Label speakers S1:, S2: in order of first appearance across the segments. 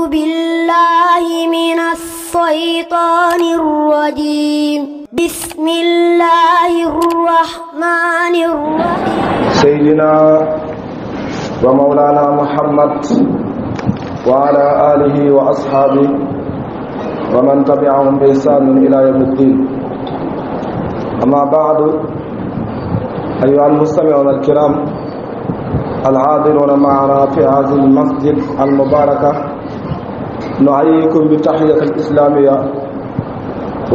S1: بالله من الشيطان الرجيم بسم الله الرحمن الرحيم
S2: سيدنا ومولانا محمد وعلى آله وأصحابه ومن تبعهم بإحسان إلى يوم الدين. أما بعد، أيها المستمعون الكرام الحاضرون معنا في هذه المسجد المباركة، نحييكم بتحية الإسلامية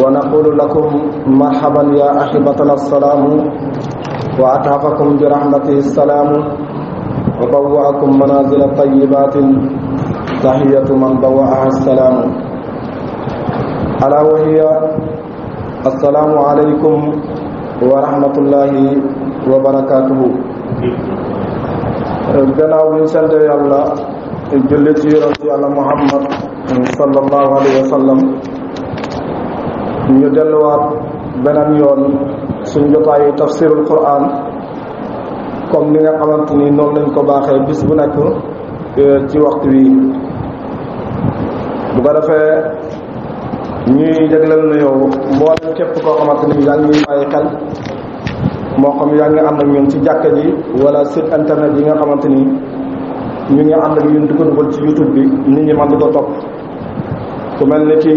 S2: ونقول لكم مرحبا يا أحبتنا السلام، وأتحفكم برحمته السلام، وبوأكم منازل طيبات تحية من بوأها السلام، ألا وهي السلام عليكم ورحمة الله وبركاته. gannaaw bi ñu sant yàlla julli ci yonent yàlla Muhammad sallallahu alayhi wa sallam, ñu delluwaat beneen yoon suñ jotaayu tafsirul Quran comme ni nga xamante ni noonu lañ ko baaxee bis bu nekk ci waxtu wi. bu ko defee ñuy jagleel na yow mboolem képp koo xamante ni yaa ngi ñuy bàyyi xel, moo xam yaa ngi ànd ak ñun ci jàkka ji wala site internet yi nga xamante ni ñu ngi ànd ak ñun di ko dugal ci YouTube bi nit ñi mën di ko topp. ku mel ni ki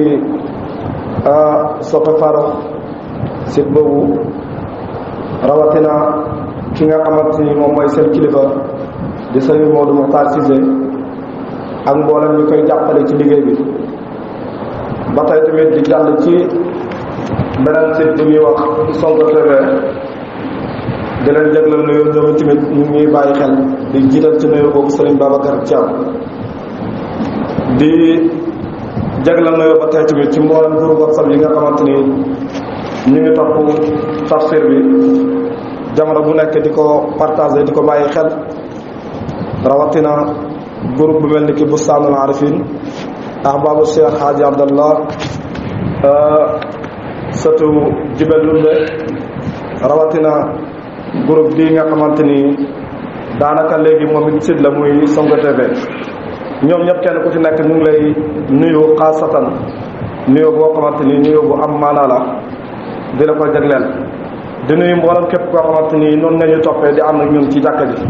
S2: Sope Farokh site boobu, rawatina ki nga xamante ni moom mooy seen kilifa di Sëriñ Modou Mokhtar Cissé ak mboolem ñu koy jàppale ci liggéey bi. ba tey tamit di jàll ci beneen site bu ñuy wax Sonko TV, di leen jagleel nuyoo ñoom tamit ñu ngi bàyyi xel, di jiital ci nuyoo boobu Serigne Babacar Thiam. di jagleel nuyoo ba tey tamit ci mboolem groupe WhatsApp yi nga xamante ni ñu ngi topp tafsir bi jamono bu nekk di ko partager di ko bàyyi xel, rawatina groupe bu mel ni ki Bustaanul Arifin ahbaabu Cheikh Hadji Abdallah sëtu Jibel Lumbe, rawatina groupe bii nga xamante ni daanaka léegi moom it site la muy Sonko TV. ñoom ñëpp kenn ku ci nekk ñu ngi lay nuyu xaasatan nuyu boo xamante ni nuyu bu am maanaa la di la ko jagleel. di nuyu mboolem képp koo xamante ni noonu nga ñu toppee di ànd ak ñun ci jàkka ji,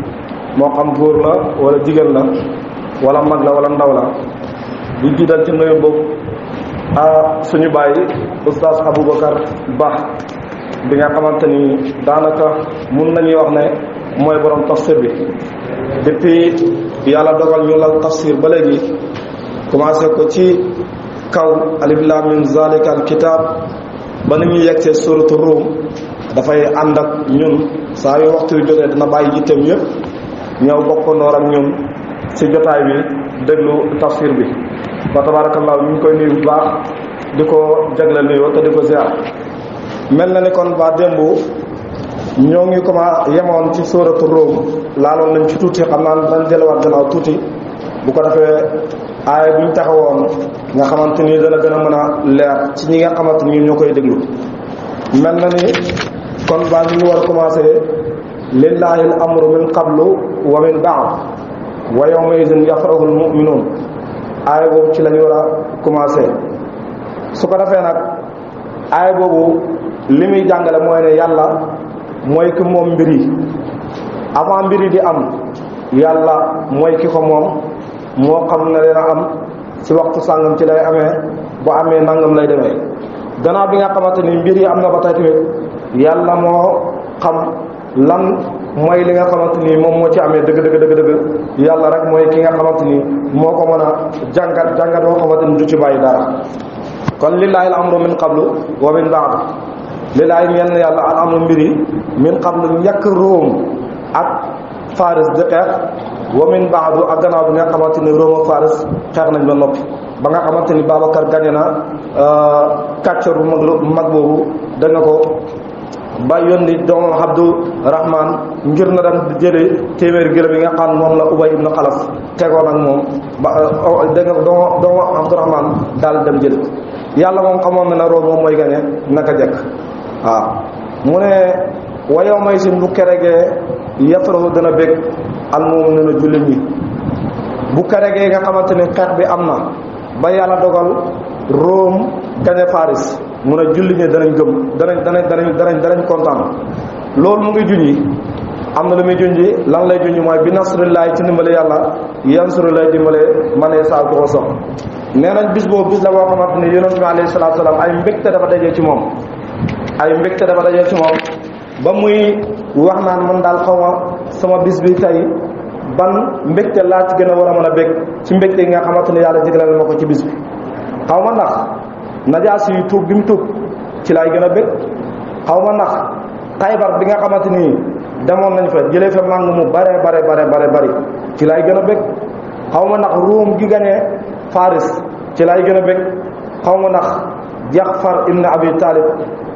S2: moo xam góor la wala jigéen la wala mag la wala ndaw la. di jiital ci nuyu boobu suñu bàyyi oustaz Aboubacar Ba bi nga xamante ni daanaka mun nañuy wax ne mooy borom tafsir bi. depuis yàlla dogal ñu lal tafsir ba léegi, commencé ko ci kaw alif lam mim zalikal kitab ba ni ñuy yegg see suratu Rum, dafay ànd ak ñun saa yu waxtu yu jotee dina bàyyi yitteem yëpp ñëw bokkandoor ak ñun ci jotaay bi déglu tafsir bi. wa tabarakallahu ñu ngi koy nuyu bu baax di ko jagleel nuyoo te di ko ziar. mel na ni kon ba démb ñoo ngi yemoon ci sóoratu Rum, laaloon nañ ci tuuti, xam naa dañ delluwaat gannaaw tuuti bu ko defee aaya buñ taxawoon nga xamante ni dana gën a mën a leer ci ñi nga xamante ni ñoo koy déglu. mel na ni kon ba ñu war a commencé lillahi al amru min qablu wa min ba'd wa yawma idin yafrahu al mu'minun. aaya boobu ci lañu war a commencé. su ko defee nag aaya boobu li muy jàngale mooy ne yàlla mooy ki moom mbir yi. avant mbir yi di am, yàlla mooy ki ko moom, moo xam ne dina am ci waxtu sàngam ci lay amee, bu amee nangam lay demee. gannaaw bi nga xamante ni mbir yi am na ba tey tamit yàlla moo xam lan mooy li nga xamante ni moom moo ci amee dëgg yàlla rek mooy ki nga xamante ni moo ko mën a jàngat boo xamante ni du ci bàyyi dara. kon lillahi al amru min qablu wa min ba'd, lillahi ñeel na yàlla al amru mbiri min qablu njëkk Róom ak Faris di xeex, wa min ba'du ak gannaaw bi nga xamante ni Róom ak Faris xeex nañ ba noppi, ba nga xamante ni Babacar gañe na kàccoor bu mag boobu da nga ko ba yónni doomam Abdou Rahman ngir na dem jële téeméeri gëlëm yi nga xam moom la Ubay ibn Xalaf tegoon ak moom ba dégg nga doomu Abdou Rahman daal dem jële. yàlla moom xamoon na Róom moom mooy gañe naka jekk. waaw mu ne wa yawma isin bu keregee yafrahu dana bég al mu'minuuna jullit ñi bu keregee nga xamante ni xeex bi am na ba yàlla dogal Rome gañe Faris mu ne julli ñi danañ gëm danañ kontaan. loolu mu ngi junji am na lu muy junji lan lay junji mooy bi nasrillahi ci ndimbale yàlla yansuru lay dimbale manee saa ko sox nee nañ bis boobu bis la boo xamante ni yonent bi alayhi salaatu salaam ay mbégte dafa dajee ci moom ba muy wax naan man daal xaw ma sama bis bi tey ban mbégte laa ci gën a war a mën a bég ci mbégte yi nga xamante ni yàlla jégalal ma ko ci bis bi xaw ma ndax Najaasi yi tuub bi mu tuub ci laay gën a bég xaw ma ndax Xaybar bi nga xamante ni demoon nañ fa jëlee fa màng mu bare ci laay gën a bég xaw ma ndax Ruum gi gañee Faris ci laay gën a bég xaw ma ndax Jaafar ibn Abi Talib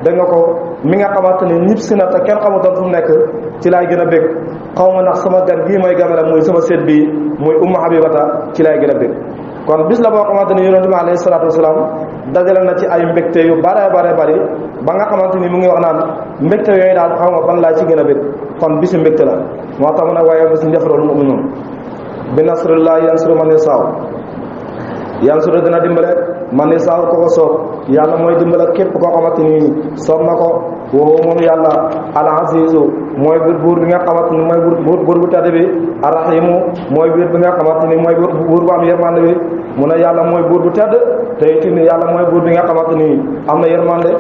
S2: da nga ko mi nga xamante ni ñib si na te kenn xamutoon fu mu nekk ci laay gën a bég xaw ma ndax sama gan gii may gamela muy sama seet bii muy Ummu Habibata ci laay gën a bég kon bis la boo xamante ni yonente bi alayhi salaatu wasalaam dajale na ci ay mbégte yu bare bari ba nga xamante ni mu ngi wax naan mbégte yooyu daal xaw ma ban laa ci gën a bég kon bisu mbégte la moo tax mu ne waaye bisu njafroolu mu'minuun bi nasrillahi yansuru man yashaa yansuru dina dimbale man yashaa ko soob yàlla mooy dimbale képp koo xamante ni soob na ko woo moom yàlla al azizu mooy buur bi nga xamante ni mooy buur bu tedd bi arrahimu mooy buur bi nga xamante ni mooy buur bu am yërmande bi mu ne yàlla mooy buur bu tedd te itam yàlla mooy buur bi nga xamante ni am na yërmande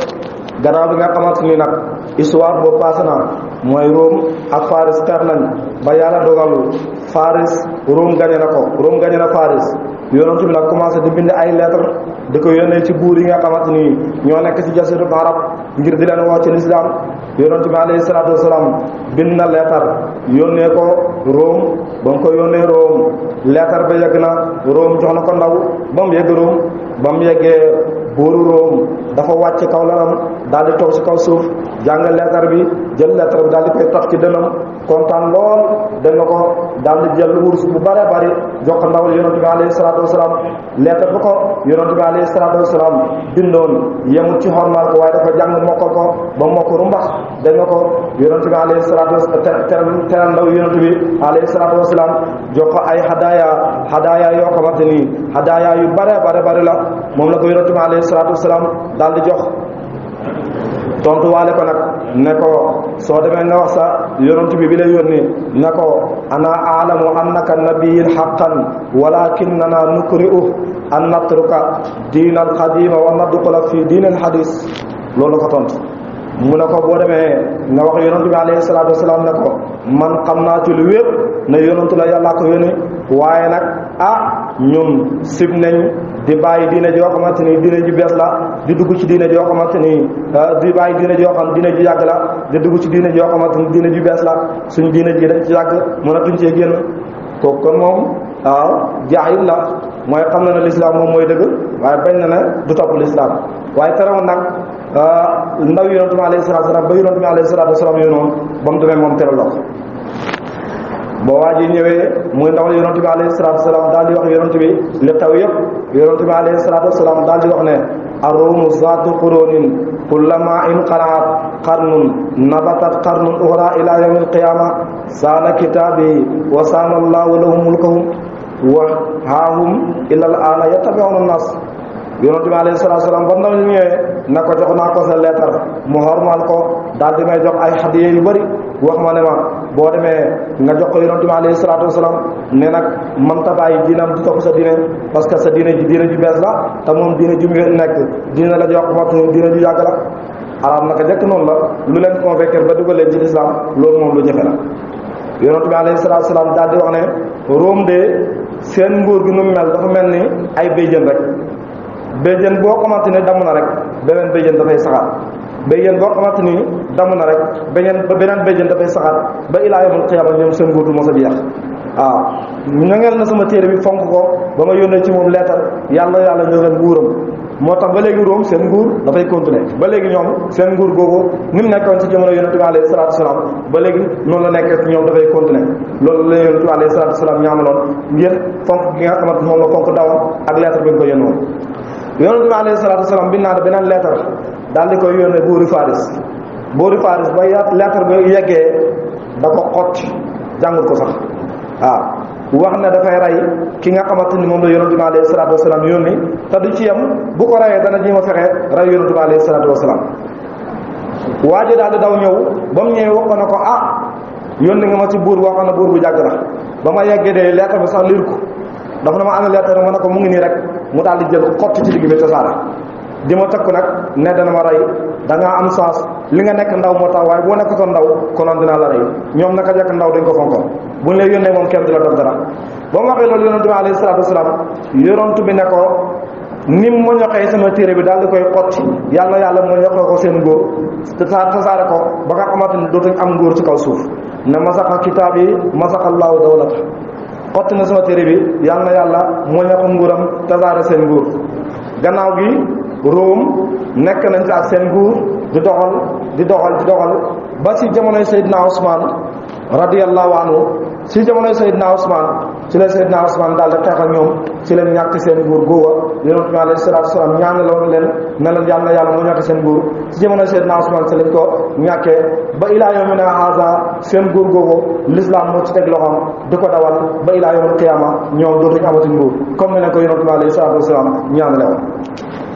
S2: gannaaw bi nga xamante ni nag histoire boobu passé na mooy Rome ak Faris xeex nañ ba yàlla dogalu Faris Rome gañe na Faris yonent bi nag commencé di bind ay lettre di ko yónnee ci buur yi nga xamante ni ñoo nekk ci jaziratul arab ngir di leen woo ci lislaam yonent bi alayhi salaatu wasalaam bind na lettre yónnee ko Rome ba mu ko yónnee Rome lettre ba yegg na Rome jox na ko ndaw ba mu yegg Rome ba mu yeggee buuru Rome dafa wàcc kaw laram daal di toog ci kaw suuf jàng lettre bi jël lettre bi daal di koy taf ci dënam kontaan lool dégg nga ko daal di jël wurus bu bare bari jox ko ndawal yonent bi alayhi salaatu wasalaam lettre bu ko yonent bi alayhi salaatu wasalaam bindoon yemul ci xormaal ko waaye dafa jàng mokkal ko ba mokk rumbax dégg nga ko yonent bi alayhi salaatu wasalaam teral ndaw yonent bi alayhi salaatu wasalaam jox ko ay hadaaya yoo xamante ni hadaaya yu bare bari la moom la ko yonent bi alayhi salaatu wasalaam daal di jox tontuwaale ko nag ne ko soo demee nga wax sa yonent bi la yónni ne ko ana aalamu annaka nabiyyin haqqan walakinnana nukri'u an natruka diin al qadima wa nadxula fi diin al hadis loolu la ko tontu mu ne ko boo demee nga wax yonent bi alayhi salaatu wasalaam ne ko man xam naa ci lu wér ne yonent la yàllaa ko yónni waaye nag ñun sib nañ di bàyyi diine joo xamante ni diine ji bees la di dugg ci diine joo xamante ni di bàyyi diine joo xam diine ji yàgg la di dugg ci diine joo xamante ni diine ji bees la suñ diine ji dañ ci yàgg mënatuñ cee génn kooku kon moom jaahil la mooy xam na ne lislaam moom mooy dëgg waaye bañ na ne du topp lislaam waaye terewul nag ndaw yonent bi alayhi salaatu wasalaam ba yonent bi alayhi salaatu wasalaam yooyu noonu ba mu demee moom tere la boo waa ji ñëwee muy ndawal yonent bi alayhi salaatu wasalaam daal di wax yonent bi li taw yëpp yonent bi alayhi salaatu wasalaam daal di wax ne arumu zaatu qurunin kullama inqaraat qarnun nabatat qarnun uxra ila yawmi alqiyama saana kitaabi wa saana allahu lahum mulkahum wa haahum ila al aana yattabi'una an-nas yonent bi alayhi salaatu wasalaam ba ndaw ñëwee na ko jox naa ko sa leetar mu xormal ko daal di may jox ay hadiya yu bëri wax ma ne ma boo demee nga jox ko yonent bi alayhi salaatu wasalaam ne nag man ta bàyyi diinam di topp sa diine parce que sa diine ji bees la te moom diine ji mu nekk diine la jox xamante ni diine ju yàgg la arab naka jëkk noonu la lu leen convaincre ba dugal leen ci lislaam loolu moom lu jafe la yonent bi alayhi salaatu wasalaam daal di wax ne Rome de seen nguur gi nu mel dafa mel ni ay béjjën rek béjjën boo xamante ni damm na rek beneen béjjën dafay saxaat béjjën boo xamante ni damm na rek beneen béjjën dafay saxaat ba ilaa yawmul qiyaama ñoom seen nguur du mos a jeex waaw ñangeel na sama téere bi fonk ko ba ma yónnee ci moom leetar yàlla ñoo leen nguuram moo tax ba léegi Rome seen nguur dafay continuer ba léegi ñoom seen nguur googu ni mu nekkoon ci jamono yonent bi alayhi salaatu wasalaam ba léegi noonu la nekkee ci ñoom dafay continuer loolu la yonent bi alayhi salaatu wasalaam ñaamaloon ngir fonk gi nga xamante moom la fonk dawam ak leetar bi nga ko yónnoon yonent bi alayhi salaatu wasalaam bind naa beneen leetar daal di koy yónnee buuri Faris ba leetar ba yeggee da ko xotti jàngul ko sax waaw wax ne dafay rey ki nga xamante ni moom la yonent bi alayhi salaatu wasalaam yónni te du ci yem bu ko reyee dana ji ma fexe rey yonent bi alayhi salaatu wasalaam. waa ji daal di daw ñëw ba mu ñëwee wax ko ne ko yónni nga ma ci buur boo xam ne buur bu jàgg la ba ma yeggee de lettre bi sax liir ko dafa na ma amee lettre ma ne ko mu ngi nii rek mu daal di jël xotti ci digg bi tasaare di ma tëkk nag ne dana ma rey da ngaa am chance li nga nekk ndaw moo tax waaye boo nekkoon ndaw konoon dinaa la rey ñoom naka jekk ndaw dañ ko fonkoon buñ lay yónnee moom kenn du la doon dara. ba mu waxee loolu yonent bi alayhi salaatu wasalaam yonent bi ne ko nim ma ñoxee sama téere bi daal di koy xotti yàlla moo ñoxee ko seen nguur te tasaare ko ba nga xamante ni dootuñ am nguur ci kaw suuf ne masaxa kitaab yi masaxa allahu dawlata xotti na sama téere bi yàlla moo ñoxee nguuram tasaare seen nguur. gannaaw gi Rome nekk nañ ci ak seen nguur di doxal ba ci jamonoy Seydina Ousmane radiyallahu anhu ci jamonoy Seydina Ousmane ci la Seydina Ousmane daal di xeex ak ñoom ci leen ñàkk seen nguur góoba yonent bi alayhi salaatu wasalaam ñaanaloon leen ne leen yàlla moo ñàkk seen nguur ci jamonoy Seydina Ousmane ci lañ ko ñàkkee ba ilaa yawmina haza seen nguur googu l'islam moo ci teg loxoom di ko dawal ba ilaa yawmil qiyaama ñoom dootuñu amati nguur comme ni leen ko yonent bi alayhi salaatu wasalaam ñaanale woon.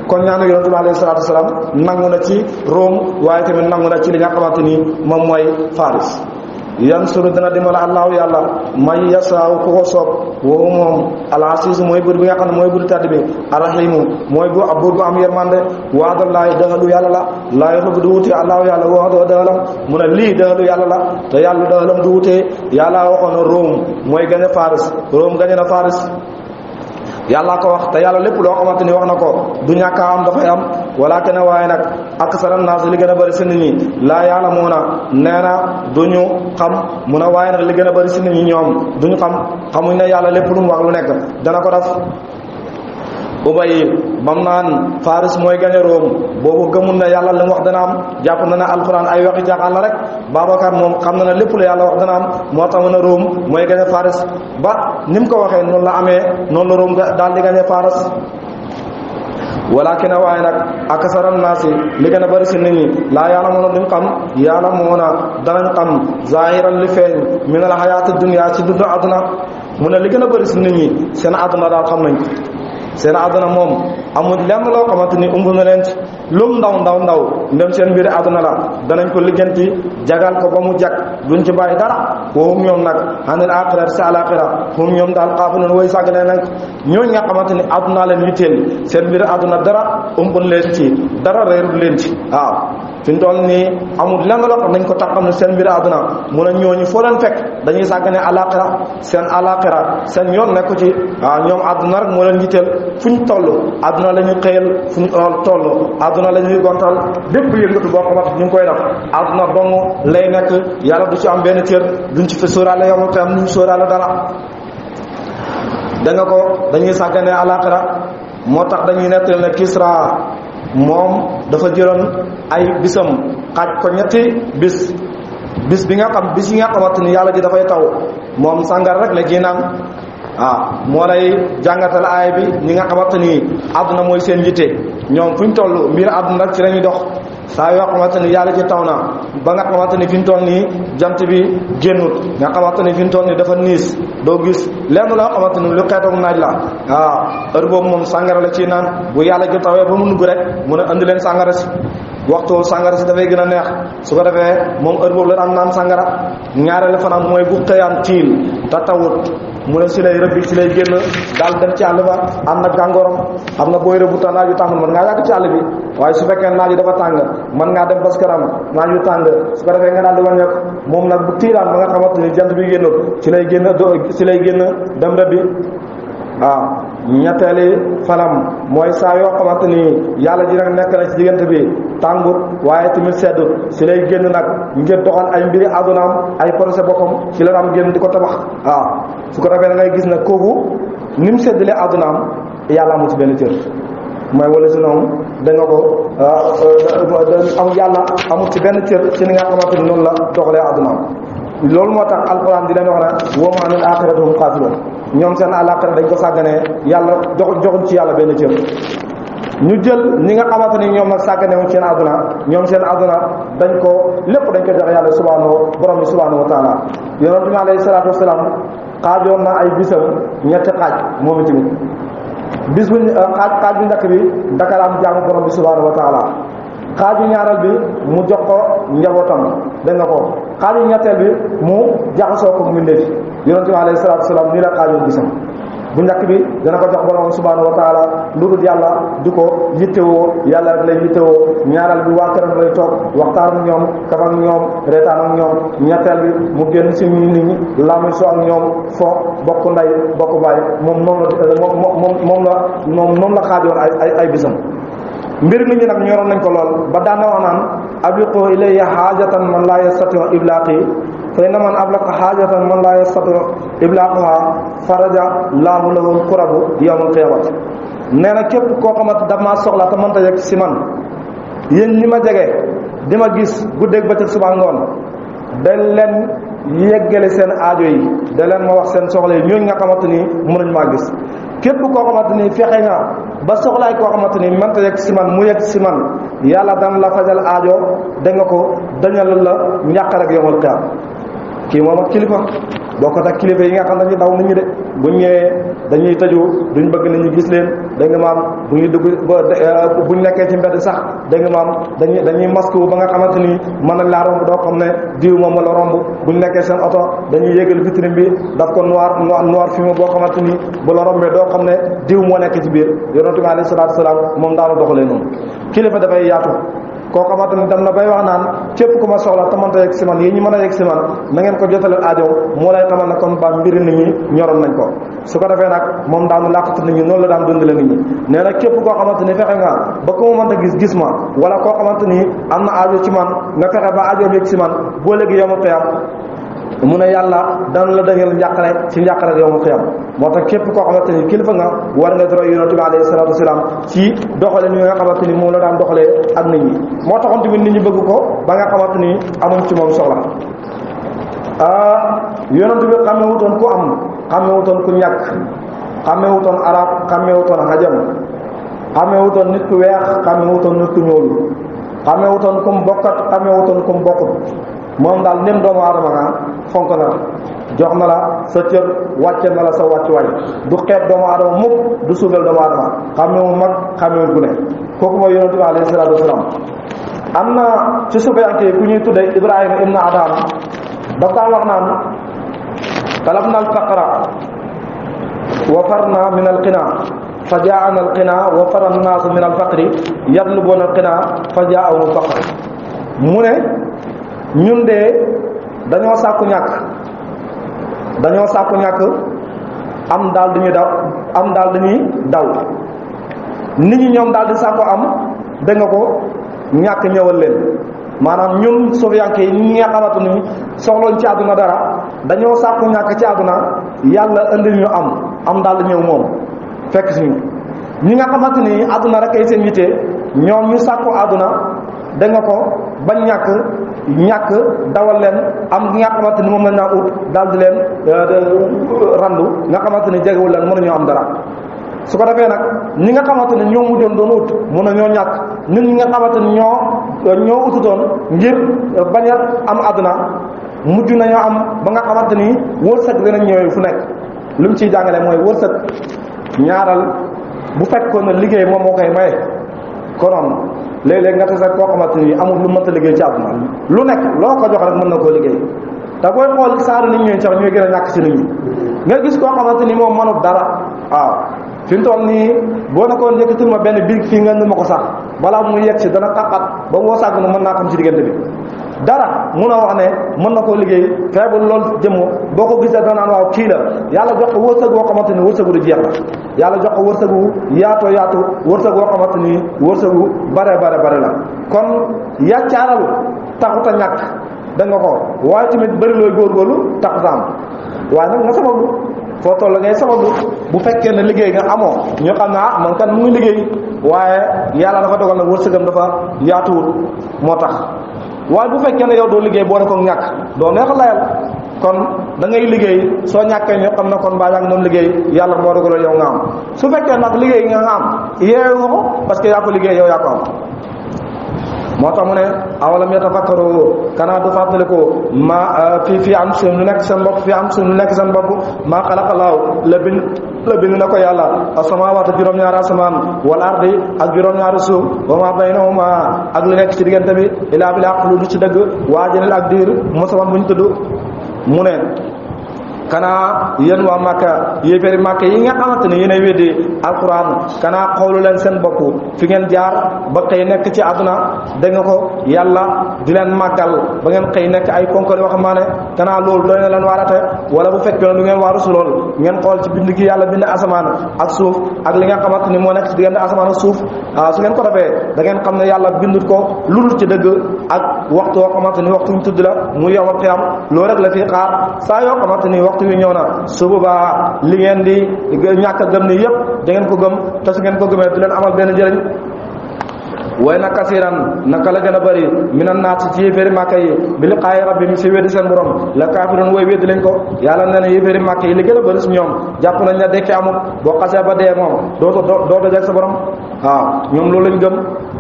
S2: kon ñaanu yonent bi alayhi salaatu wasalaam nangu na ci Rome waaye tamit nangu na ci li nga xamante ni moom mooy Faris. yansuru dina dimbala allahu yàlla may yasaaw ku ko soob woowu moom al-asiis mooy buur bi nga xam ne mooy buur tàdd bi arrahimu mooy buur bu am yërmande waadallaahi dëxalu yàlla la laa yoxlubu du wutee allahu yàlla waxdoo dëxalam mu ne lii dëxalu yàlla la te yàlla dëxalam du wutee yàlla waxoon Rome mooy gañe Faris Rome gañe na Faris yàlla ko wax te yàlla lépp loo xamante ni wax na ko du ñàkk a am dafay am walakin waaye nag aksara naas li gën a bëri si nit ñi laa ya'lamuuna nee na duñu xam mu ne waaye nag li gën a bëri si nit ñi ñoom duñu xamuñ ne yàlla lépp lu mu wax lu nekk dana ko def. Ubay bam naan Faris mooy gañe Rome boobu gëmul na yàlla li mu wax dana am jàpp na ne alxuraan ay waxi jaaxal la rek Babacar moom xam na ne lépp lu yàlla wax dana am moo tax na Rome mooy gañe Faris ba ni mu ko waxee noonu la amee noonu la Rome daal di gañe Faris. walakin waaye nag aksaran naasi li gën a bëri si nit ñi laa ya'lamuuna duñ xam ya'lamuuna danañ xam zaahiran li feeñ min al hayaati dunya ci dundu àdduna mu ne li gën a bëri si nit ñi seen àdduna daal xam nañ ko seen àdduna moom amul lenn loo xamante ni umb na leen ci lum ndaw ndem seen mbiri àdduna la danañ ko lijjanti jagal ko ba mu jag duñ ci bàyyi dara woowum ñoom nag anil aaxira si àlaaxira hum ñoom daal xaafiluun way sàgg ne nag ñooñ nga xamante ni àdduna leen yitteel seen mbiri àdduna dara umbul leen ci dara reerul leen ci waaw fi mu toll nii amul lenn loo xam nañ ko tax xam ne seen mbiri àdduna mu ne ñooñu foo leen fekk dañuy sàgg ne àlaaxira seen yoon nekku ci waaw ñoom àdduna rek moo leen yitteel fu ñu toll àdduna la ñuy xëyal fu ñu toll àdduna la ñuy gontal bépp yëngatu boo xamante ñu ngi koy def àdduna dong lay nekk yàlla du ci am benn cër duñ ci fi sóoraale yow te am nuñ sóoraale dara da nga ko dañuy sàggane àllaaxira moo tax dañuy nettali ne Kisra moom dafa jëloon ay bisam xaaj ko ñetti bis bi nga xam bis yi nga xamante ni yàlla ji dafay taw moom sàngar rek la ji naan moo lay jàngatal aay bi ñi nga xamante ni àdduna mooy seen yitte ñoom fu ñu toll mbir àdduna rek ci lañuy dox saa yoo xamante ni yàlla ci taw na ba nga xamante ni fi ñu toll nii jant bi génnut nga xamante ni fi ñu toll nii dafa niis doo gis lenn loo xamante ni lu xeetoog naaj la heure boobu moom sàngara la ci naan bu yàlla ji tawee ba mu nugg rek mun a andi leen sàngara si waxtu sàngara si dafay gën a neex su ko defee moom heure boobu la daan naan sàngara ñaareelu fanam mooy bu xëyaan tiil te tawut mu ne si lay rëbbi si lay génn daal dem ci àll ba ànd ak gàngooram xam nga booy rëbbu ta naaj yu tàng mën ngaa yàgg ci àll bi waaye su fekkee naaj yi dafa tàng mën ngaa dem baskaram naaj yu tàng su ko defee nga daal di wàññeeku moom nag bu tiiraan ba nga xamante ni jant bi génnul si lay génn dem rëbbi ñetteeli fanam mooy saa yoo xamante ni yàlla ji nag nekk na ci diggante bi tàngut waaye tamit seddut si lay génn nag ngir doxal ay mbiri àddunaam ay projet boppam ci la am génn di ko tabax su ko defee da ngay gis ne kooku ni mu seddalee àddunaam yàlla amul ci benn cër mooy wala si noonu da nga ko am yàlla amul ci benn cër ci ni nga xamante ni noonu la doxalee àddunaam loolu moo tax alquran di leen wax ne wa hum anil aaxirati hum xaafiluun ñoom seen àllaaxira dañ ko sàgganee yàlla joxuñ ci yàlla benn cër ñu jël ñi nga xamante ni ñoom nag sàgganewuñ seen àdduna ñoom seen àdduna dañ ko lépp dañ ko jox yàlla borom bi subhanahu wa taala yonent bi alayhi salaatu wasalaam xaajoon na ay bisam ñetti xaaj moom itamit bis bu xaaj bu njëkk bi daka daan jaamu borom bi subhanahu wa taala xaaju ñaareel bi mu jox ko njabootam dégg nga ko xaaju ñetteel bi mu jaxasoo ko mbindeef yonente bi alayhi salaatu wasalaam nii la xaajoon bisam bu njëkk bi dana ko jox borom subhanahu wa taala lu dul yàlla di ko yittewoo yàlla rek lay yittewoo ñaareel bi waa këram lay toog waxtaan ak ñoom kaf ak ñoom reetaan ak ñoom ñetteel bi mu génn si nit ñi laamuy soo ak ñoom fo bokk ndey bokk baay moom noonu la xaajoon ay bisam mbir nit ñi nag ñoroon nañ ko lool ba daan na wax naan abiqu ilayya xaajatan man laa yastati iblaqi fa inna man ablaqa xaajatan man laa yastati iblaquha faraja laahu lahu kurabu yawmal qiyamati nee na képp koo xamante dama soxla te mënta yegg si man yéen ñi ma jege di ma gis guddeeg bëccëg suba ngoon dañ leen yeggale seen aajo yi da leen ma wax seen soxla yi ñooñu nga xamante ni mënuñ maa gis képp koo xamante ni fexe nga ba soxlaay koo xamante ni mënta yegg si man mu yegg si man yàlla dana la fajal aajo da nga ko dañal la njàqare ak yawmal qiyaam kii moom ak kilifa bokkut ak kilifa yi nga xam dañuy daw nit ñi de buñ ñëwee dañuy tëju duñ bëgg nit ñi gis leen da nga maam bu ñuy dugg buñ nekkee ci mbedd sax da nga maam dañuy masque wu ba nga xamante ni mën nañ laa romb doo xam ne diw moom la romb buñ nekkee seen oto dañuy yégal vitrine bi daf ko noir fumé boo xamante ni bu la rombee doo xam ne diw moo nekk ci biir yonent bi alayhi salaatu wasalaam moom daana doxalee noonu kilifa dafay yaatu koo xamante ni dem na bay wax naan képp ku ma soxla te mënta yegg si man yéen ñi mën a yegg si man na ngeen ko jotaleel aajo moo lay xamal ne kon ba mbiri nit ñi ñoroon nañ ko su ko defee nag moom daanu làqatu nit ñi noonu la daan dundale nit ñi nee na képp koo xamante ni fexe nga ba ku ma mënta gis ma wala koo xamante ni am na aajo ci man nga fexe ba aajo yegg si man boo léegi yow ma xiyam mu ne yàlla daan la dañal njàqare ci njàqare yow ma xiyam moo tax képp koo xamante ni kilifa nga war nga roy yonent bi alayhi salaatu wasalaam ci doxale ni nga xamante ni moom la daan doxalee ak nit ñi moo taxoon tamit nit ñi bëgg ko ba nga xamante ni amuñ ci moom soxla yonent bi xamewutoon ku am xamewutoon ku ñàkk xamewutoon arab xamewutoon xajam xamewutoon nit ku weex xamewutoon nit ku ñuul xamewutoon kum bokkat xamewutoon kum bokkut moom daal nim doomu aadama nga fonk na la jox na la sa cër wàcce na la sa wàccuwaay du xeeb doomu aadama mukk du suufeel doomu aadama xamewul mag xamewul gune kooku mooy yonent bi alayhi salaatu wasalaam am na ci sufiyanke ku ñuy tudde Ibrahima ibn Adham daf daan wax naan talabna al faqra wa farna min al qina fa jaana al qina wa fara annaasu min al faqri yatlubuna al qina fa jaahum al faqr mu ne ñun de dañoo sàkku ñàkk am daal dañuy daw nit ñi ñoom daal di sàkku am da nga ko ñàkk ñëwal leen maanaam ñun sofiyanke yi ñi nga xamante ni soxloon ci àdduna dara dañoo sàkku ñàkk ci àdduna yàlla indil ñu am daal di ñëw moom fekk si ñi nga xamante ni àdduna rek ay seen yitte ñoom ñu sàkku àdduna da nga ko bañ ñàkk dawal leen am nga xamante ni moom lañ naa ut daal di leen randu nga xamante ni jegewul leen mën a ñoo am dara su ko defee nag ñi nga xamante ni ñoo mujjoon doon ut mën a ñoo ñàkk nit ñi nga xamante ni ñoo ututoon ngir bañ a am àdduna mujj nañoo am ba nga xamante ni wërsëg dinañ ñëwee fu nekk li mu ciy jàngale mooy wërsëg ñaaral bu fekkoon na liggéey moom moo koy maye konoon léeg-léeg nga tase koo xamante ni amul lu mënta liggéey ci àdduna lu nekk loo ko jox rek mën na koo liggéey te booy xool saaru nit ñooñu sax ñooy gën a ñàkk si nit ñi nga gis koo xamante ni moom mënut dara waaw fi mu toll nii boo nekkoon yëkkatil ma benn biig fii nga indi ma ko sax balaa muy yegg si dana xaqat ba moo sàgg na mën naa xam ci diggante bi dara mun a wax ne mën na koo liggéey feebul loolu jëmm boo ko gisee danaan waaw kii la yàlla jox ko wërsëg woo xamante ni wërsëgu du jeex la yàlla jox ko wërsëgu yaatu wërsëg woo xamante ni wërsëgu bare la kon yàccaaralu taxut a ñàkk da nga ko waaye tamit bëri looy góorgóorlu taxut a am waaye nag nga sabablu foo toll ngay sabablu bu fekkee ne liggéey nga amoo ñu xam ne man kan mu ngi liggéey waaye yàlla dafa dogal nag wërsëgam dafa yaatuwul moo tax waaye bu fekkee ne yow doo liggéey boo ne ko ñàkk doo neex a layal kon da ngay liggéey soo ñàkkee ñoo xam ne kon baa yaa ngi doon liggéey yàlla moo dogaloo yow nga am su fekkee nag liggéey nga am yeewu nga ko parce que yaa ko liggéey yow yaa ko am moo tax mu ne awalam yatafakkaru kanaa du fàttaliku ma fii am seen lu nekk seen bopp fii am seen lu nekk seen bopp maa xalaqalaahu la bind na ko yàlla asamawaat juróom-ñaari asamaan wal ardi ak juróom-ñaari suuf wa ma baynahuma ak lu nekk ci diggante bi ilaa bil haqq lu du ci dëgg waajalil ak diir musaman buñ tudd mu ne kanaa yéen waa Màkka yéeféeri Màkka yi nga xamante ne yéenay weddi alquran kanaa xoolu leen seen bopp fi ngeen jaar ba xëy nekk ci àdduna dégg nga ko yàlla di leen màggal ba ngeen xëy nekk ay ponkal waxambaane kanaa loolu doy na leen waarate wala bu fekkee lu ngeen waaru su lool ngeen xool ci bind gi yàlla bind asamaan ak suuf ak li nga xamante ni moo nekk ci diggante asamaan ak suuf su ngeen ko defee da ngeen xam ne yàlla bindut ko lu dul ci dëgg ak waxtu woo xamante ni waxtu ñu tudd la mu yowmal qiyaam loolu rek la fi xaar saa yoo xamante ni waxtu wi ñëw na su boobaa li ngeen di ñàkk a gëm ni yëpp da ngeen ko gëm te su ngeen ko gëmee du leen amal benn njëriñ way na kasiran naka la gën a bëri minan naas ci yéeféeri Màkka yi bi liqaa'i rabbihim si weddi seen borom la kaafiruun way weddi lañ ko yàlla nee na yéeféeri Màkka yi li gën a bëri si ñoom jàpp nañ ne dekki amul boo xasee ba dee moom doo dajeek sa borom waaw ñoom loolu lañ gëm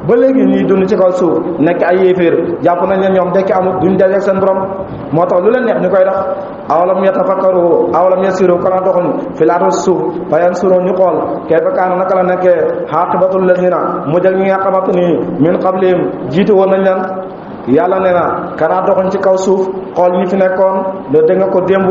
S2: ba léegi ñuy dund ci kaw suuf nekk ay yéeféer jàpp nañ ne ñoom dekki amul duñ dajeek seen borom moo tax lu leen neex ñu koy def awalam yatafakkaru awalam yasiru kana doxuñ fil ardi suuf fa yansuru ñu xool kayfa kaana naka la nekkee aaqibatul lazina mu jël ñi nga xamante ni min qablihim jiitu woon nañ leen yàlla nee na kanaa doxuñ ci kaw suuf xool ñi fi nekkoon da dégg nga ko démb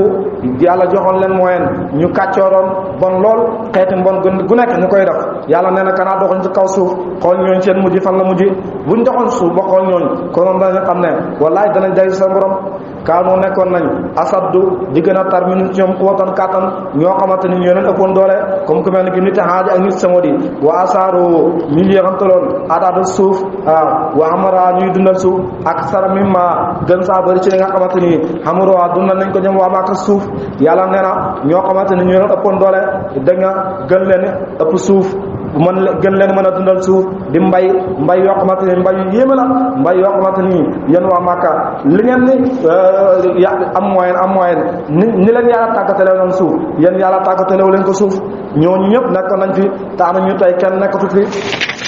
S2: yàlla joxoon leen moyen ñu kàccooroon bon lool xeeti mbon gu nekk ñu koy def yàlla nee na kanaa doxuñ ci kaw suuf xool ñooñ seen mujj fan la mujj buñ doxoon suuf ba xool ñooñ konoon dañu xam ne wallaay danañ day sa borom kaanu nekkoon nañ asaddu di gën a tar min ñoom quwwatan kàttan ñoo xamante ni ñoo leen ëppoon doole comme ku mel ni ki nit Haad ak nit Samud wa asaaru ñu yéexantaloon ataatu suuf wa amara ñuy dundal suuf ak sara mimma gën saa bëri ci li nga xamante ni xamuroo dundal nañ ko ñoom waa Màkka suuf yàlla nee na ñoo xamante ni ñoo leen ëppoon doole da nga gën leen ëpp suuf gën leen mën a dundal suuf di mbay yoo xamante ni mbay yu yéeme la mbay yoo xamante ni yéen waa Màkka li ngeen ni am moyen ni leen yàlla tàggatalew noonu suuf yéen yàlla tàggatalew leen ko suuf ñooñu ñëpp nekk nañ fi taana ñu tey kenn nekkatu fi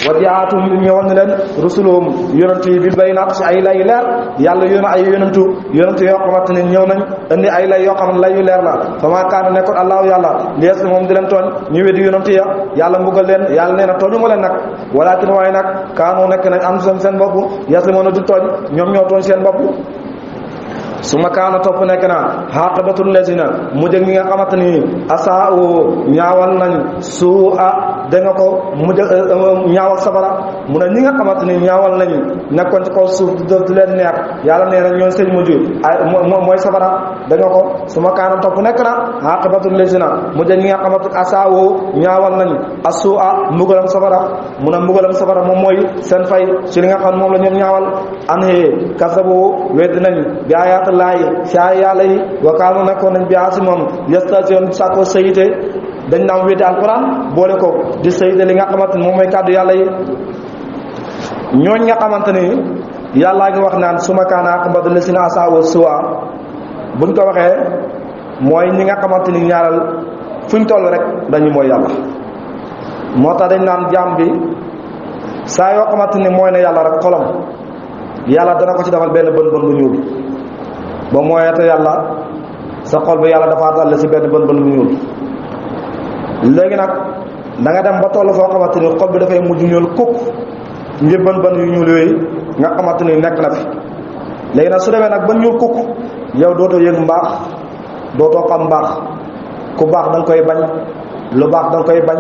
S2: wa jaatum ñëwoon ne leen rusuluhum yonent yi bil bayinaat si ay lay leer yàlla yónni ay yonent yoo xamante ne ñëw nañ indi ay lay yoo xam ne lay yu leer la fa maa kaana nekkoon allahu yàlla lies moom di leen tooñ ñu weddi yonent ya yàlla mbugal leen yàlla nee na tooñu ma leen nag walakin waaye nag kaanu nekk nañ am seen bopp yaslimuuna du tooñ ñoom ñoo tooñ seen bopp su ma kaana topp nekk na xaqibatul lazina mu jëg ñi nga xamante ni asaa ñaawal nañ suu da nga ko mu ñaawal safara mu ne ñi nga xamante ni ñaawal nañ nekkoon ci kaw suuf du leen neex yàlla nee na ñoon seen mujj ay mooy safara da nga ko su ma kaana topp nekk na xaqibatul lazina mu jëg ñi nga xamante asaa ñaawal nañ asuu mbugalam safara mu ne mbugalam safara moom mooy seen fay ci li nga xam moom la ñoom ñaawal anhee kasabu wedd nañ bi ayaat laay saa yàlla yi wakaanu nekkoon nañ biaasi moom yestation sàkkoo sayite dañ naam weddi alquran boole ko di sayite li nga xamante ni moom mooy kàddu yàlla yi ñooñ nga xamante ni yàllaa ngi wax naan suma kaana aqibatu lasina asaawu suwa buñ ko waxee mooy ñi nga xamante ni ñaaral fuñ toll rek dañu mooy yàlla moo tax dañ naan jaam bi saa yoo xamante ni mooy na yàlla rek xolam yàlla dana ko ci defal benn bën bën bu ñuul ba mooyate yàlla sa xol bi yàlla dafa dal ci benn bën bën bu ñuul léegi nag da nga dem ba toll foo xamante ni xol bi dafay mujj ñuul kukk ngir bën bën yu ñuul yooyu nga xamante ni nekk na fi léegi nag su demee nag ba ñuul kukk yow dootoo yëg mbaax dootoo xam mbaax ku baax da nga koy bañ lu baax da nga koy bañ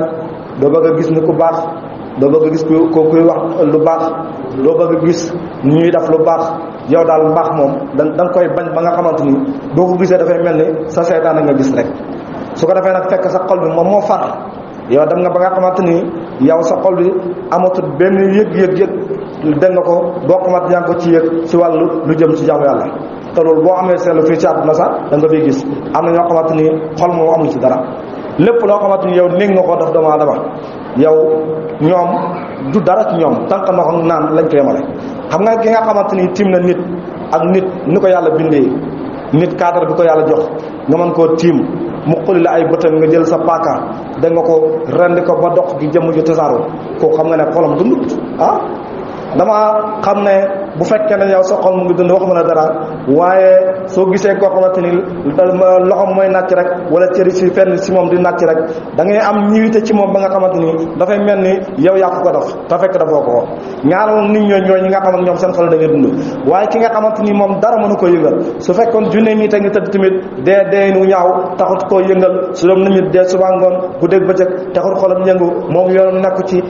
S2: doo bëgg a gis ni ku baax doo bëgg a gis ko kuy wax lu baax doo bëgg a gis ñuy def lu baax yow daal mbaax moom da nga koy bañ ba nga xamante ni boo ko gisee dafay mel ni sa seetaan nga gis rek su ko defee nag fekk sa xol bi moom moo far yow dem nga ba nga xamante ni yow sa xol bi amatul benn yëg dégg nga ko boo xamante yaa ngi ko ci yëg ci wàllu lu jëm ci jaamu yàlla te loolu boo amee seetlu fii ci àdduna sax da nga fiy gis am na ñoo xamante ni xol moom amul ci dara lépp loo xamante ni yow néeg nga ko def doomu aadama yow ñoom du dara ci ñoom tànk ndox ak naan lañ koy yemale xam nga ki nga xamante ni tiim na nit ak nit ni ko yàlla bindee nit cadre bi ko yàlla jox nga mën koo tiim mu xuli la ay bëtam nga jël sa paaka da nga ko rendi ko ba dox gi jëmm ju tasaaroo kooku xam nga ne xolam dundut dama xam ne bu fekkee ne yow sa xol mu ngi dund waxuma la dara waaye soo gisee koo xamante ni loxom mooy nàcc rek wala cëri si fenn si moom di nàcc rek da ngay am ñiwite ci moom ba nga xamante ni dafay mel ni yow yaa ko def te fekk dafoo ko ñaareel nit ñooy ñi nga xam ak ñoom seen xol da ngay dund waaye ki nga xamante ni moom dara mënu ko yëngal su fekkoon junne mi te ngi tëdd tamit dee nu ñaaw taxut koo yëngal su doon nañu dee suba ngoon bu dégg bëccëg taxut xolam yëngu moom yoonam nekk ci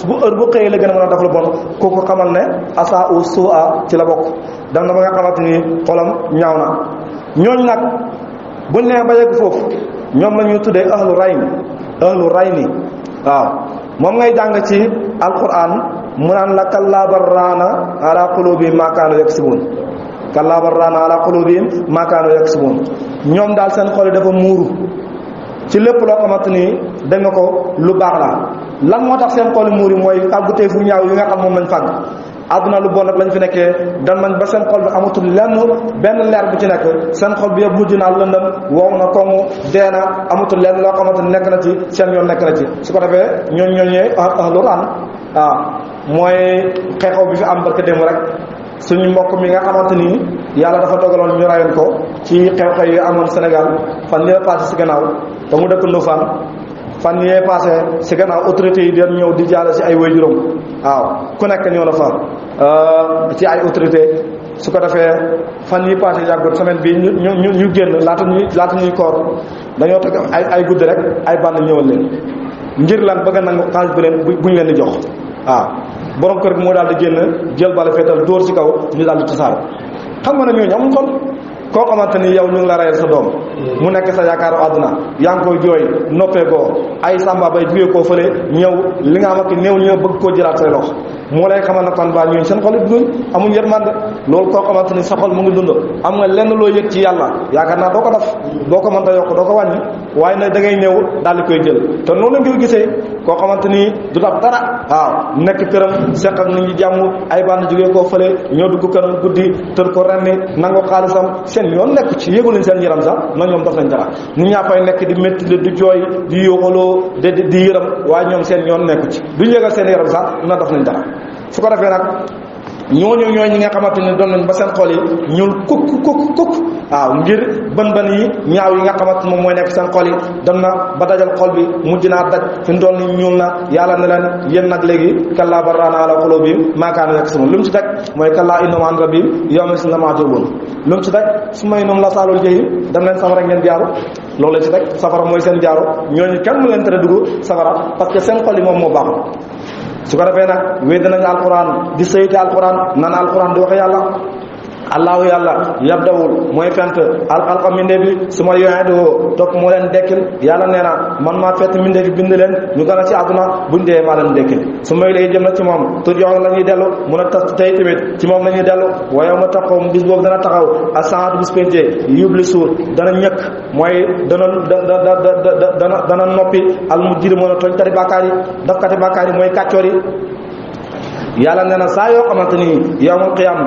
S2: bu heure bu xëyee la gën a mën a def lu bon kooku xamal ne asa u sua ci la bokk dem na ba nga xamante ni xolam ñaaw na ñooñu nag buñ nee ba yegg foofu ñoom la ñuy tuddee ahlu rayni waaw moom ngay jàng ci alquran mu naan la kallaa barraana ala qulubihim maa kaanu yaksibuun kallaa barraana ala qulubihim maa kaanu yaksibuun ñoom daal seen xol yi dafa muuru ci lépp loo xamante ni da nga ko lu baax la lan moo tax seen xol muuri mooy fàggutee fu ñaaw yi nga xam moom lañ fàgg àdduna lu bon nag lañ fi nekkee dem nañ ba seen xol bi amatul benn leer bu ci nekk seen xol bi yëpp mujj naa lëndëm wow na koŋŋ dee na amatul lenn loo xamante ni nekk na ci seen yoon nekk na ci su ko defee ñooñee ahlu raan waaw mooy xeexoo bi fi am barka démb rek suñu mbokk mi nga xamante ni yàlla dafa dogaloon ñu rayoon ko ci xew-xew yi amoon Sénégal fan yee passé si gannaaw ba mu dëkk Ndofane fan yee passé si gannaaw autorité yi dañ ñëw di jaale si ay waajuram waaw ku nekk ñëw na fa ci ay autorité su ko defee fan yi passé yàggut semaine bi ñu génn laata ñuy koor dañoo teg ay guddi rek ay band ñëwal leen ngir lan bëgg nangu xaalis bu leen buñ leen di jox waaw borom kër gi moo daal di génn jël bala feetal dóor ci kaw ñu daal di tasaar xam nga ne ñooñu amuñ kon koo xamante ni yow ñu ngi la rayal sa doom mu nekk sa yaakaaru àdduna yaa ngi koy jooy noppee koo ay samba bay jugee koo fële ñëw li nga xamante néew ñëw bëgg koo jëlaat say loxo moo lay xamal na kon baa ñooñu seen xol yi duñ amuñ yërmande loolu koo xamante ni sa xol mu ngi dund am nga lenn loo yëg ci yàlla yaakaar naa doo ko def doo ko mënta yokk doo ko wàññi waaye nag da ngay ñëw daal di koy jël te noonu la nga gisee koo xamante ni du daf dara waaw nekk këram seq ak nit ñi jàmm ay bànn jugee koo fële ñëw dugg këram guddi tër ko renni nangu xaalisam seen yoon nekk ci yëgu leen seen yaram sax na ñoom daf nañ dara ñu ñaa fay nekk di métti di jooy di yóoxaloo di yëram waaye ñoom seen yoon nekku ci duñ yëgal seen yaram sax na daf nañ dara su ko defee nag ñooñu ñi nga xamante ni doon nañ ba seen xol yi ñuul kuk waaw ngir bën yi ñaaw yi nga xamante moom mooy nekk seen xol yi dem na ba dajal xol bi mujj naa daj fi mu toll ni ñuul na yàlla ne leen yéen nag léegi kallaa barraana ala quluubihim maa kaanu yaksibuun lu mu ci teg mooy kallaa innahum an rabbihim yawma isin la mahjuubuun lu mu ci teg summa innahum la saalul jahim dem leen safara ngeen jaaru loolu la ci teg safara mooy seen jaaru ñooñu kenn mu leen tere dugg safara parce que seen xol yi moom moo baaxul su ko defee nag wéy danañ alquran di sayte alquran nan alquran di wax yàlla allahu yàlla yabdawul mooy fent alxalqa mindee bi su ma yu'iduhu topp moo leen dekkil yàlla nee na man maa fett mindee bi bind leen ñu gën a ci àdduna buñ dee maa leen dekkil su may lay jëm na ci moom tur yoon la ñuy dellu mun a tas tey tamit ci moom la ñuy dellu wa yawma taqum bis boobu dana taxaw as-saatu bis pénte yubli suur dana ñëkk mooy dana noppi al mujrimuuna tooñ kati bàkkaar yi daf kati bàkkaar yi mooy kàccoor yi yàlla nee na saa yoo xamante ni yawmal qiyaam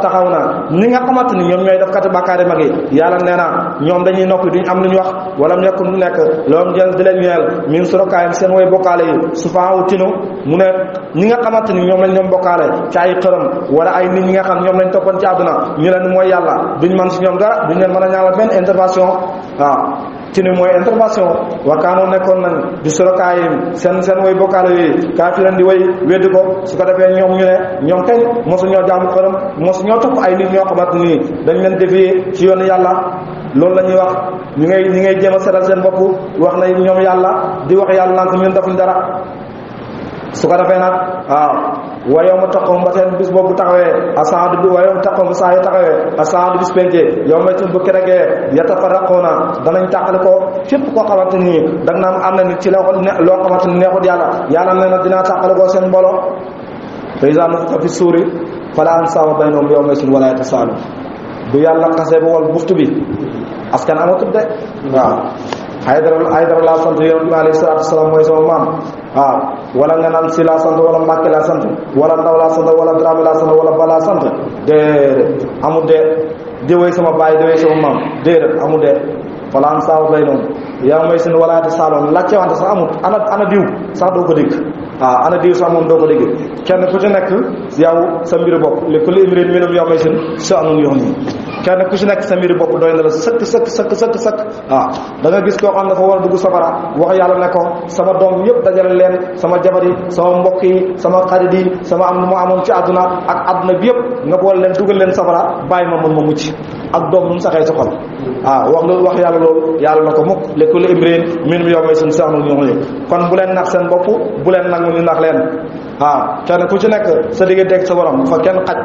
S2: taxaw na ñi nga xamante ni ñoom ñooy def kati bàkkaari mag yi yàlla nee na ñoom dañuy noppi duñ am lu ñu wax wala mu nekk du nekk loolu jël di leen ñeel min surakaayam seen way bokkaale yi su faawu tinu mu ne ñi nga xamante ni ñoom lañ doon bokkaale ci ay xërëm wala ay nit ñi nga xam ñoom lañ toppoon ci àdduna ñu leen mooy yàlla duñ mën si ñoom dara duñ leen mën a ñaanal benn intervention waaw ci ni mooy intervention wakaanoo nekkoon nañ di surakaayim seen way bokkaale yi kaafiran di way weddi ko su ko defee ñoom ñu ne ñoom kay mosu ñoo jaamu xërëm mosu ñoo topp ay nit ñoo xamante ni dañ leen defee ci yoonu yàlla loolu la ñuy wax ñi ngay jéem a setal seen bopp wax na ñoom yàlla di wax yàlla naan ko ñun defuñ dara su ko defee nag waaw wa yawma taqum ba seen bis boobu taxawee asaadu bi wa yawma taqum saa yi taxawee asaadu bis penke yow ma bu keregee yatafarraquna danañ tàqali ko fépp koo xamante ni da nga naan am na nit ci loo xamante ni neexut yàlla nee na dinaa tàqali ko seen mbooloo fa izaa nufixa fi suuri falaa ansaaba baynahum yawma izin wa laa yatasaaluun bu yàlla xasee ba wal buftu bi askan amatul de waaw Haydara laa sant yonent bi alayhi salaatu wasalaam mooy sama maam waaw wala nga naan si laa sant wala Mbàkke laa sant wala Ndaw laa sant wala Drame laa sant wala Ba laa sant déedéet amul de diwee sama baay diwee sama maam déedéet amul de fala ansaabu baynahum yawma izin wa laa yatasaaluun laajte wante sax amul ana diw sax doo ko dégg ana diw sax moom doo ko dégg kenn ku ci nekk yow sa mbiru bopp li kulli imrin minhum yawma isin sha'nun yughni kenn ku ci nekk sa mbiru bopp doy na la sëkk da nga gis koo xam ne dafa war a dugg safara wax yàlla ne ko sama doom yëpp dajale leen sama jabar yi sama mbokk yi sama xarit yi sama am lu ma amoon ci àdduna ak àdduna bi yëpp nga boole leen dugal leen safara bàyyi ma mën ma mucc ak doom nu mu saxee sa xol wax yàlla loolu yàlla na ko mukk li kulli imrin minhum yawma isin sha'nun yughni kon bu leen nax seen bopp bu leen nangu ñu nax leen kenn ku ci nekk sa digganteeg sa borom bu fa kenn xaj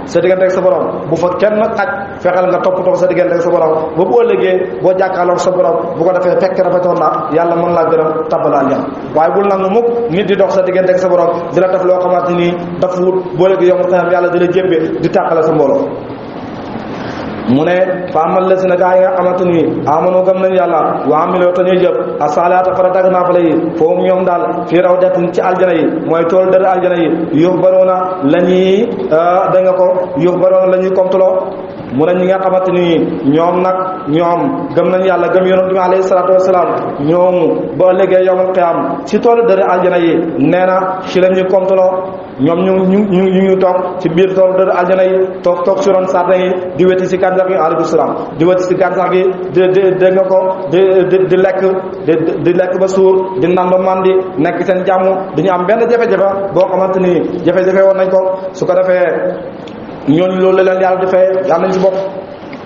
S2: sa digganteeg sa borom bu fa kenn xaj fexeel nga toppatoo sa digganteeg sa borom ba bu ëllëgee boo jàkkaarloog sa borom bu ko defee fekk rafetoon na yàlla mën laa gërëm tabbalaa jam waaye bul nangu mukk nit di dox sa digganteeg sa borom di la def loo xamante ni daf wut boo léegi yow xam yàlla di la jébbe di tàqale sa mbooloo mu ne fa amal la si na gaa yi nga xamante ni amano gëm nañ yàlla wa amiloo te ñuy jëf asalaata farata ak naafala yi foofu ñoom daal fii raw detin ci aljana yi mooy tool dër aljana yi yux baroona la ñuy da nga ko yux baroona la ñuy komtuloo mu ne ñi nga xamante ni ñoom gëm nañ yàlla gëm yonent bi alayhi salaatu wasalaam ñoom ba léegi yawmal qiyaam ci toolu dër aljana yi nee na ci la ñuy komtuloo ñoom ñu toog ci biir toolu dër aljana yi toog ci ron sarda yi di weti si gàncax gi alaykum salaam di weti si gàncax gi dégg nga ko di lekk ba suur di naan ba mandi nekk seen jàmm duñu am benn jafe-jafe boo xamante ni jafe-jafe woon nañ ko su ko defee ñooñu loolu la leen yàlla di fay yàlla nañ ci bopp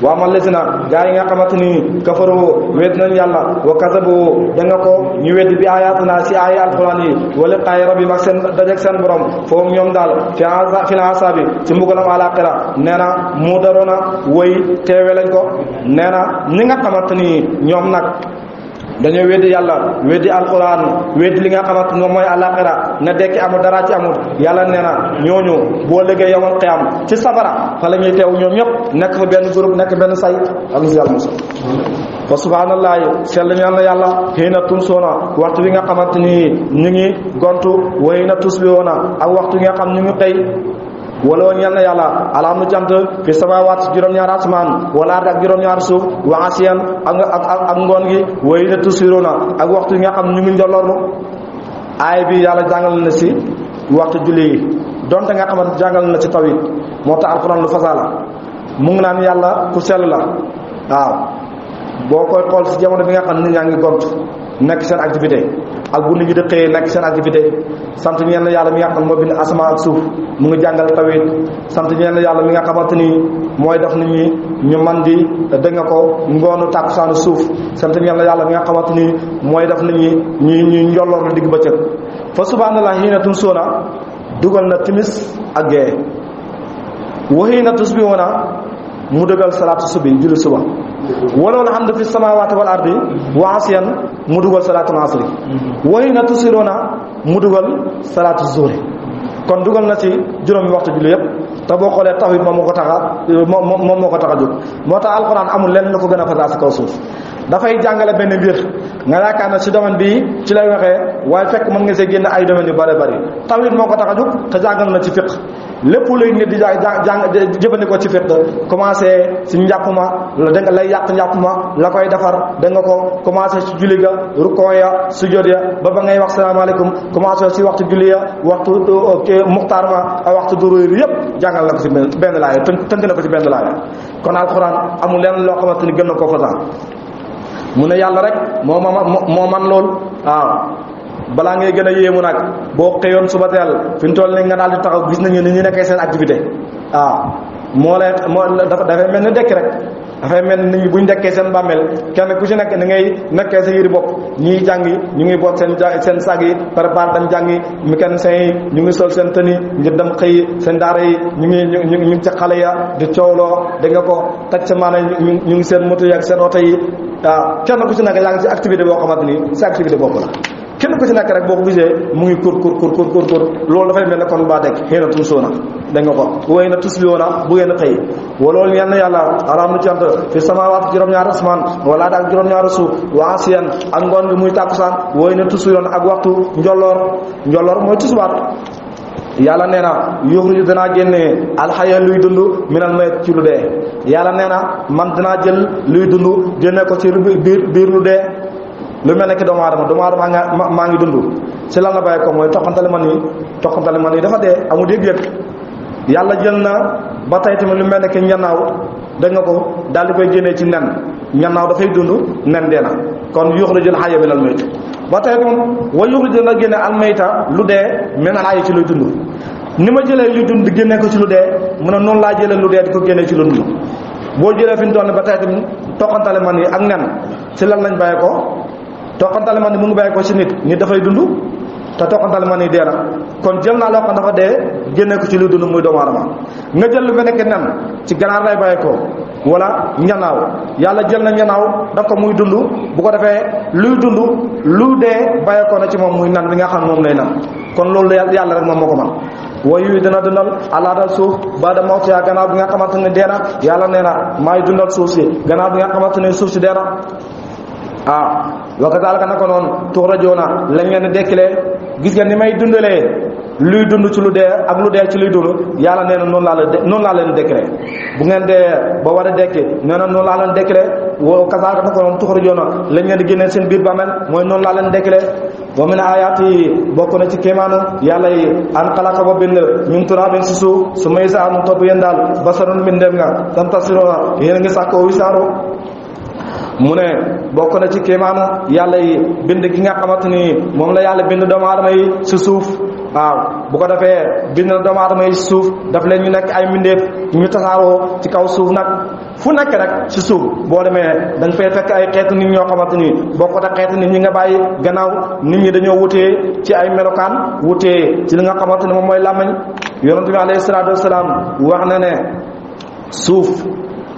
S2: waa man lesi na gaa yi nga xamante ni kafaru wedd nañ yàlla wa kasabu da nga ko ñu weddi bi ayatina si ay alquran yi wala xaay rabbi mag seen dajeg seen borom foofu ñoom daal fi la asabi ci mbugalam alaxira nee na mu daroona woy teewe lañ ko nee na ñi nga xamante ni ñoom nag dañoo weddi yàlla weddi alquran weddi li nga xamante moom mooy alaxira na dekki amul dara ci amul yàlla nee na ñooñu boo léegi yawmal qiyaam ci safara fa la ñuy teew ñoom ñëpp nekk fa benn groupe nekk benn say ak si yàlla mosal fa subhanallahi sell ñaan na yàlla xëy na tunsoona waxtu bi nga xamante ni ñu ngi gontu way na tus bi woona ak waxtu bi nga xam ñu ngi xëy wala woon ñel na yàlla alaam nu cant fi samaawaat juróom-ñaar asamaan wala ak juróom-ñaar suuf wa asiyan ak ngoon gi way na tusiroona ak waxtu yi nga xam ñu ngi njolloorlu aay bi yàlla jàngal na si waxtu julli yi donte nga xamante jàngal na si tawit moo tax alxuraan lu fasala mu ngi naan yàlla ku sell la waaw boo koy xool si jamono bi nga xam ne nit ñaa ngi gont nekk seen activité ak bu nit ñi di xëyee nekk seen activité sant ñeen yàlla mi nga xam moo bind asamaan ak suuf mu ngi jàngal tawit sant ñeen yàlla mi nga xamante ni mooy def nit ñi ñu man di dégg nga ko ngoonu tàkkusaanu suuf sant ñeen yàlla mi nga xamante ni mooy def nit ñi ñuy njolloor lu digg bëccëg fa subhanallah hiina tumsuuna dugal na timis ak gee wa hiina tusbihuuna mu dugal salaatu subi julli suba waloolu hamdu fi samawati wal ardi wa asiyan mu dugal salaatul asri wa hiina tusiroona mu dugal salaatu zuhri kon dugal na ci juróomi waxtu julli yëpp te boo xoolee tawhid moom moo ko tax a jóg moo tax alxuraan amul lenn lu ko gën a fasaa si kaw suuf dafay jàngale benn mbir nga yaakaar na si domaine bii ci lay waxee waaye fekk mën nga see génn ay domaines yu bëri bëri tawhid moo ko tax a jóg te jàngal na ci fiqh lépp luy nit di jëfandikoo ci fiqh commencé si njàpp ma da nga lay yàq njàpp ma la koy defar da nga ko commencé si julli ga rukoo ya sujjóot ya ba ngay wax salaamaaleykum commencé si waxtu julli ya waxtu muxtaar ma ak waxtu duruur yëpp jàngal na ko si benn laaya tënk na ko si benn laaya kon alxuraan amul lenn loo xamante ni gën na koo fasaa mu ne yàlla rek moo man lool waaw balaa ngay gën a yéemu nag boo xëyoon suba teel fi mu toll nii nga daal di taxaw gis nañu ni ñu nekkee seen activité moo dafay mel ni dekki rek dafay mel ni buñ dekkee seen bàmmeel kenn ku ci nekk ni ngay nekkee sa yëri bopp ñiy jàngi ñu ngi boot seen sag yi préparé dem jàngi mécaniciens yi ñu ngi sol seen tenue ngir dem xëy seen daara yi ñu ngi ci xale ya di coowloo da nga ko taj sa maana ñu ngi seen moto yi ak seen oto yi waaw kenn ku ci nekk yaa ngi ci activité boo xamante ni sa activité bopp la kenn ku ci nekk rek boo ko gisee mu ngi kur loolu dafay mel ne kon baa dekk xëy na tum soona da nga ko wéy na tus bi woona bu ngeen xëy waloolu ñenn yàlla alaam nu cant fi samawaat juróom-ñaari asmaan wala ak juróom-ñaari suuf wa asiyan ak ngoon bi muy tàkkusaan wéy na tus bi woona ak waxtu njolloor mooy tusubaat yàlla nee na yuxriju danaa génnee alxaya luy dund minal mayit ci lu dee yàlla nee na man danaa jël luy dund génne ko ci biir lu dee lu mel ne ki doomu aadama maa ngi dund si lan la bàyyi ko mooy toqantale man yi dafa dee amul yëg-yëg yàlla jël na ba tey tamit lu mel ne que ñannaaw dégg nga ko daal di koy génnee ci nen ñannaaw dafay dund nen dee na kon yuxrijul hayya minal mayt ba tey moom wa yuxrij na génne al mayta lu dee minal hayyi ci luy dund ni ma jëlee lu dund génne ko ci lu dee mu ne noonu laa jëlee lu dee di ko génnee ci lu dund boo jëlee fi ñu toll ba tey tamit toqantale man yi ak nen si lan lañ bàyyi ko toqantale man yi mu ngi bàyyi ko si nit dafay dund te toqantale man yi dee na kon jël naa loo xam dafa dee génne ko ci lu dund muy doomu aadama nga jël lu nekk nen ci ganaar lay bàyyi ko wala ñanaaw yàlla jël na ñanaaw daf ko muy dund bu ko defee luy dund lu dee bàyyi ko na ci moom muy nan bi nga xam moom lay nan kon loolu yàlla rek moom moo ko man wayu dana dundal alaadal suuf ba da mawtiya gannaaw bi nga xamante ne dee na yàlla nee na maay dundal suuf si gannaaw bi nga xamante ne suuf si dee na wa kazaalika naka noonu tuxrajoona lañ leen di dekkilee gis nga ni may dundalee luy dund ci lu dee ak lu dee ci luy dund yàlla nee na noonu laa leen dekkilee bu ngeen dee ba war a dekki nee na noonu laa leen dekkilee wa kazaalika naka noonu tuxrajoona lañ leen di génnee seen biir bàmmeel mooy noonu laa leen dekkilee wa min ayaati bokk na ci kéemaanu yàlla yi an xalaqa ba bind min turaabin si suuf su may sa mu topp yéen daal basarun mbindeef nga tam tasiroona yéen a ngi sàkkoo wisaaro mu ne bokk na ci kéemaanu yàlla yi bind gi nga xamante ni moom la yàlla bind doomu aadama yi si suuf waaw bu ko defee bind na doomu aadama yi si suuf daf leen ñu nekk ay mbindeef ñu tasaaroo ci kaw suuf nag fu nekk rek si suuf boo demee dañ fay fekk ay xeetu nit ñoo xamante ni bokkut ak xeetu nit ñi nga bàyyi gannaaw nit ñi dañoo wutee ci ay melokaan wutee ci li nga xamante ni moom mooy làmmiñ yonent bi alayhi salaatu wasalaam wax na ne suuf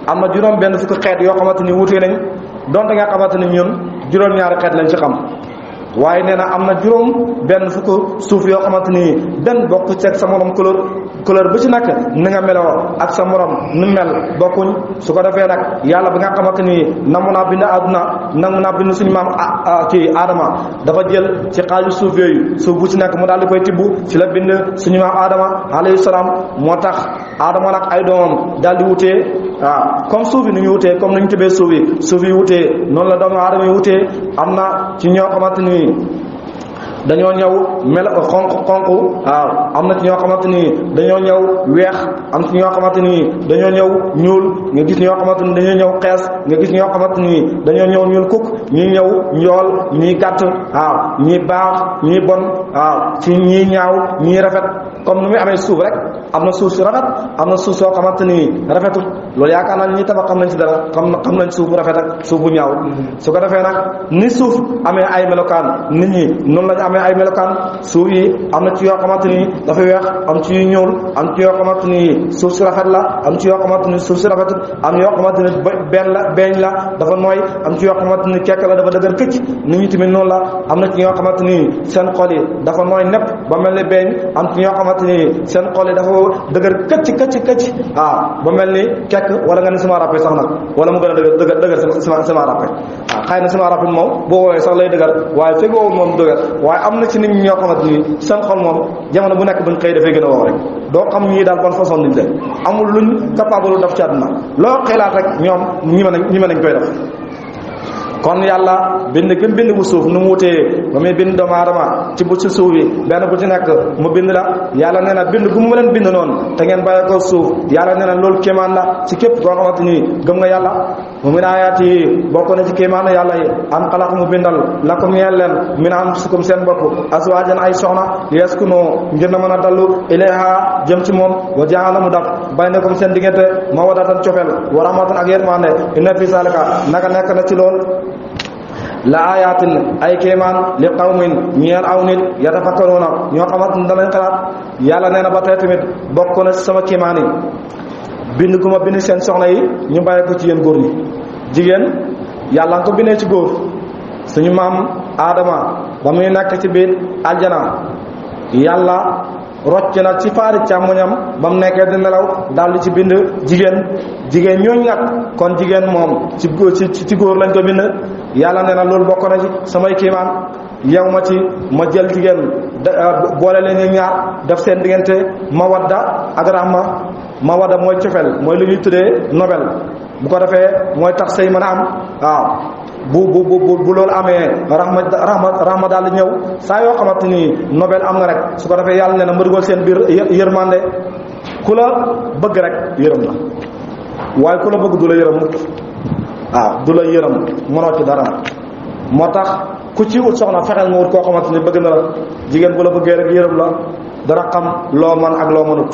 S2: am na juróom benn fukki xeet yoo xamante ni wutee nañ donte nga xamante ni ñun juróom-ñaari xeet lañ ci xam waaye nee na am na juróom benn fukk suuf yoo xamante ni benn bokk ceeg sa morom couleur bu ci nekk ni nga meloo ak sa morom nu mel bokkuñ su ko defee nag yàlla bi nga xamante ni namu naa bind àdduna namu naa bind suñu maam kii Adama dafa jël ci xaaju suuf yooyu suuf bu ci nekk mu daal di koy tibb ci la bind suñu maam Adama alayhi salaam moo tax Adama nag ay doomam daal di wutee waaw comme suuf yi ni ñu wutee comme ni ñu tëbee suuf yi wutee noonu la doomu aadama yi wutee am na ci ñoo xamante ni dañoo ñëw mel xonq waaw am na ci ñoo xamante ni dañoo ñëw weex am ci ñoo xamante ni dañoo ñëw ñuul nga gis ñoo xamante ni dañoo ñëw xees nga gis ñoo xamante ni dañoo ñëw ñuul kukk ñii ñëw njool ñii gàtt waaw ñii baax ñii bon waaw ci ñii ñaaw ñii rafet comme ni muy amee suuf rek am na suuf si rafet am na suuf soo xamante ni rafetul loolu yaakaar naa ñi tabax xam nañ ci dara xam nañ suuf bu rafet ak suuf bu ñaaw su ko defee nag ni suuf amee ay melokaan nit ñi noonu lañu amee ay melokaan suuf yi am na ci yoo xamante ni dafa weex am ci yu ñuul am ci yoo xamante ni suuf si rafet la am ci yoo xamante ni suuf si rafetul am yoo xamante ni beeñ la dafa nooy am ci yoo xamante ni kekk la dafa dëgër këcc nit ñi tamit noonu la am na ci ñoo xamante ni seen xol yi dafa nooy nepp ba mel ni beeñ am ci ñoo xamante ni seen xol yi dafa dëgër këcc waaw ba mel ni kekk wala nga ni sama rappé sax nag wala mu gën a dëgër sama rappé waaw xëy na sama rappé moom boo woowee sax lay dëgër waaye fekk woowul moom dëgër waaye am na ci nit ñi ñoo xamante ni seen xol moom jamono bu nekk buñ xëy dafay gën a wow rek doo xam ñii daal ban façon niñ de amul luñ capable def ci àdduna loo xelaat rek ñoom ñi mën nañ koy def kon yàlla bind gëm bind bu suuf nu mu wutee ba muy bind doomu aadama ci bu ci suuf yi benn bu ci nekk mu bind la yàlla nee na bind gu mu leen bind noonu te ngeen bàyyi ko suuf yàlla nee na loolu kéemaan la ci képp koo xamante ni gëm nga yàlla mu min ayaati yi bokk na ci kéemaan yàlla yi an xalaq mu bindal lakum ñeel leen min anfusikum seen bopp azwaajan ay soxna yaskunu ngir na mën a dallu ilayha jëm ci moom wa jaala mu daf baynakum seen diggante mawaddatan cofeel wa rahmatan ak yërmande inna fi zalika naka nekk na ci lool la ayatin ay kéemaan li qawmin ñeel aw nit yatafakkaruuna ñoo xamante ne danañ xalaat yàlla nee na ba tey tamit bokk na sama kéemaan yi bind gu ma bind seen soxna yi ñu bàyyi ko ci yéen góor ñi jigéen yàlla nga ko bindee ci góor suñu maam Adama ba muy nekk ci biir aljana yàlla rocc na ci faari càmmoñam ba mu nekkee di nelaw daal di ci bind jigéen ñooñu nag kon jigéen moom ci góor lañ ko bind yàlla nee na loolu bokk na ci samay kiimaan yow ma ci ma jël jigéen boole leen ñaar def seen diggante mawadda ak rahma mawadda mooy cofeel mooy lu ñuy tuddee nobel bu ko defee mooy tax sëy mën a am waaw bu loolu amee rahma daal di ñëw saa yoo xamante ni nobel am na rek su ko defee yàlla nee na ma dugal seen biir yërmande ku la bëgg rek yërëm la waaye ku la bëgg du la yërëm waaw du la yërëm mënoo ci dara moo tax ku ci ut soxna fexeel nga wut koo xamante ni bëgg na la jigéen bu la bëggee rek yërëm la dara xam loo man ak loo mënut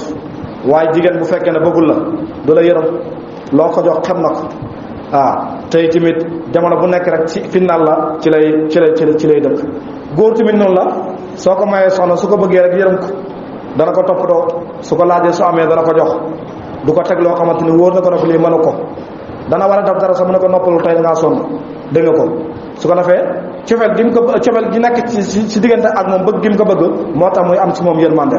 S2: waaye jigéen bu fekkee ne bëggul la du la yërëm loo ko jox xam na ko waaw tey tamit jamono bu nekk rek ci final la ci lay dëkk góor tamit noonu la soo ko mayee soxna su ko bëggee rek yërëm ko dana ko toppatoo su ko laajee su amee dana ko jox du ko teg loo xamante ni wóor na ko nag lii mënu ko dana war a def dara sax mu ne ko noppalu tey da ngaa sonn dégg nga ko su ko defee cofeel gi nekk ci diggante ak moom bëgg gi mu ko bëgg moo tax muy am ci moom yërmande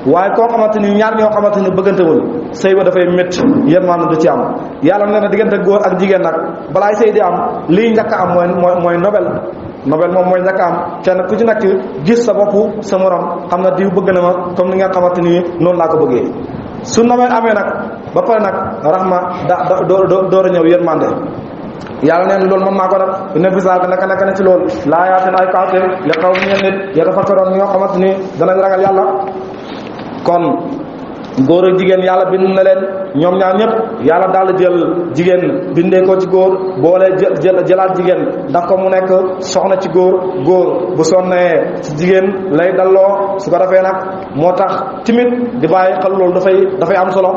S2: waaye koo xamante ni ñaar ñoo xamante ni bëggantewul sëy ba dafay métti yërmande du ci am yàlla nee na diggante góor ak jigéen nag balaay sëy di am lii njëkk a am mooy nobel moom mooy njëkk a am kenn ku ci nekk gis sa bopp sa morom xam na diw bëgg na ma comme ni nga xamante ni noonu laa ko bëggee su nobel amee nag ba pare nag rahma door a ñëw yërmande yàlla neen loolu man maa ko def ne bisaal naka ne ci loolu laa yaaten ay kawte li xaw ñeen nit yatafakkaroon ñoo xamante ni danañ ragal yàlla kon góor ak jigéen yàlla bind na leen ñoom ñaar ñëpp yàlla daal jël jigéen bindee ko ci góor boole jëlaat jigéen ndax ko mu nekk soxna ci góor bu sonnee ci jigéen lay dalloo su ko defee nag moo tax timit di bàyyi xel loolu dafay am solo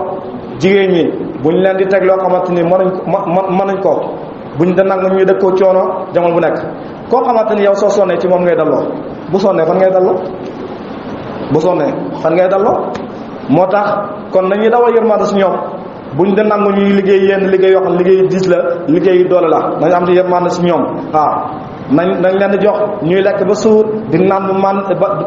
S2: jigéen ñi buñ leen di teg loo xamante ni mënuñ ko buñ da nag ñuy dëkkoo coono jamono bu nekk koo xamante ni yow soo sonnee ci moom ngay dalloo bu sonnee fan ngay dalloo moo tax kon nañuy dawal yërmande si ñoom buñ de nangu ñuy liggéey yenn liggéey yoo xam liggéey diis la liggéey doole la nañ am ci yërmande si ñoom waaw nañ leen di jox ñuy lekk ba suur di naan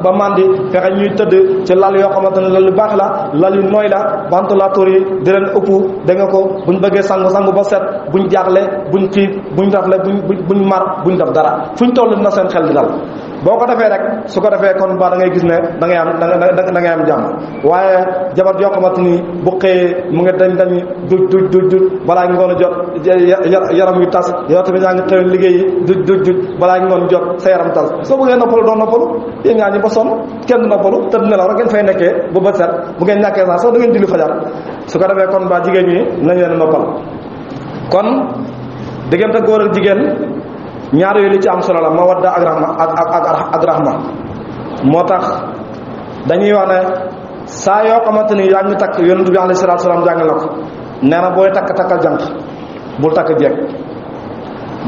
S2: ba mandi fexe ñuy tëdd ci lal yoo xamante ne lal yu baax la lal yu nooy la ventilateur yi di leen ëpp da nga ko buñ bëggee sangu ba set buñ jaaxle buñ xiif buñ rafle buñ mar buñ def dara fuñ toll na seen xel di dal boo ko defee rek su ko defee kon ba da ngay gis ne da ngay am jàmm waaye jabar joo xamante ni bu xëyee mu ngi dañ duj balaa ngoon a jot yaram yu tas yow tamit yaa ngi xëy liggéey duj balaa ngoon jot sa yaram tas soo bëggee noppalu doo noppalu yéen ñaa ñi ba sonn kenn du noppalu tëdd nelaw rek ngeen fay nekkee bu bët set bu ngeen ñàkkee sax da ngeen julli fajar su ko defee kon ba jigéen ñi nañ leen noppal kon diggante góor ak jigéen ñaar yooyu li ci am solo la mawadda ak rahma moo tax dañuy wax ne saa yoo xamante ni yaa ngi takk yonent bi alayhi salaatu salaam jàngal na ko nee na booy takkal jànq bul takk jeeg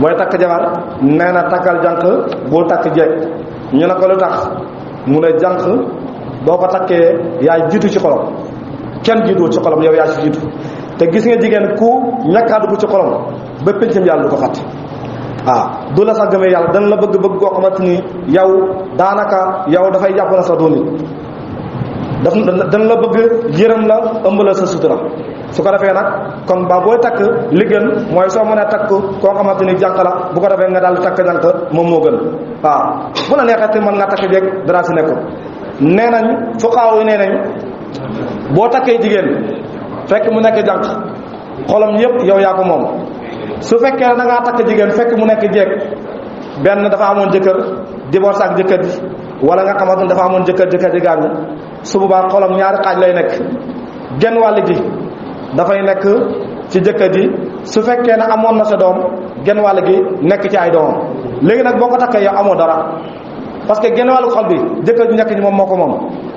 S2: booy takk jabar nee na takkal jànq bul takk jeeg ñu ne ko lu tax mu ne jànq boo ko takkee yaay jiitu ci xolam kenn jiituwul ci xolam yow yaa ci jiitu te gis nga jigéen ku ñàkkaa dugg ci xolam ba péncam yàlla du ko fàtte waaw du la sax gëmee yàlla dana la bëgg koo xamante ni yow daanaka yow dafay jàpp na sax dooni dana la bëgg yërëm la ëmb la sa sutura su ko defee nag kon ba booy takk li gën mooy soo mënee takk koo xamante ni jànq la bu ko defee nga daal di takk jànq moom moo gën waaw bu la neexee te mën nga takk jeeg dara si nekkul nee nañ fuqaaw yi nee nañ boo takkee jigéen fekk mu nekk jànq xolam yépp yow yaa ko moom su fekkee da ngaa takk jigéen fekk mu nekk jeeg benn dafa amoon jëkkër divorce ak jëkkër ji wala nga xamante ni dafa amoon jëkkër ji gaañu su boobaa xolam ñaari xaaj lay nekk genn wàll gi dafay nekk ci jëkkër ji su fekkee ne amoon na sa doom genn wàll gi nekk ci ay doomam léegi nag boo ko takkee yow amoo dara parce que genn wàllu xol bi jëkkër ji nekk ji moom moo ko moom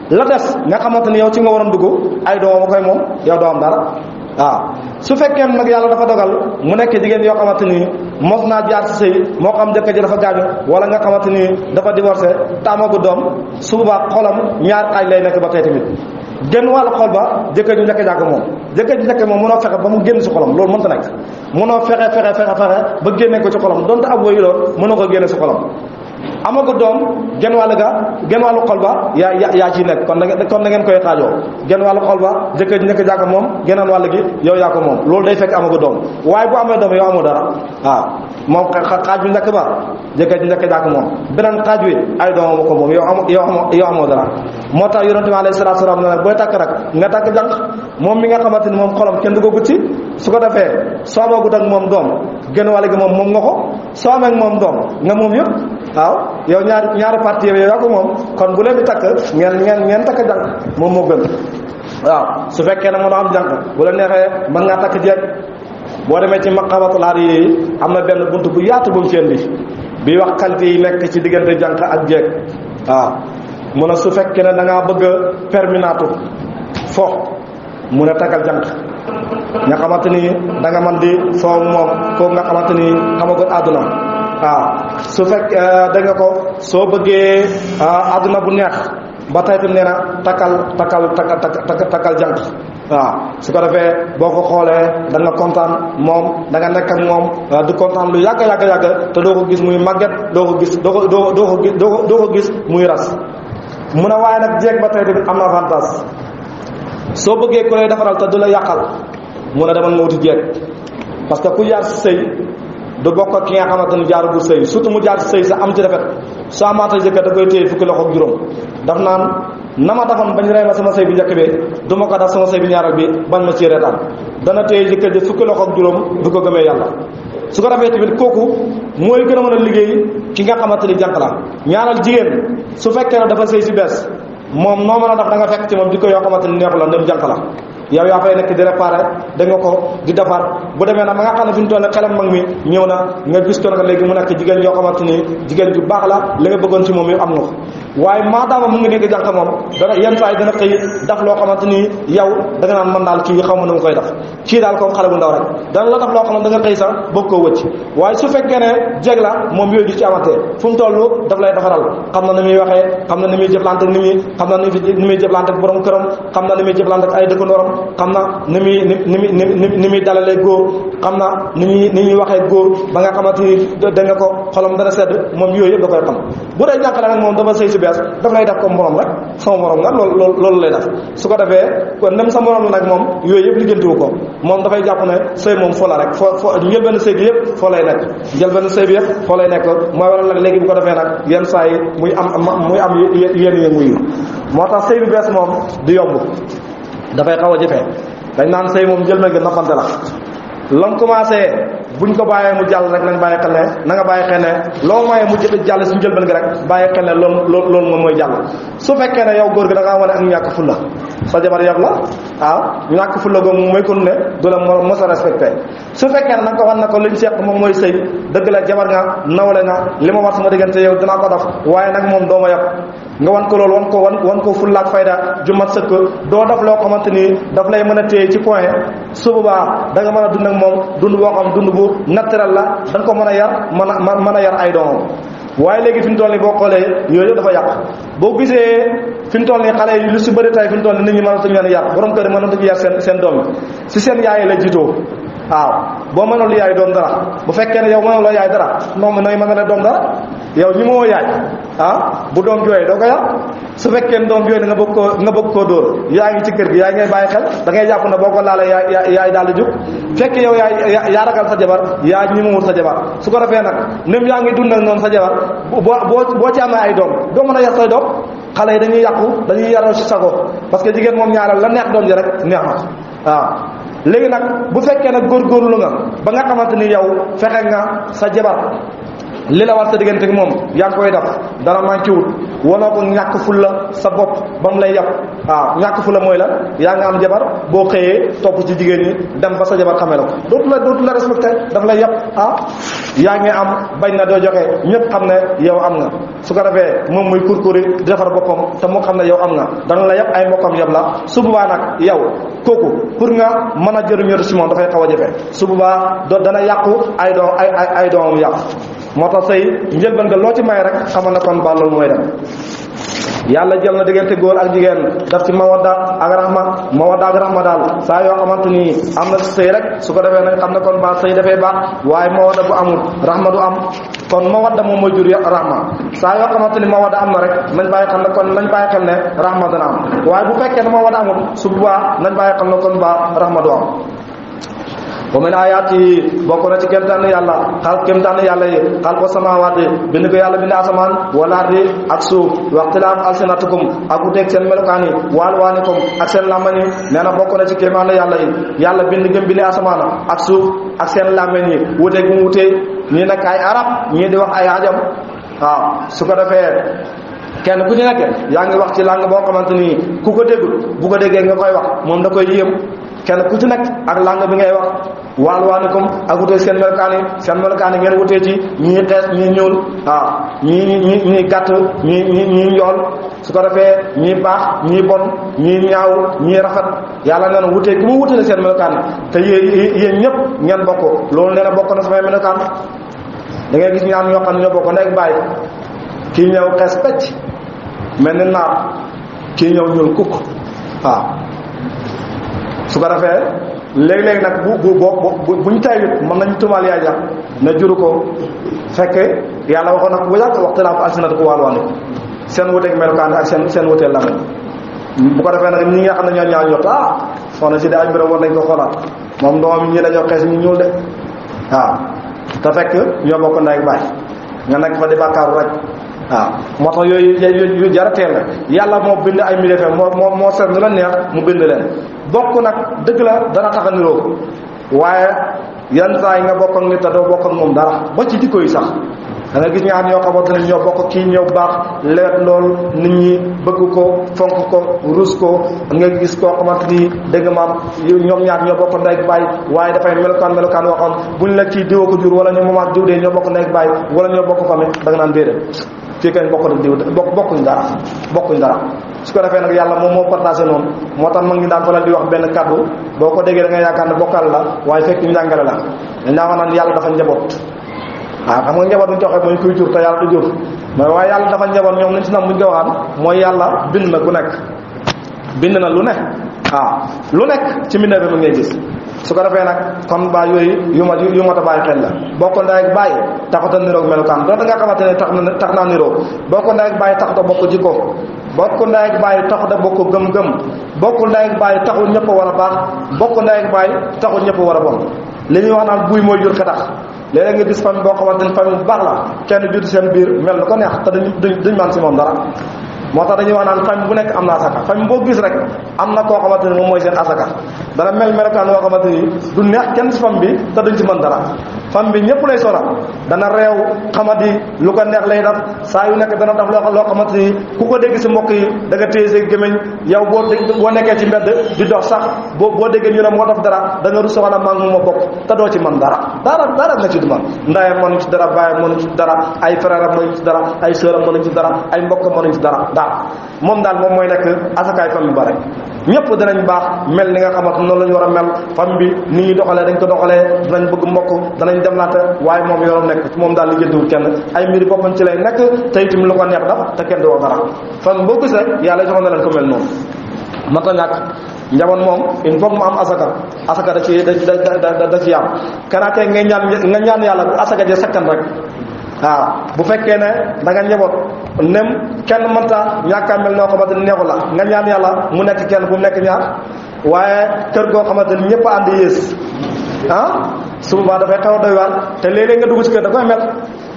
S2: la des nga xamante ni yow ci nga waroon dugg ay doomam a koy moom yow doo am dara waaw su fekkee nag yàlla dafa dogal mu nekk jigéen yoo xamante ni mos naa jaar ci sëy moo xam jëkkër ji dafa gaañu wala nga xamante ni dafa divorcé te amagu doom su boobaa xolam ñaar xaaj lay nekk ba tey tamit genn wàllu xol ba jëkkër ji njëkk jàkk moom jëkkër ji njëkk moom mënoo fexe ba mu génn ci xolam loolu mënta nekk mënoo fexe ba génne ko ci xolam donte ab woyu loolu mënoo ko génne ci xolam amagu doom genn wàllu xol ba yaa ciy nekk kon da ngeen koy xaajoo genn wàllu xol ba jëkkër ji njëkk jàkk moom geneen wàll gi yow yaa ko moom loolu day fekk amagu doom waaye bu amee doom yow amoo dara waaw moom xaaj bi njëkk ba jëkkër ji njëkk jàkk moom beneen xaaj bi ay doomam ko moom yow amoo dara moo tax yonent bi alayhi salaatu salaam ne booy takk rek nga takk jànq moom mi nga xamante ni moom xolam kenn du ko gucci su ko defee soo amagut ak moom doom genn wàll gi moom nga ko soo amee moom doom nga moom yëpp waaw yow ñaari partie yow yaa ko moom kon bu leen di takk ngeen takk jànq moom moo gën waaw su fekkee ne mën a am jànq bu la neexee mën ngaa takk jeeg boo demee ci maqamatul aar yi am na benn bunt bu yaatu bu mu fi bi wax qualité yi nekk ci diggante jànq ak jeeg waaw mu ne su fekkee ne da ngaa bëgg a perminaatu fo mu ne takkal jànq nga xamante ni da nga mën di foo moom kooku nga xamante ni xamagul àdduna waaw su fekk da nga ko soo bëggee àdduna bu neex ba tey nee na takkal jànq waaw su ko defee boo ko xoolee da nga kontaan moom da nga nekk ak moom di kontaan lu yàgg te doo ko gis muy màgget doo ko gis muy ras mun a waaye nag jeeg ba tey tamit am na avantage soo bëggee ku lay defaral te du la yàqal mun a demal nga wuti jeeg parce que ku jaar si sëy du bokk ak ki nga xamante ni jaarugul sëy surtout mu jaar si sëy sax am ci rafet soo amaata jëkkër da koy téye fukki loxo ak juróom daf naan na ma defoon bañ rey ma sama sëy bi njëkk bi du ma ko def sama sëy bi ñaaral bi bañ ma ci reetaan dana téye jëkkër ji fukki loxo ak juróom du ko gëmee yàlla su ko defee tamit kooku mooy gën a mën a liggéey ki nga xamante ni jànq la ñaanal jigéen su fekkee ne dafa sëy si bees moom noo mën a def da nga fekk ci moom di ko yoo xamante ni neexu la ndem jànq la yow yaa fay nekk di réparé da nga ko di defar bu demee nag ma nga xam ne fi mu toll xelam mag mi ñëw na nga gis ko nag léegi mu nekk jigéen yoo xamante ni jigéen ju baax la li nga bëggoon ci moom yëpp am na ko waaye maadaama mu ngi nekk jànq moom dana yenn saa yi dana xëy daf loo xamante ni yow da nga naan man daal kii xaw ma nu mu koy def kii daal comme xale bu ndaw rek dana la daf loo xamante da nga xëy sax bëgg koo wëcc waaye su fekkee ne jeg la moom yooyu di ci amante fu mu toll daf lay defaral xam na ni muy waxee xam na ni muy jëflante ak nit ñi xam na ni muy jëflante ak borom këram xam na ni muy jëflante ak ay dëkkandooram xam na ni muy dalalee góor xam na ni ñuy waxee góor ba nga xamante ni da nga ko xolam dana sedd moom yooyu yëpp da koy xam bu dee ñàkk la nag moom dafa sëy si bees daf lay def comme morom rek sama morom nga loolu lay def su ko defee kon nem sa morom la nag moom yooyu yëpp liggéentuwu ko moom dafay jàpp ne sëy moom fo la rek fo njëlbenn sëy bi yëpp foo lay nekk njëlbenn sëy bi yëpp foo lay nekk mooy waral nag léegi bu ko defee nag yenn saa yi muy am yenn yëngu yi moo tax sëy bi bees moom du yomb dafay xaw a jafe dañ naan sëy moom jël gi nappante la lam commencé buñ ko bàyyee mu jàll rek nañ bàyyi xel ne na nga bàyyi xel ne loo mooyee mu jàll suñu jëlbeen gi rek bàyyi xel ne loolu moom mooy jàll su fekkee ne yow góor gi da ngaa wane ak ñàkk fulla sa jabar yab la waaw ñàkk fulla googu mooy kon ne du la mos a respecté su fekkee ne nag ko wan na ko liñ seq moom mooy sëy dëgg la jabar nga nawle nga li ma war sama diggante yow dinaa ko def waaye nag moom doo ma yab nga wan ko loolu wan ko fullaak fayda ju mat sëkk doo def loo xamante ni daf lay mën a téye ci point su boobaa da nga mën a dund ak moom dund boo xam dund bu naturel la da nga ko mën a yar mën a yar ay doomam waaye léegi fi mu toll nii boo xoolee yooyu yëpp dafa yàq boo gisee fi mu toll nii xale yi lu si bëri tay fi mu toll nii nit ñi mënatuñu leen yar borom kër yi mënatuñu yar seen doom yi si seen yaay la jiitoo waaw boo mënul yaay doom dara bu fekkee ne yow mënuloo yaay dara moom nooy mën a doom dara yow ñi moo yaay bu doom jooyee doo ko yar su fekkee ne doom jooyee nga bëgg koo dóor yaa ngi ci kër gi yaay ngay bàyyi xel da ngay jàpp ne boo ko laalee yaay daal di jug fekk yow yaa ragal sa jabar yaa ñi mawul sa jabar su ko defee nag nem yaa ngi dund ak noonu sa jabar boo ci amee ay doom doo mën a yar say doom xale yi dañuy yàqu dañuy yaral si sago parce que jigéen moom ñaareel la neex doom ji rek neex na waaw léegi nag bu fekkee nag góorgóorlu nga ba nga xamante ni yow fexe nga sa jabar li la war sa diggante ak moom yaa ngi koy def dara manqué wut wanoo ko ñàkk fulla sa bopp ba mu lay yàpp waaw ñàkk fulla mooy la yaa nga am jabar boo xëyee topp ci jigéen ñi dem ba sa jabar xamee la ko dootu la respecté daf lay yàpp yaa ngi am bañ na doo joxe ñëpp xam ne yow am nga su ko defee moom muy kurkuri di defar boppam te moo xam ne yow am nga dana la yàpp ay mbokkam yàpp la su boobaa nag yow kooku pour nga mën a jëriñoo si moom dafay xaw a jafe su boobaa dana yàqu ay doomam yàqu moo tax sëy njëlbeen nga loo ci may rek xamal na kon ba loolu mooy dem yàlla jël na diggante góor ak jigéen daf ci mawadda ak rahma daal saa yoo xamante ni am na sëy rek su ko defee nag xam ne kon ba sëy dafay baax waaye mawadda bu amul rahma du am kon mawadda moom mooy jur rahma saa yoo xamante ni mawadda am na rek nañ bàyyi xel ne kon nañ bàyyi xel ne rahma dana am waaye bu fekkee ne mawadda amul su boobaa nañ bàyyi xel ne kon ba rahma du am wa min ayaati bokk na ci kéemtaan yàlla yi xal ko samawaati bind ko yàlla bind asamaan wal ardi ak suuf waxtilaaf alsinatikum ak uteeg seen melokaan yi waalwaanikum ak seen làmmañ yi nee na bokk na ci kéemaan yàlla yi yàlla bind gëm bind asamaan ak suuf ak seen làmmañ yi wuteeg mu wutee ñii nekk ay arab ñii di wax ay ajam waaw su ko defee kenn ku ci nekk yaa ngi wax ci langue boo xamante ni ku ko déggul bu ko déggee nga koy wax moom da koy yéem kenn ku ci nekk ak langue bi ngay wax waalwaanikum ak wutee seen melokaan yi ngeen wutee ci ñii xees ñii ñuul waaw ñii gàtt ñii njool su ko defee ñii baax ñii bon ñii ñaaw ñii rafet yàlla nee na wutee gi mu wutee seen melokaan yi te yéen ñëpp ngeen bokk loolu nee na bokk na samay melokaan da ngay gis ñaar ñoo xam ne ñoo bokk ndey bàyyi kii ñëw xees pecc mel ni naar kii ñëw ñuul kukk waaw su ko defee léegi-léegi nag buñ tayit mën nañ tumaal yaay ja na juru ko fekk yàlla waxoon nag bu yàgg waxtu laa ko alsinat ko wàllu wàllu seen wuteeg melokaan ak seen wuteel lamañ bu ko defee nag ñi nga xam ne ñoo ñaar ñott soxna si de ay mbiram war nañ ko xoolaat moom doomam ñi dañoo xees ñu ñuul de waaw te fekk ñoo bokk ndey ak baay nga nekk fa di bàkkaaru rek waaw moo tax yooyu jarateel la yàlla moo bind ay milife moo seet nu la neex mu bind leen bokk nag dëgg la dana tax a niroo waaye yan saa yi nga bokk ak nit te doo bokk ak moom dara ba ci jikko yi sax da nga gis ñaar ñoo xamante ne ñoo bokk kii ñëw baax leet lool nit ñi bëgg ko fonk ko rus ko nga gis koo xamante ni dégg nga maam ñoom ñaar ñoo bokk ndey ak baay waaye dafay melokaan waxoon buñ la kii diwa ko jur wala ñu moomaat diw dee ñoo bokk ndey ak baay wala ñoo bokk famille da nga naan déedéet fii kañ bokk na diw bokkuñ dara su ko defee nag yàlla moom moo partagé noonu moo tax mag ñi daan faral di wax benn kaddu boo ko déggee da nga yaakaar ne bokkal la waaye fekk njàngale la dañ daa wax naan yàlla dafa njaboot waaw xam nga njaboot buñ ko waxee mooy kuy jur te yàlla du jur mooy waaye yàlla dafa njaboot ñoom lañ si nam buñ ko waxaan mooy yàlla bind na ku nekk bind na lu ne waaw lu nekk ci mbindeef bi mu ngay gis su ko defee nag kon ba yooyu yu mat a bàyyi xel la bokk ndey ak bàyyi taxut a niroog melukaan doonte nga xamante ne tax naa niroog bokk ndey ak bàyyi taxut a bokk jikko bokk ndey ak bàyyi taxut a bokk gëm-gëm bokk ndey ak bàyyi taxul ñëpp a war a baax bokk ndey ak bàyyi taxul ñëpp a war a bon li ñuy wax naan buy mooy jur ka tax léeg-léeg nga gis famille boo xamante ne famille bu baax la kenn judd seen biir mel na ko neex te duñ man si moom dara moo tax dañuy wax naan famille bu nekk am na asaka famille boo gis rek am na koo xamante ni moom mooy seen asaka dana mel melokaan yoo xamante ni du neex kenn si famille bi te duñ ci mën dara famille bi ñëpp lay sonal dana réew xamadi lu ko neex lay def saa yu nekk dana def loo xamante ni ku ko dégg si mbokk yi da nga téye sa gémmiñ yow boo nekkee ci mbedd di dox sax boo déggee ñu ne moo def dara da nga rus wala maa ngi ma bokk te doo ci mën dara nga ci du man ndayam mënuñ ci dara bàyyam mënuñ ci dara ay frère am mënuñ ci dara ay sœur am mënuñ ci dara ay mbokk mënuñ ci dara moom daal moom mooy nekk asakaay famille ba rek ñëpp danañ baax mel ni nga xamante noonu la ñu war a mel famille bi ni ñuy doxalee dañ ko doxalee danañ bëgg mbokk danañ demlaate waaye moom yoonam nekk moom daal li jëndiwul kenn ay mbiri boppam ci lay nekk te itam lu ko neex daf te kenn du wax dara famille boo gis rek yàlla joxoon na leen ko mel noonu mata ñàkk njaboot moom il faut mu am asaka da ci am kanaatee nga ñaan yàlla bu asaka je sakkan rek waaw bu fekkee ne da nga njaboot nem kenn mënta ñàkkaa mel noo xamante ni neexu la nga ñaan yàlla mu nekk kenn bu mu nekk ñaar waaye kër goo xamante ni ñëpp ànd yées su boobaa dafay xaw a doy waar te léeg-léeg nga dugg ci kër da koy mel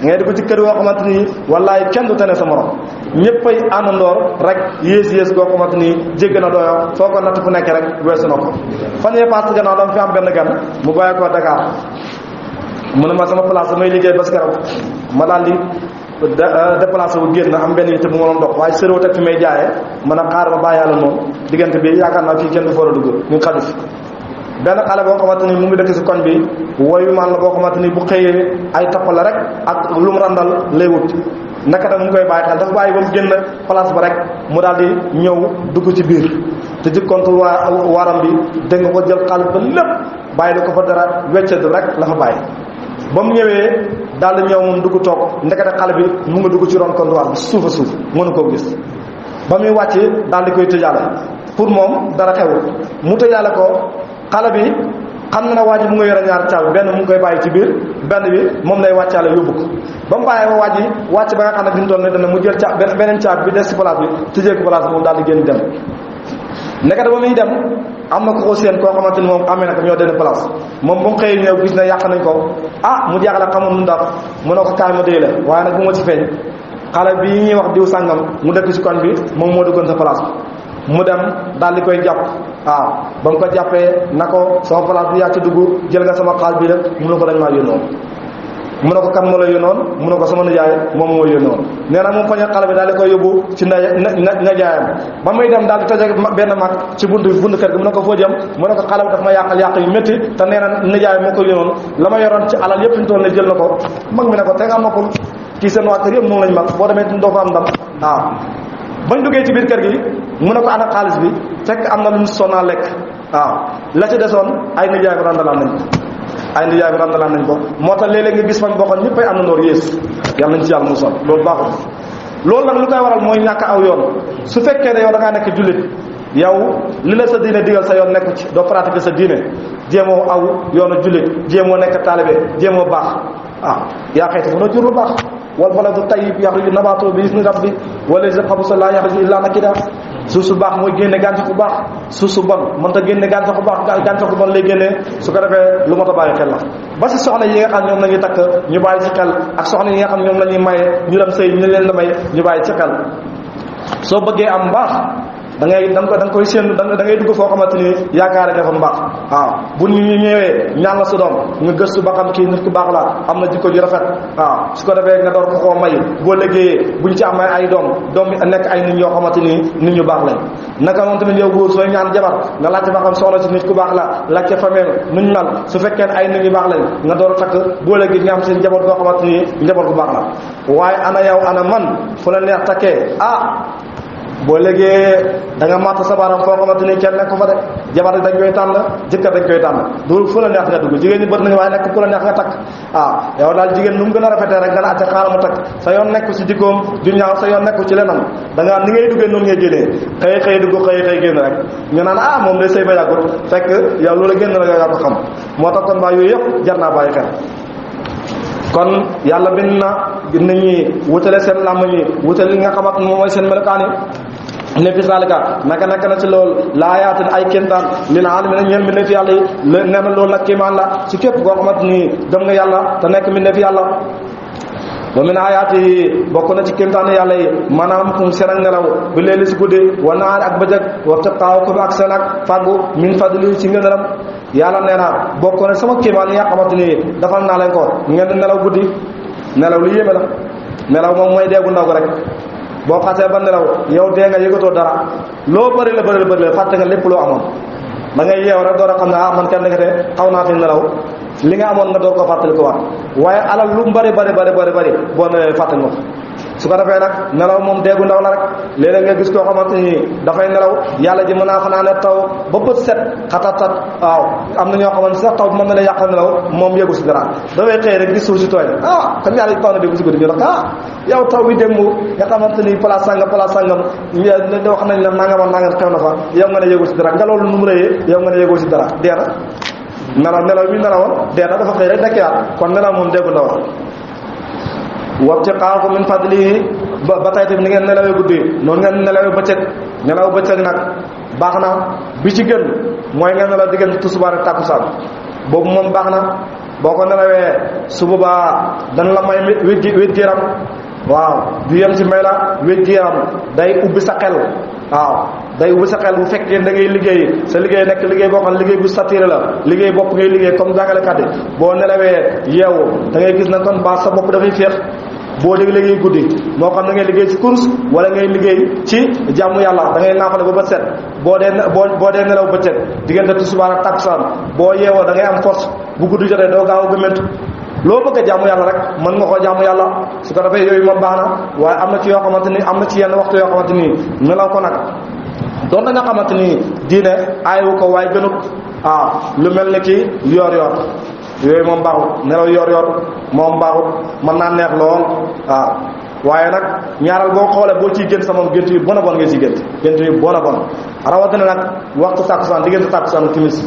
S2: ngay dugg ci kër yoo xamante ni wallaay kenn du tane sa morom ñëppay àndandoor rek yées goo xamante ni jégg na doyo foo ko natt fu nekk rek weesu na ko fan yee pass gannaaw dama fi am benn gan mu bàyyi ko Dakar mu ne ma sama place damay liggéey bas keroog ma daal di déplacé wu génn am benn yitte bu ma doon dox waaye sëroo teg fi may jaayee man a xaar ma bàyyi yàlla moom diggante bi yaakaar naa fii kenn du foora dugg ñu xaju fi benn xale boo xamante ni mu ngi dëkk si koñ bi woyu man la boo xamante ni bu xëyee ay tappale rek ak lu mu randal lay wut naka da mu ngi koy bàyyi xel dafa bàyyi ba mu génn place ba rek mu daal di ñëw dugg ci biir te jikkontu waaram bi dégg nga ko jël xaalis ba lépp bàyyi da ko fa dara weccadu rek la fa bàyyi ba mu ñëwee daal di ñëw moom dugg toog ndekete xale bi mu nga dugg ci ron comptoir bi suufa suuf mënu koo gis ba muy wàcc daal di koy tëjaale pour moom dara xewul mu tëjaale ko xale bi xam na ne waa ji mu nga yore ñaar caabi benn mu ngi koy bàyyi ci biir benn bi moom lay wàccaale yóbbu ko ba mu bàyyee ba waa ji wàcc ba nga xam ne fi mu toll ne dana mu jël beneen caabi bi des ci place bi tëjee ko place bi moom daal di génn dem nekkate ba muy dem am na ko ko seen koo xamante ni moom amee na ko ñoo denn place moom ba mu xëyee ñëw gis ne yàq nañ ko mu jaaxle xamul nu ndax mënoo ko kaay ma déy la waaye nag bu ma ci feeñ xale bi ñuy wax diw sàngam mu dëkk ci koñ bi moom moo duggoon sa place mu dem daal di koy jàpp ba mu ko jàppee na ko sama place bi yaa ci dugg jël nga sama xaal bi rek mu ne ko dañ maa yónnoo mu ne ko kan moo la yónnoon mu ne ko sama nijaay moom moo yónnoon. Nee na mu poñe xale bi daal di koy yóbbu ci nijaayam ba muy dem daal di tase benn mag ci buntu kër gi mu ne ko foo jëm mu ne ko xale bi daf ma yàqal yàq yu métti te nee na nijaay moo ko yónnoon la ma yoroon ci alal yëpp ñu toll ne jël na ko. mag mi ne ko te nga noppal kii seen waa kër yëpp moom lañ mag boo demee doo fa am ndam waaw. bañ duggee ci biir kër gi mu ne ko ana xaalis bi fekk am na lu ñu sonnaa lekk waaw la ci desoon ay nijaay bi randalaan nañ ko moo tax léeg-léeg nga gis fan bokkoon ñëppay am na ndoor yées yàlla nañ ci yàlla musal loolu baaxul. loolu nag lu koy waral mooy ñàkk aw yoon su fekkee ne yow da ngaa nekk jullit yow li la sa diine digal sa yoon nekku ci doo pratiquer sa diine jéemoo aw yoonu jullit jéemoo nekk taalibe jéemoo baax yaa xayti mënoo jur lu baax wal baladu tayyib yaxruju nabaatuhu bi izni rabbi wallazi xabusa laa yaxruju illaa nakida. suuf su baax mooy génne gàncax bu baax suuf su bon mënta génne gàncax bu baax gàncax bu bon lay génnee su ko defee lu mot a bàyyi xel la. ba si soxna yi nga xam ñoom la ñuy takk ñu bàyyi ci xel ak soxna yi nga xam ñoom la ñuy maye ñu dem sëy ñu leen la may ñu bàyyi ci xel. soo bëggee am mbaax da nga koy séen da ngay dugg foo xamante ni yaakaar nga fa mbaax waaw bu ñu ñëwee ñaan la sa doom nga gëstu ba xam kii nit ku baax la am na jikko ju rafet waaw su ko defee nga door ko koo may boo liggéeyee buñ ci amee ay doom bi nekk ay nit ñoo xamante ni nit ñu baax lañ. naka moom tamit yow góor sooy ñaan jabar nga laajte ba xam soxla si nit ku baax la laajte famille nuñ mel su fekkee ay nit ñu baax lañ nga door a takk boo léegi nga am seen njaboot boo xamante ni njaboot bu baax la. waaye ana yow ana man fu la neex takkee boo léegi da nga matt sa baaraam foo xamante ni kenn nekk fa de jabar dañ koy tànn jëkkër dañ koy tànn du fu la neex nga dugg jigéen ñi bët nañu waaye nekk fu la neex nga takk yow daal jigéen nu mu gën a rafetee rek nga ne acca xaaral ma takk sa yoon nekku si jikkoom du ñaaw sa yoon nekku ci leneen da nga ni ngay duggee noonu ngay génnee xëy dugg xëy génn rek ñu naan moom day sëy ba yàggut fekk yow loolu génn la yow yaa ko xam moo tax kon baa yooyu yëpp jar naa bàyyi xel. kon yàlla bind na nit ñi wutale seen làmm ñi wutale li nga xamante moom mooy seen melokaan yi ne fi saalika naka na ci loolu laayaatin ay kéemtaan lil aalamiina ñeel mi ne fi yàlla yi nee na loolu nag kéemaan la ci képp koo xamante ni gëm nga yàlla te nekk mi ne fi yàlla. wa min ayaati bokk na ci kéemtaan yàlla yi maanaam kum seen ak nelaw bi leeli si guddi wa nahaari ak bëccëg waxtu xaawakum ak seen ak fàggu min fadli ci ngëneelam yàlla nee na bokk na sama kéemaan yi nga xamante ni defal naa leen ko ngeen di nelaw guddi nelaw lu yéeme la nelaw moom mooy deegu ndaw ko rek boo xasee ba nelaw yow dee nga yëgatoo dara loo bëri la fàtte nga lépp loo amoon da ngay yeew rek door a xam ne man kenn nekkate xaw naa fi nelaw li nga amoon nga door ko fàttali ko waat waaye alal lu mu bëri boo nelawee fàttali ko su ko defee nag nelaw moom deegu ndaw la rek léeg-léeg nga gis koo xamante ni dafay nelaw yàlla ji mën naa fanaane taw ba bët set xatatat waaw am na ñoo xamante sax taw bi mën na la yàqal nelaw moom yëgu si dara dafay xëy rek gis suuf si tooy comme yàlla ji taw na déggu si guddi ñu nag yow taw bi démb nga xamante ni place sangam wax nañ la nangam xew na fa yow nga ne yëgu si dara nga loolu nu mu rëyee yow nga ne yëgu si dara dee na nelaw bi nelawoon dee na dafa xëy rek dekkiwaat kon nelaw moom déggu ndaw la wabtiqaakum min fadlihi ba tey tamit ni ngeen nelawee guddi noonu ngeen nelawee bëccëg nelaw bëccëg nag baax na bi ci gën mooy nga nelaw diggante tisbaar ak takkusaan boobu moom baax na boo ko nelawee su boobaa dana la may wét yaram waaw du yem ci may la wét yaram day ubbi sa xel waaw day ubbi sa xel bu fekkee da ngay liggéey sa liggéey nekk liggéey boo xam ne liggéey bu saturé la liggéey bopp ngay liggéey comme jàngalekat yi boo nelawee yeewu da ngay gis na kon baax sa bopp dafay féex boo dégg liggéey guddi moo xam da ngay liggéey ci course wala ngay liggéey ci jàmm yàlla da ngay naafale ba bët set boo dee nelaw bëccëg diggante tisbaar ak takkusaan boo yeewoo da ngay am force bu guddi jotee doo gaaw a gëmmentu loo bëgg a jaamu yàlla rek mën nga koo jaamu yàlla su ko defee yooyu moom baax na waaye am na ci yoo xamante ni am na ci yenn waxtu yoo xamante ni nelaw ko nag doon na nga xamante ni diine aayu ko waaye gënut lu mel ni ki yoor yooyu moom baaxut nelaw yor moom baaxut mën naa neex lool waaye nag ñaaral boo xoolee boo ciy gént sa moom gént yu bon a bon nga ciy gént yu bon a bon rawatina nag waxtu tàkkusaan diggante tàkkusaan timis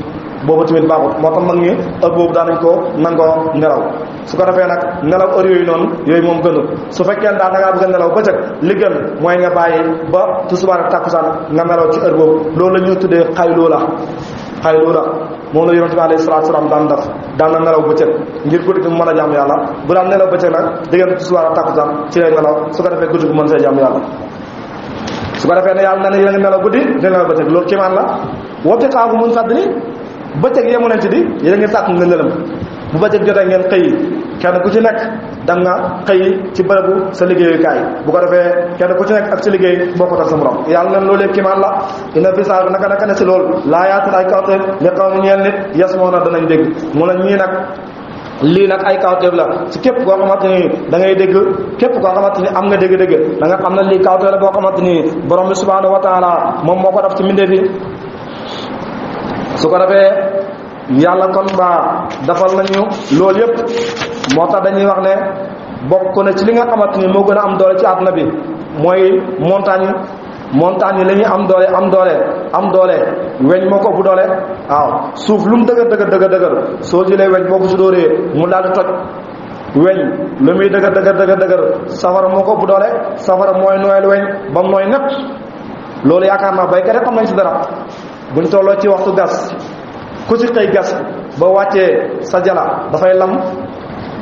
S2: boobu tamit baaxut moo tax mag ñi heure boobu daanañ ko nangoo nelaw su ko defee nag nelaw heure yooyu noonu yooyu moom gënul su fekkee daal da ngaa bëgg a nelaw bëccëg li gën mooy nga bàyyi ba tisbaar ak tàkkusaan nga nelaw ci heure boobu loolu la ñuy tuddee xayluula moom la yonent bi alayhi salaatu salaam daan na nelaw bëccëg ngir guddi gi mu mën a jaamu yàlla bu daan nelaw bëccëg nag diggante tisbaar ak tàkkusaan ci lay nelaw su ko defee guddi gi mën see jaamu yàlla su ko defee ne yàlla na ne yéen a ngi nelaw guddi di nelaw bëccëg loolu kiimaan la wopti xaagu mun fàdd ni bëccëg yemu leen ci di yéen a ngi sàkk nga lëlëm bu bëccëg jotee ngeen xëy kenn ku ci nekk da nga xëy ci bërëbu sa liggéeyukaay bu ko defee kenn ku ci nekk ak sa liggéey bokkut ak sa morom yàlla neen loolu kiimaan la ina fi saa naka ne si loolu laa yaatin ay kawteef li xaw mu ñeel nit yes moo na danañ dégg mu ne ñii nag lii nag ay kawteef la ci képp koo xamante ni da ngay dégg képp koo xamante ni am nga dégg-dégg da nga xam ne lii kawteef la boo xamante ni borom bi subhanahu wa taala moom moo ko def ci mbindeef yi su ko defee yàlla kon ba defal nañu loolu yëpp moo tax dañuy wax ne bokk na ci li nga xamante ni moo gën a am doole ci àdduna bi mooy montagne yi la ñuy am doole weñ moo ko ëpp doole waaw suuf lu mu dëgër soo jëlee weñ boo ko si dóoree mu daal di toj weñ lu muy dëgër safara moo ko ëpp doole safara mooy nooyal weñ ba mu nooy nepp loolu yaakaar naa baykat yi xam nañ si dara buñ tolloo ci waxtu gas ku ci xëy gas ba wàccee sa jala dafay lam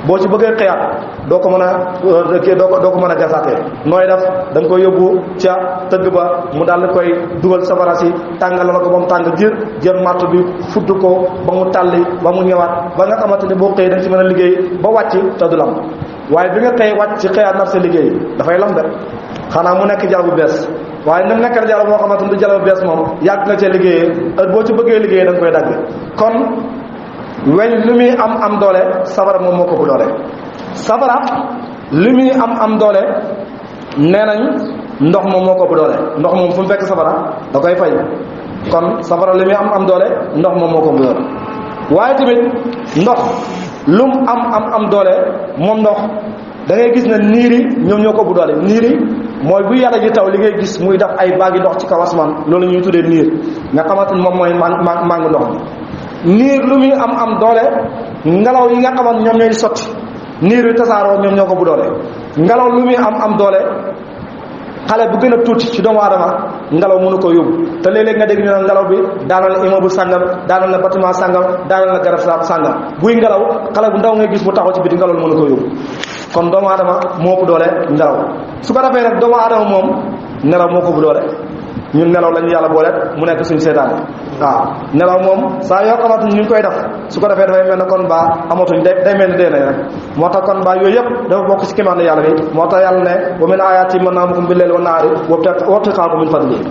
S2: boo ci bëggee xëyaat doo ko mën a gasaatee nooy def da nga koy yóbbu ca tëgg ba mu daal di koy dugal safara si tàngal la ko ba mu tàng jër matt bi fudd ko ba mu tàlli ba mu ñëwaat ba nga xamante ni boo xëyee da nga ci mën a liggéey ba wàcc te du lam waaye bi nga xëy wàcc ci xëyaat nag sa liggéey dafay lam de xanaa mu nekk jal bu bees waaye nam nekkal jalo boo xamante ni du jalo bu bees moom yàgg nga cee liggéeyee heure boo ci bëggee liggéeyee da nga koy dagg kon weñ lu muy am doole safara moom moo ko bu doole safara lu muy am doole nee nañ ndox moom moo ko bu doole ndox moom fu mu fekk safara da koy fay kon safara lu muy am doole ndox moom moo ko bu doole waaye tamit ndox lum am doole moom ndox da ngay gis ne niir yi ñoom ñoo ko bu doole niir yi mooy bu yàlla ji taw li ngay gis muy def ay baagi ndox ci kaw asamaan loolu ñuy tuddee niir nga xamante ni moom mooy màngu ndox niir lu muy am doole ngelaw yi nga xamante ñoom ñooy sotti niir yu tasaaroo ñoom ñoo ko bu doole ngelaw lu muy am doole xale bu gën a tuuti ci doomu aadama ngelaw mënu ko yóbbu te léeg-léeg nga dégg ñu ne ngelaw bi daanal na immeuble sàngam daanal na bâtiment sàngam daanal na garab sàngam buy ngelaw xale bu ndaw ngay gis mu taxaw ci biti ngelaw mënu ko yóbbu kon doomu aadama moo ëpp doole ngelaw su ko defee nag doomu aadama moom nelaw moo ko ëpp doole ñun nelaw lañu yàlla boole mu nekk suñu seetaan waaw nelaw moom saa yoo xamante ni ñu ngi koy def su ko defee dafay mel ne kon ba amatuñ day mel ni dee nañ rek moo tax kon ba yooyu yëpp dafa bokk ci kéemaan yàlla bi moo tax yàlla ne wa min ayaati manaamukum bil-layli wan-nahaari wabtighaakum min fadlihi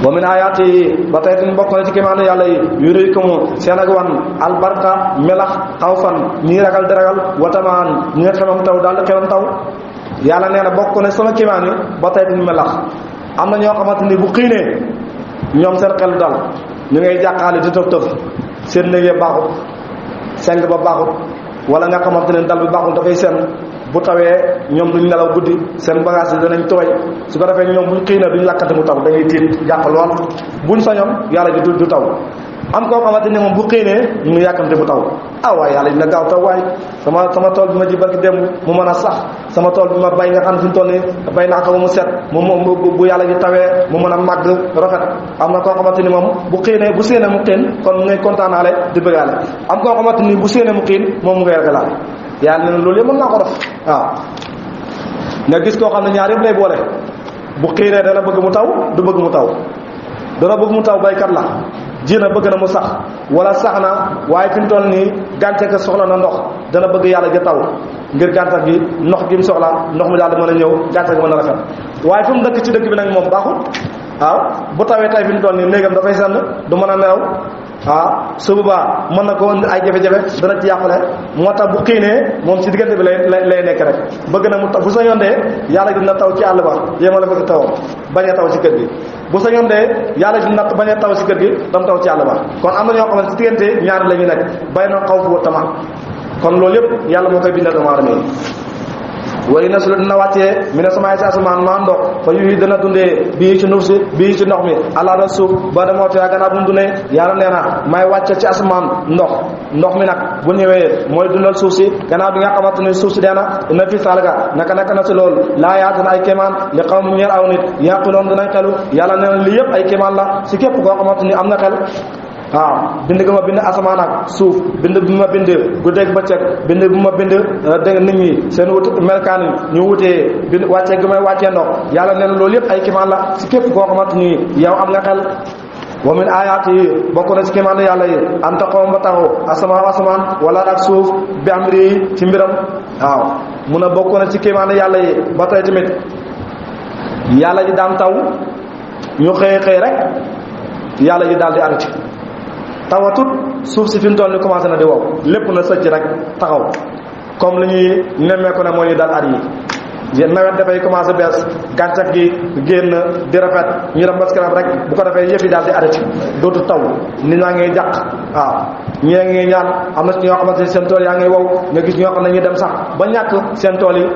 S2: wa min ayaati ba tey tamit bokk na ci kéemaan yàlla yi yuriikum seen ak wan albarka melax xawfan ñii ragal di ragal watamaan ñi nga xemam taw daal di xemam taw yàlla nee na bokk na sama kéemaan yi ba tey tamit melax am na ñoo xamante ni bu xiinee ñoom seen xel dal ñu ngay jàqaale di tëf seen néegee baaxut seng ba baaxut wala nga xamante ne dal bi baaxul dafay seen bu tawee ñoom duñ nelaw guddi seen bagage yi danañ tooy su ko defee ñoom buñ xiinee duñ yàkkante mu taw dañuy tiit jàq lool buñ sañoon yàlla ji du taw am koo xamante ne moom bu xiinee mu yàkkamte mu taw waaye yàlla dina gaaw taw waaye sama tool bi ma ji barki démb mu mën a sax sama tool bi ma bay nga xam fi mu toll nii bay naa ko ba mu set moom bu yàlla ji tawee mu mën a màgg rafet am na koo xamante ni moom bu xiinee bu séenee mu xiin kon mu ngay kontaanaale di bëggaale am koo xamante ni bu séenee mu xiin moom mu ngay ragalaale yàlla ne loolu yëpp mën naa ko def waaw nga gis koo xam ne ñaar yëpp lay boole bu xiinee dana bëgg mu taw du bëgg mu taw dana bëgg mu taw baykat la ji na bëgg na mu sax wala sax na waaye fi mu toll nii gàncax gi soxla na ndox dana bëgg yàlla ja taw ngir gàncax gi ndox gi mu soxla ndox mi daal di mën a ñëw gàncax gi mën a rafet waaye fi mu dëkk ci dëkk bi nag moom baaxul waaw bu tawee tay fi mu toll nii néegam dafay senn du mën a nelaw su boobaa mën na ko indi ay jafe-jafe dana ci yàqule moo tax bu xiinee moom ci diggante bi lay nekk rek bëgg na mu taw bu sa yondee yàlla dina taw ci àll ba yéema la bëgg tawam bañ a taw ci kër gi bu sa yondee yàlla dina bañ a taw ci kër gi dam taw ci àll ba kon am na ñoo xam ne ci diggante ñaari la ñu nekk bay na xaw fu tama kon loolu yëpp yàlla moo koy bindal doomu aadama yi way na su la dina wàccee mi ne samaay si asamaan maa ndox fa yuy dana dundee bii ci suuf si bii ci ndox mi alaada suuf ba dama woote gannaaw bu mu dundee yàlla nee na may wàcce ci asamaan ndox mi nag bu ñëwee mooy dundal suuf si gannaaw bi nga xamante ne suuf si dee na fi salga naka na si loolu laa yaatana ay kéemaan li xaw mu ñeel aw nit yaqiloon dinañ xelu yàlla nee na li yëpp ay kéemaan la si képp koo xamante ni am na xel waaw bind gi ma bind asamaan ak suuf bind bi ma bind guddeeg bëccëg bind bi ma bind dégg nit ñi seen wut melkaan ñu wutee bind wàccee gi may wàccee ndox yàlla nee na loolu yëpp ay kimaan la si képp koo xamante ni yow am nga xel wa min ayaati yi bokk na ci kéemaan yàlla yi an taqoom ba taxaw asamaan wala ak suuf bi amri yi ci mbiram waaw mun a bokk na ci kéemaan yàlla yi ba tey tamit yàlla ji daan taw ñu xëy rek yàlla ji daal di arrêté tawatut suuf si fi mu toll ni commencé na di wow lépp na sëcc rek taxaw comme li ñuy nemmeeku ne moo ñu dal at yi nawet dafay commencé bees gàncax gi génn di rafet ñu dem ba ci kanam rek bu ko defee yëf yi daal di arrêté dootu taw nit ñaa ngi jàq waaw ñee ngi ñaan am na ci ñoo xamante ni seen tool yaa ngi wow nga gis ñoo xam ne ñu dem sax ba ñàkk seen tool yi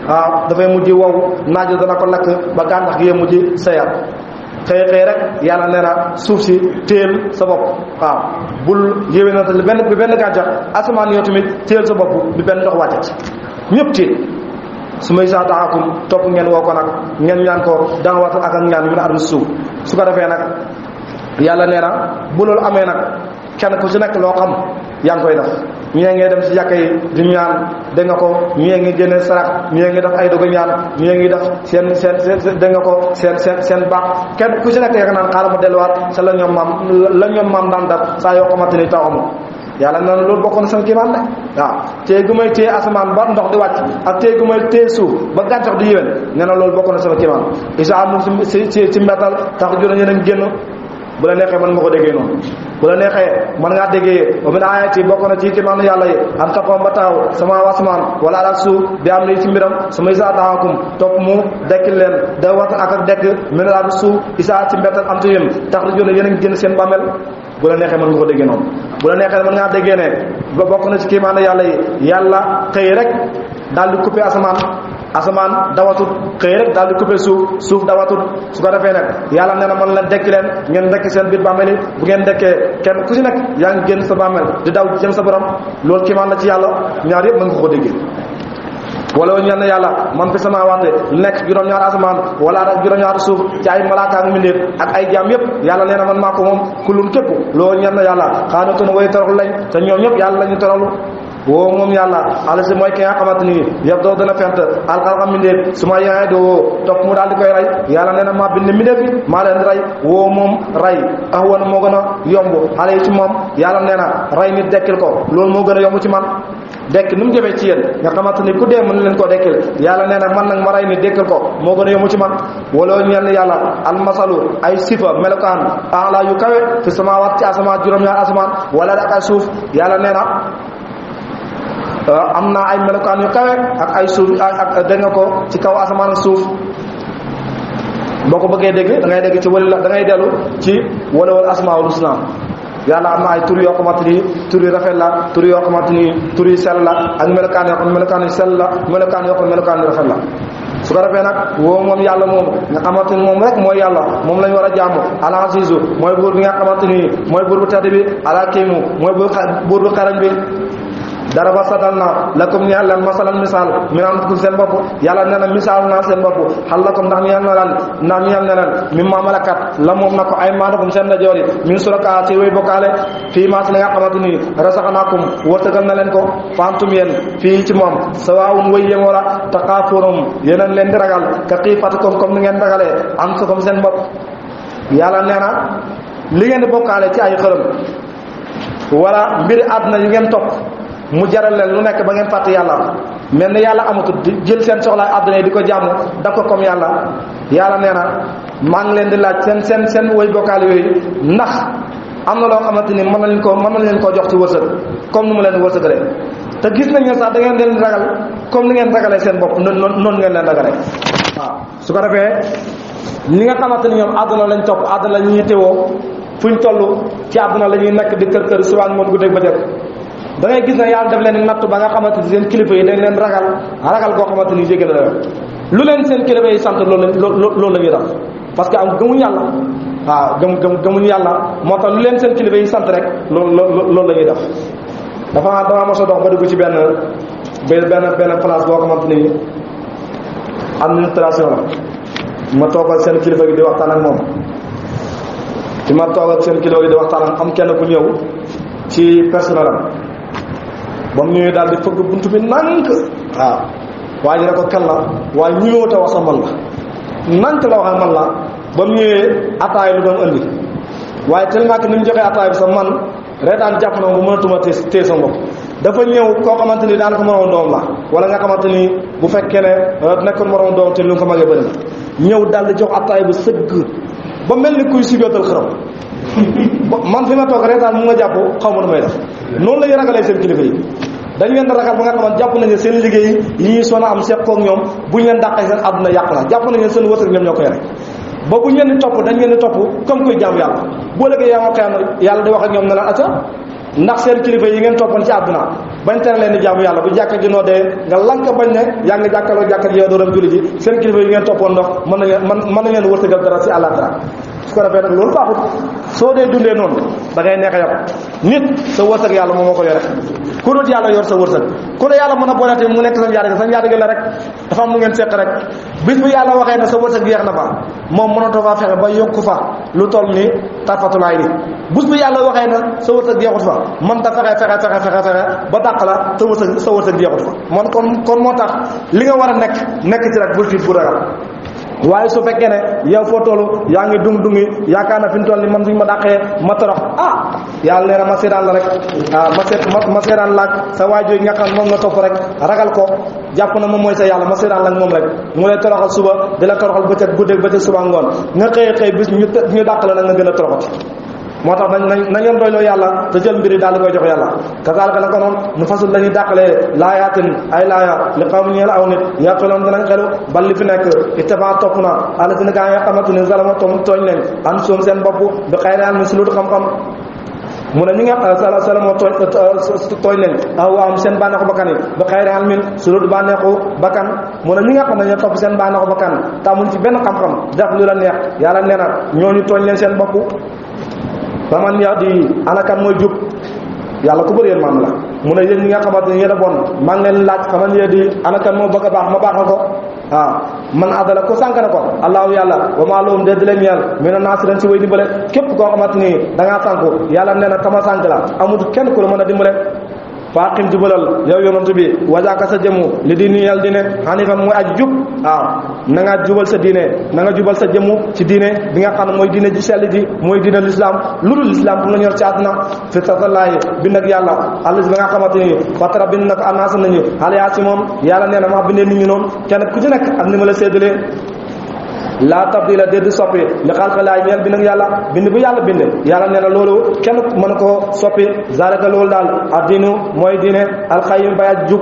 S2: waaw dafay mujj wow naaj dana ko lakk ba gàncax gi mujj sayal xëy rek yàlla nee na suuf si téel sa bopp waaw bul yéwé na bi benn gàncax asamaan yoo tamit téel sa bopp bi benn ndox wàccat ñëpp téel su may saa taxakum topp ngeen woo ko nag ngeen ñaan ko danga wat ak ñaan bi na adum suuf su ko defee nag yàlla nee na bu loolu amee nag kenn ku ci nekk loo xam yaa ngi koy def ñii ngi dem ci jàkka yi di ñaan dégg nga ko ñii ngi génne sarax ñii ngi def ay dogu ñaan ñii ngi def seen dégg nga ko seen baax kenn ku ci nekk yaa naan xaaral ma delluwaat sa la ñoom maam daan def saa yoo xamante ni taw amul yàlla nee na loolu bokkoon na sama kiimaan de waaw téye gu may téye asamaan ba ndox di wàcc ak téye gu may téye suuf ba gàncax di yéwén nee na loolu bokkoon na sama kiimaan isa am ci mbettal tax jur ñeneen génn bu la neexee mën nga ko déggee noonu bu la neexee mën ngaa déggee wa min ayati bokk na ci kiimaanu yàlla yi an taqoom ba taxaw sama asamaan wala ak suuf bi am ni ci mbiram su ma isaa taxakum topp mu dekkil leen da wat ak dekk minal suuf isaa ci mbettal am tuyum tax jur yéen génn seen bàmmeel bu la neexee mën nga ko déggee noonu bu la neexee mën ngaa déggee ne ba bokk na ci kiimaanu yàlla yi yàlla xëy rek daal di coupé asamaan dawatut xëy rek daal di coupé suuf dawatut su ko defee nag yàlla nee na mën leen dekki leen ngeen dekki seen biir bàmmeel yi bu ngeen dekkee kenn ku ci nekk yaa ngi génn sa bàmmeel di daw jëm sa borom loolu kiimaan la ci yàlla ñaar yëpp mën nga ko déggee wala ñenn yàlla man fi sama waate nekk juróom-ñaar asamaan wala ak juróom-ñaar suuf ci ay malaaka ak mbindeef ak ay jaam yëpp yàlla nee na man maa ko moom kulum képp loolu ñenn yàlla xaanatun way toroxlu lañ te ñoom ñëpp yàlla lañu toroxlu woo moom yàlla alasi mooy ki nga xamante ni yëpp doo dana fent alxalxam mbindeef su ma yaay doo topp mu daal di koy rey yàlla nee na maa bind mbindeef bi maa leen di rey woo moom rey ahwan moo gën a yomb xale yi ci moom yàlla nee na rey nit dekkil ko loolu moo gën a yomb ci man dekk ni mu jëfee ci yéen nga xamante ni ku dee mën leen koo dekkil yàlla nee na man nag ma rey ni dekkil ko moo gën a yomb ci man wala ñenn yàlla almasalu ay sifa melokaan ala yu kawe fi samaawaat ci asamaan juróom-ñaar asamaan wala ak ay suuf yàlla nee na am naa ay melokaan yu kawe ak ay suuf ak dégg nga ko ci kaw asamaan ak suuf boo ko bëggee dégg da ngay dégg ci wala da ngay dellu ci wala asmaul husna yàlla am na ay tur yoo xamante ni tur yu rafet la tur yoo xamante ni tur yu sell la ak melokaan yoo xam ne melokaan yu sell la melokaan yoo xam ne melokaan yu rafet la su ko defee nag woo moom yàlla moom nga xamante ni moom rek mooy yàlla moom lañu war a jaamu al azizu mooy buur bi nga xamante ni mooy buur bu tedd bi al hakimu mooy buur bu xarañ bi dara ba sadal na lakum ñeel leen masalan misaal mi naan ko seen bopp yàlla nee na misaal naa seen bopp xal lakum ndax ñeel na leen mi ma malakat la moom na ko ay maanakum seen ndajoor yi min suraka ci way bokkaale fii maas li nga xamante ni rasaxanaakum wërtëgal na leen ko fantum yéen fii ci moom sawaawun way yéen wala taqaafurum yeneen leen di ragal ka xiifatikum comme ni ngeen ragalee am su comme seen bopp yàlla nee na li ngeen di bokkaale ci ay xërëm wala mbiri àdduna yu ngeen topp mu jaral leen lu nekk ba ngeen fàtte yàlla mel ni yàlla amatul di jël seen soxla àdduna yi di ko jaamu daf ko comme yàlla nee na maa ngi leen di laaj seen woy bokkaale yooyu ndax am na loo xamante ni mën na leen koo jox ci wërsëg comme ni mu leen wërsëgalee te gis nañ ne sax da ngeen leen ragal comme ni ngeen ragalee seen bopp noonu ngeen leen ragalee waaw su ko defee ñi nga xamante ni ñoom àdduna lañ topp àdduna la ñuy teewoo fuñ toll ci àdduna la ñuy nekk di kër suba ngoon guddeeg bëccëg da ngay gis ne yàlla def leen natt ba nga xamante ni seen kilifa yi dañ leen ragal koo xamante ni jéggi na lu leen seen kilifa yi sant loolu la ñuy def parce que am gëmuñ yàlla waaw gëmuñ yàlla moo tax lu leen seen kilifa yi sant rek loolu la ñuy def dama mos a dox ba dugg ci benn place boo xamante ni administration la ma toogal seen kilifa gi di waxtaan ak moom ci ma toogal seen kilifa gi di waxtaan ak am kenn ku ñëw ci personnel am ba mu ñëwee daal di fëgg buntu bi nànk waaw waaye ne ko kan la waaye ñi ñëw te wax sa man la nànk la waxee man la ba mu ñëwee ataay lu doon andi waaye tellement que ni mu joxee ataay bi sax man reetaan jàpp na bu mënatuma téye sa bopp dafa ñëw koo xamante ni daanaka moroom doom la wala nga xamante ni bu fekkee ne nekkoon moroom doom te lu nga ko magee bëri ñëw daal di jox ataay bu sëgg ba mel ni kuy sujootal xaram man fi ma toog reetaan mu nga jàpp xaw ma nu may def noonu la ñu ragalee seen kilifa yi dañu leen ragal ba nga xamante jàpp nañu seen liggéey yi ñuy sona am seq koog ñoom bu ñu leen dàqee seen àdduna yàq na jàpp nañu seen wërsëg ñoom ñoo ko yore ba bu ñu leen di topp dañ leen di topp comme kuy jaamu yàlla boo léegi yaa ma xëy na yàlla di wax ak ñoom ne la acca ndax seen kilifa yi ngeen toppoon ci àdduna bañ tere leen di jaamu yàlla bu jàkka ji noo dee nga lank bañ ne yaa ngi jàkkaloo jàkka ji yow dooram julli ji seen kilifa yi ngeen toppoon ndox mën na leen wërsëgal dara si àllaaxira su ko defee nag loolu baaxut soo dee dundee noonu da ngay neex a yokk nit sa wërsëg yàlla moom moo ko yore ku dut yàlla yor sa wërsëg ku ne yàlla mën a booleete mu nekk sa njaatige la rek dafa am lu ngeen seq rek bis bu yàlla waxee ne sa wërsëg jeex na fa moom mënatoo faa fexe ba yokku fa lu toll ni tarfatulaay ni bis bu yàlla waxee ne sa wërsëg jeexut fa man ta fexe ba dàq la sa wërsëg jeexut fa man kon moo tax li nga war a nekk ci rek bul tiit bu ragal waaye su fekkee ne yow foo toll yaa ngi dungi yaakaar na fi mu toll ni man suñ ma dàqee ma torox yàlla nee na ma seedaan la rek ma seedaan laaj sa waajur yi nga xam moom nga topp rek ragal ko jàpp na moom mooy sa yàlla ma seedaan la moom rek mu lay toroxal suba di la toroxal bëccëg guddeeg bëccëg suba ngoon nga xëy bis ñu dàq la nag nga gën a toroxati moo tax nañ leen doyloo yàlla te jël mbiri daal di koy jox yàlla kazaalika naka noonu nu fasul lañuy dàqalee laayaatin ay laaya li xawm ñeel aw nit yaqiloon danañ xelu bal li fi nekk ittaba topp na àla si na gaa nga xamante ni zalama tooñ nañ an soom seen bopp bi xayri an mi si lutu xam-xam mu ne ñi nga salamo tooñ nañ waam seen bànneexu bakkan yi bi xayri an min si lutu bànneexu bakkan mu ne ñi nga xam ne ñoo topp seen bànneexu bakkan tamuñ ci benn xam-xam def lu la neex yàlla nee na ñooñu tooñ leen seen bopp ba man yahdi anakan mooy jub yàlla ku bëri yéen maam la mu ne yéen ñi nga xamante ne yéen a bon maa ngi leen laaj xaman yahdi anakan moo bëgg a baax ma baaxal ko man adala ko sànk na ko allahu yàlla wa maa lahum de di leen ñeel mina naasirin si way dimbale képp koo xamante ni da ngaa sànku yàlla nee na kama sànk la amul kenn ku la mën a dimbale faaqim jubalal yow yonent bi wajaaka sa jëmu li di niyal diine xanifan mooy aj jub na nga jubal sa diine na nga jubal sa jëmu ci diine bi nga xam ne mooy diine ji sell ji mooy diine l'islam lu dul l'islam bu nga ñor ci àdduna fi tasallaayi bind ak yàlla àllis ba nga xamante ni fatara bind na ko annaasa nañu xale si moom yàlla nee na ma bindee nit ñi noonu kenn ku ci nekk ak ni ma la séddalee laa tabdila déedéet soppi li xalqalaay ñeel bi nag yàlla bind bu yàlla bind yàlla nee na loolu kenn mën koo soppi zalika loolu daal addinu mooy diine alxayim bayat jub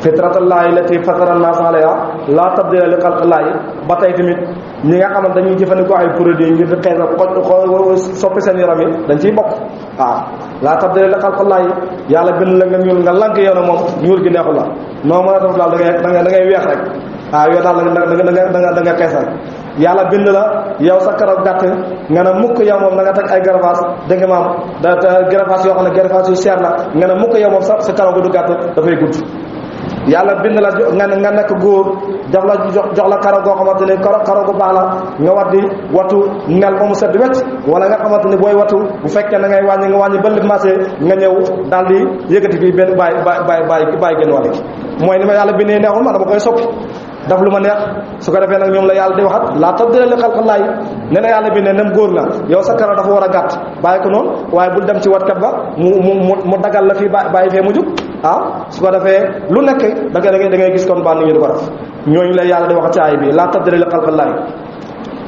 S2: fitratallahi lati fatara naas alayha laa tabdila li xalqalaay ba tey tamit ñi nga xamante dañuy jëfandikoo ay produits ngir di xees soppi seen yaram yi dañ ciy bokk laa tabdila li xalqalaay yàlla bind la nga ñuul nga lank yow na moom ñuul gi neexul la noo mën a def daal da ngay weex rek yow daal da nga xees rek yàlla bind la yow sa karaw gàtt nga ne mukk yow moom da nga teg ay garafaas dégg nga maam garafaas yoo xam ne garafaas yu seer la nga ne mukk yow moom sa karaw gu du gàtt dafay gudd yàlla bind la nga nekk góor jox la karaw goo xamante ne karaw gu baax la nga war di watu nel ba mu set wecc wala nga xamante ni booy watu bu fekkee da ngay wàññi nga wàññi ba li massé nga ñëw daal di yëkkati fii benn bàyyi génn wàll gi mooy ni ma yàlla bindee neexul ma dama koy soppi daf lu ma neex su ko defee nag ñoom la yàlla di waxat laa tabdila li xalqillaahi ne na yàlla bi ne nem góor nga yow sa karaw dafa war a gàtt bàyyi ko noonu waaye bul dem ci watkat ba mu dagal la fii bàyyi fee mu jub su ko defee lu nekk da ngay gis kon baa nit ñi di ko def ñooñu la yàlla di wax ci aay bi laa tabdila li xalqillaahi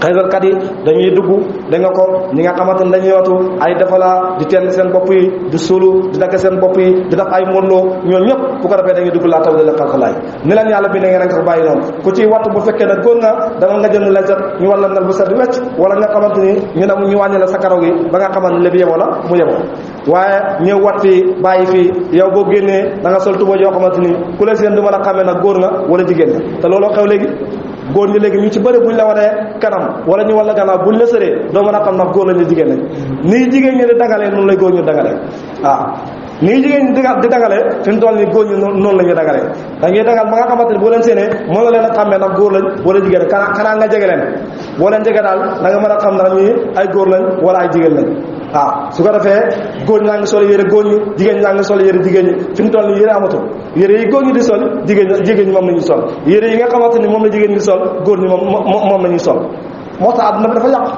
S2: xëysalkat yi dañuy dugg da nga ko ñi nga xamante ne dañuy watu ay defalaa di tenn seen bopp yi di suulu di dagg seen bopp yi di def ay morloo ñooñu ñëpp bu ko defee dañuy dugg laa taw di la xalqalaay ni leen yàlla bi ne ngeen ko bàyyi noonu ku ci wattu bu fekkee ne góor nga dama nga jënd lecet ñu walla ndal bu set wecc wala nga xamante ni ñu wàññi la sa karaw gi ba nga xamante ne lépp yemoo la mu yemoo waaye ñëw wat fii bàyyi fii yow boo génnee da nga sol tuba yoo xamante ni ku la seen du mën a xamee nag góor nga wala jigéen nga te looloo xew léegi góor ñi léegi ñu ci bëri buñ la wanee kanam wala ñu wala gannaaw buñ la sëree doo mën a xam nag góor lañu jigéen lañ nii jigéen ñi di dangalee noonu lay góor ñu dangalee nii jigéen ñi di dangalee fi mu toll nii góor ñi noonu la ñuy dangalee da ngay dangal ba nga xamante ni boo leen séenee mën nga leen a xàmmee nag góor lañ wala jigéen xanaa nga jege leen boo leen jege daal da nga mën a xam nag ñi ay góor lañ wala ay jigéen lañ su ko defee góor ñaa ngi sol yére góor ñi jigéen ñaa ngi sol yére jigéen ñi fi mu toll nii yére amatul yére yi góor ñi di sol jigéen ñi moom la ñuy sol yére yi nga xamante ni moom la jigéen ñi sol góor ñi moom la ñuy sol moo tax àdduna bi dafa yàqu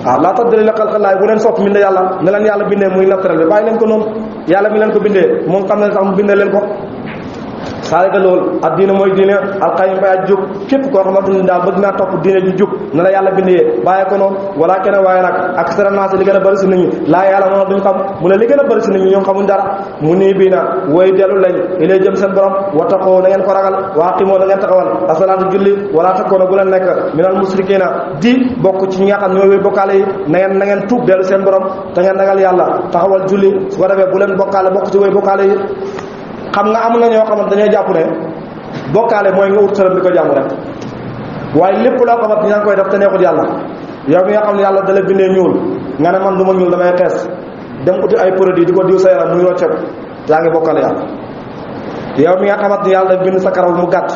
S2: waaw laa tax la xalqalaay bu leen sopp mbinde yàlla ne leen yàlla bindee muy naturel bi bàyyi leen ko noonu yàlla mi leen ko bindee moom xam ne tax mu bindee leen ko saalika loolu ak diine mooy diine alxayim bay aj jub képp koo xamante ni daal bëgg naa topp diine ji jub na la yàlla bindee bàyyi ko noonu wala keneen waaye nag ak sara naas li gën a bëri si nit ñi laa yàlla moom duñ xam mu ne li gën a bëri si nit ñi ñoom xamuñ dara mu nii bii na wooy dellu lañ ilay jëm seen borom wattaqoo na ngeen ko ragal waa qimoo na ngeen taxawal asalaatu julli wala takkoona bu leen nekk minal musrikiina di bokk ci ñi nga xam ñooy wéy bokkaale yi na ngeen tuub dellu seen borom te ngeen ragal yàlla taxawal julli su ko defee bu leen bokkaale bokk ci wéy bokkaale yi xam nga am na ñoo xamante dañuy jàpp ne bokkaale mooy nga ut sërëm di ko jàmm rek waaye lépp loo xamante ñaa ngi koy def te neexut yàlla yow mi nga xam ne yàlla dala bindee ñuul nga ne man du ma ñuul damay xees dem uti ay produit di ko diw sa yaram muy rocceeku yaa ngi bokkale yàlla yow mi nga xamante ni yàlla bind sa karaw mu gàtt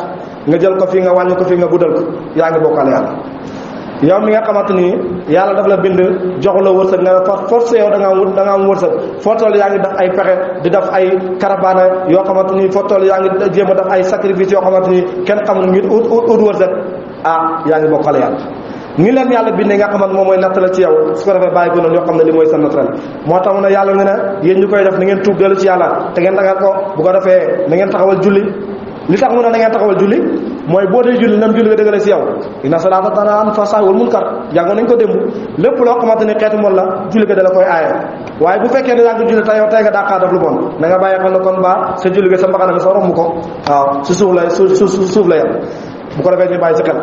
S2: nga jël ko fii nga wàññi ko fii nga guddal ko yaa ngi bokkale yàlla yow mi nga xamante ni yàlla daf la bind jox la wërsëg nga forcé yow da nga am wërsëg foo toll yaa ngi def ay pexe di def ay caravane yoo xamante ni foo toll yaa ngi jéem a def ay sacrifice yoo xamante ni kenn xamul ngir ut wërsëg yaa ngi bokkale yàlla ni leen yàlla bindee nga xamante moom mooy nattale ci yow su ko defee bàyyi ko noonu yoo xam ne li mooy sa naturel moo tax mu ne yàlla ne na yéen ñu koy def na ngeen tuub dellu ci yàlla te ngeen dagal ko bu ko defee na ngeen taxawal julli li tax mu ne na ngeen taxawal julli mooy boo dee julli nam julli nga dëggale si yow inna salaata tanhaa anil fahshaa'i wal munkar jàngoon nañ ko démb lépp loo xamante ni xeetu moom la julli ga dala koy aaye waaye bu fekkee ne yaa ngi julli te yow tey nga dàqaa def lu bon na nga bàyyi xel ne kon ba sa julli ga sa mbaxana mi sa romb ko waaw si suuf la yem bu ko defee ñu bàyyi si xel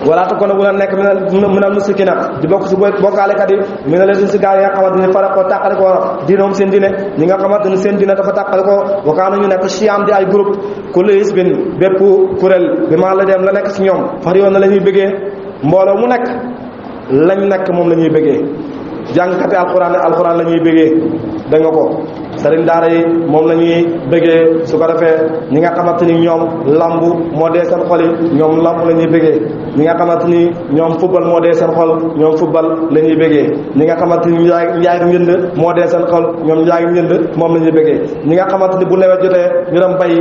S2: wala te kon bu la nekk minal musrikina di bokk si bokkaalekat yi mi ne leen si gaa yi nga xamante ni Farokh tàqale ko diinoom seen diine ñi nga xamante ni seen diine dafa tàqale ko wakaana ñu nekk chiam di ay groupe kullu hisbin bépp kuréel bi maa la dem la nekk si ñoom far yoon na la ñuy bëggee mbooloo mu nekk lañ nekk moom la ñuy bëggee jàngkati alxuraan la ñuy bëggee da nga ko sëriñ daara yi moom la ñuy bëggee su ko defee ñi nga xamante ni ñoom lamb moo dee seen xol yi ñoom lamb la ñuy bëggee ñi nga xamante ni ñoom football moo dee seen xol ñoom football la ñuy bëggee ñi nga xamante ni njaay njënd moo dee seen xol ñoom njaay njënd moom la ñuy bëggee ñi nga xamante ni bu nawet jotee ñu dem bay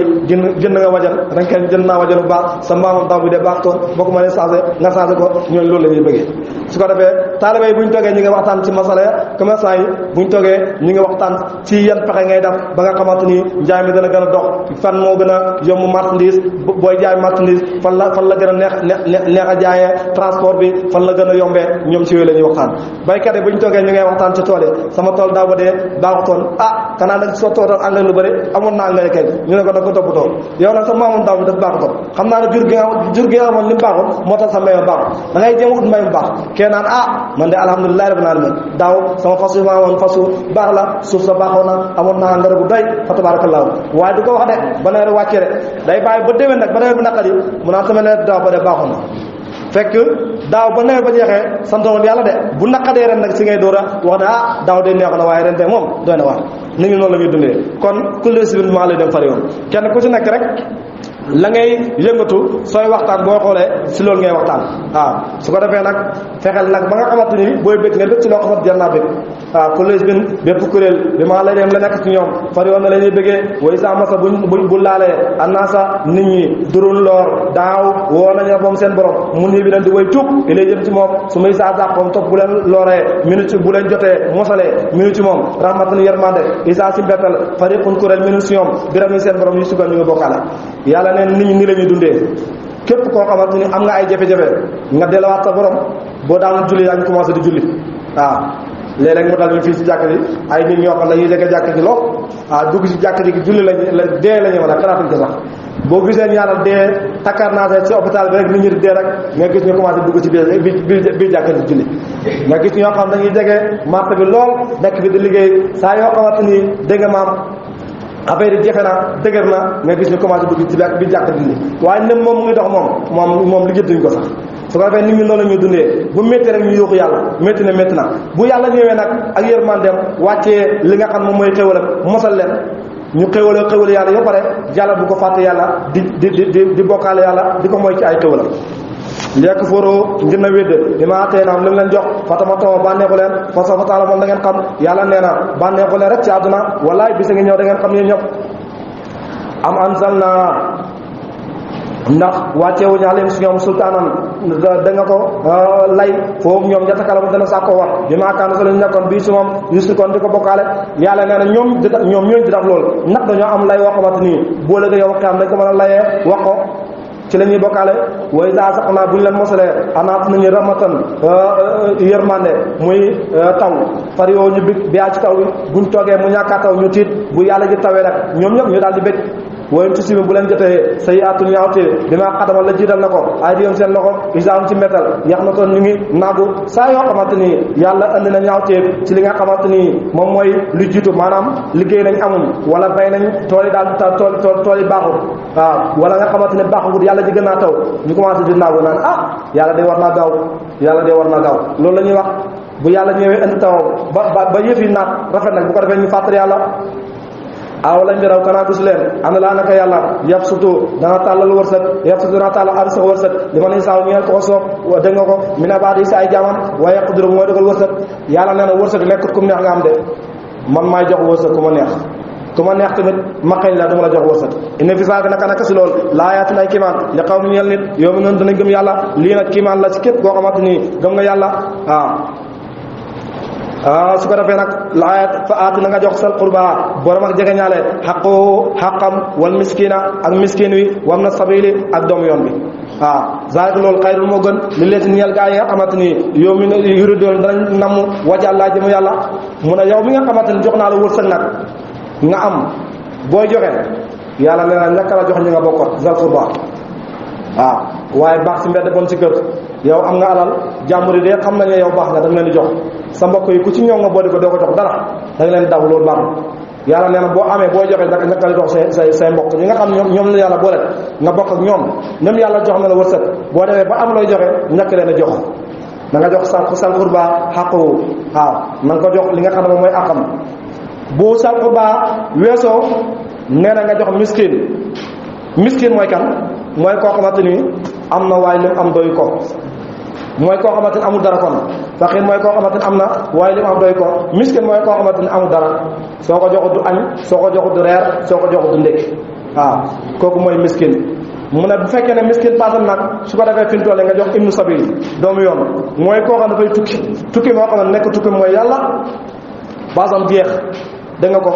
S2: jënd nga wajan ren kenn jënd naa wajan bu baax sa maamam taw bi de baax toon boo ko mënee changé nga changé ko ñooñu loolu la ñuy bëggee su ko defee taalibe yi bu ñu toogee ñi nga waxtaan ci masala commerçant yi bu ñu toogee ñi nga waxtaan ci yan pexe ngay def ba nga xamante ni njaay mi dana gën a dox fan moo gën a yomb marchandise booy jaay marchandise fan la gën a neex a jaayee transport bi fan la gën a yombee ñoom ci yooyu la ñuy waxtaan baykat yi bu ñu toogee ñu ngay waxtaan ci tool yi sama tool daaw ba dee baaxutoon kanaa nag soo tootoon engrais lu bëri amoon na engrais kay ñu ne ko nag ko toppatoo yow nag sa maamoon daaw bi daf baaxutoon xam naa ne jur gi nga amoon li mu baaxul moo tax sa mbéy ma baaxul da ngay jéem a ut mbéy mu baax kee naan man de alhamdulilah rabbil alamin daaw sama fasu ma woon fasu baax la suuf sa baaxoon na amoon naa engrais bu doy fa tabarakallahu waaye du ko wax de ba nawet wàccee de day bàyyi ba déwén nag ba nawet bi naqari mu naan sama nawet daaw ba de baaxoon na fekk daaw ba nawet ba jeexee santoon yàlla de bu naqadee ren nag si ngay door a wax ne daaw de neexoon na waaye ren de moom doy na waar nit ñi noonu la ñuy dundee kon kullu sibin maa lay dem fari yoon kenn ku ci nekk rek la ngay yëngatu sooy waxtaan boo xoolee si loolu ngay waxtaan su ko defee nag fexeel nag ba nga xamante ni booy bëgg nga bëgg ci loo xamante jar naa bëgg collège bin bépp kuréel bi maa lay dem la nekk ci ñoom far yoon na la ñuy bëggee way sa masa bu laalee annaasa nit ñi durul loor daaw woo nañu moom seen borom mun yi bi leen di way tuub di lay jëm ci moom su muy saa moom topp bu leen looree minute bu leen jotee mosalee minute ci moom rahmatan yermande isa si mbettal fariqun kuréel minute si ñoom biram yi seen borom yu sugal ñu nga bokkaale yàlla neen nit ñi ni la ñuy dundee képp koo xamante ni am nga ay jafe-jafe nga delluwaat sa borom boo daanul julli yaa ngi commencé di julli léeg-léeg mu dal ñu fii si jàkk ji ay nit ñoo xam ne dañuy jege jàkk ji lool dugg si jàkk ji julli dee la ñu mën a xalaatuñ ko sax boo gisee ñaanal dee takkaar naa si hôpital bi rek nit ñi di dee rek nga gis ñu commencé dugg ci biir jàkk ji julli nga gis ñoo xam dañuy jege marché bi lool nekk bi di liggéey saa yoo xamante ni dégg nga maam affaire yi jafe na dëgër na nga gis ñu commencé dugg ci bi jàkk julli waaye nem moom mu ngi dox moom liggéey duñ ko sax su ko defee nit ñi noonu la ñuy dundee bu métti rek ñu yuuxu yàlla métti na bu yàlla ñëwee nag ak yërmandeem wàccee li nga xam moom mooy xéwalam mosal leen ñu xéwal yàlla yoo pare yàlla bu ko fàtte yàlla di bokkaale yàlla di ko moy ci ay xéwalam lekk foro ngir na wédd bi ma tee naam li mu leen jox fatama too bànneexu leen fa sa fa taala moom da ngeen xam yàlla nee na bànneexu leen rek ci àdduna walaay bisa ngi ñëw da ngeen xam yéen ñëpp am anzalna ndax wàcceewuñu alayhim si ñoom sultaanan da nga ko lay foofu ñoom yatakalamu dana sàkkoo wax bi maa kaanu sa lañu nekkoon bii si moom yusrikoon di ko bokkaale yàlla nee na ñoom ñooñu di def loolu ndax dañoo am lay woo xamante nii boo léegi yow xam dañ ko mën a layee wax ko ci la ñuy bokkaale way saa sax naa bu ñu leen mosalee anaat nañu ramatan yërmande muy taw far yoo ñu bég biyaa ci taw bi buñ toogee mu ñàkkaa taw ñu tiit bu yàlla ji tawee nag ñoom ñëpp ñu daal di bég wooyum ci simi bu leen jotee sa yaatun ñaawtee bi maa xadamal la jiital na ko ay di yoon seen loxo isaam ci métal yax na toon ñu ngi naagu saa yoo xamante nii yàlla andi na ñaawtee ci li nga xamante nii moom mooy lu jiitu maanaam liggéey nañ amum wala bay nañ tool yi daal tool yi baaxut waaw wala nga xamante ne baaxut yàlla ji gën naa taw ñu commencé di naagu naan yàlla day war naa gaaw yàlla day war naa gaaw loolu la ñuy wax bu yàlla ñëwee andi tawam ba yëf yi naat rafet nag bu ko defee ñu fàttali yàlla aw lañ bi raw kanaa gis leen ana laa naka yàlla yab surtout dana tàllal wërsëg yab surtout dana tàllal arsa wërsëg li ma ne saaw ñeel ko soob dégg nga ko mi na baat yi si ay jaamam waaye yaqdiru mooy dogal wërsëg yàlla nee na wërsëg nekkut ku mu neex nga am de man maay jox wërsëg ku ma neex tamit ma xëy la dama la jox wërsëg inna fi zaalika naka si loolu laayaatin ay kiimaan li qawmin ñeel nit yow mi noonu danañ gëm yàlla lii nag kiimaan la si képp koo xamante ni gëm nga yàlla su ko defee nag laayat fa aati na nga jox sal qurba borom ak jegeñaale xaqam wal miskina ak miskin wi wam na sabili ak doomu yoon bi zaalika loolu xayrul moo gën li leen si ñeel gaa yi nga xamante ni yow mi yuridoon danañ namm wàcc àllaa jëmu yàlla mu ne yow mi nga xamante ni jox naa la wërsëg nag nga am booy joxe yàlla nee na ñàkk la jox ñi nga bokkot zal qurba waaye baax si mbedd bon si kër yow am nga alal jàmbur yi de xam nañ ne yow baax nga da nga leen di jox sa mbokk yi ku ci ñëw nga boole ko doo ko jox dara da nga leen daw loolu baax yàlla nee na boo amee boo joxee naka ñàkk la jox say mbokk ñi nga xam ñoom la yàlla boole nga bokk ak ñoom même yàlla jox na la wërsëg boo demee ba am looy joxe ñàkk leen a jox da nga jox sal qurba xaqu na nga ko jox li nga xam ne moom mooy àqam bu sal qurba weesoo nee na nga jox miskin mooy kan mooy koo xamante ni am na waaye lim am doy ko mooy koo xamante ni amul dara kon faqir mooy koo xamante ni am na waaye lim am doy ko miskin mooy koo xamante ni amul dara soo ko joxut du añ soo ko joxut du reer soo ko joxut du ndékki kooku mooy miskin mu ne bu fekkee ne miskin paasal nag su ko defee fi mu toll nga jox ibnu sabil doomu yoon mooy koo xam ne dafay tukki moo xam ne nekk tukki mooy yàlla paasam jeex da nga ko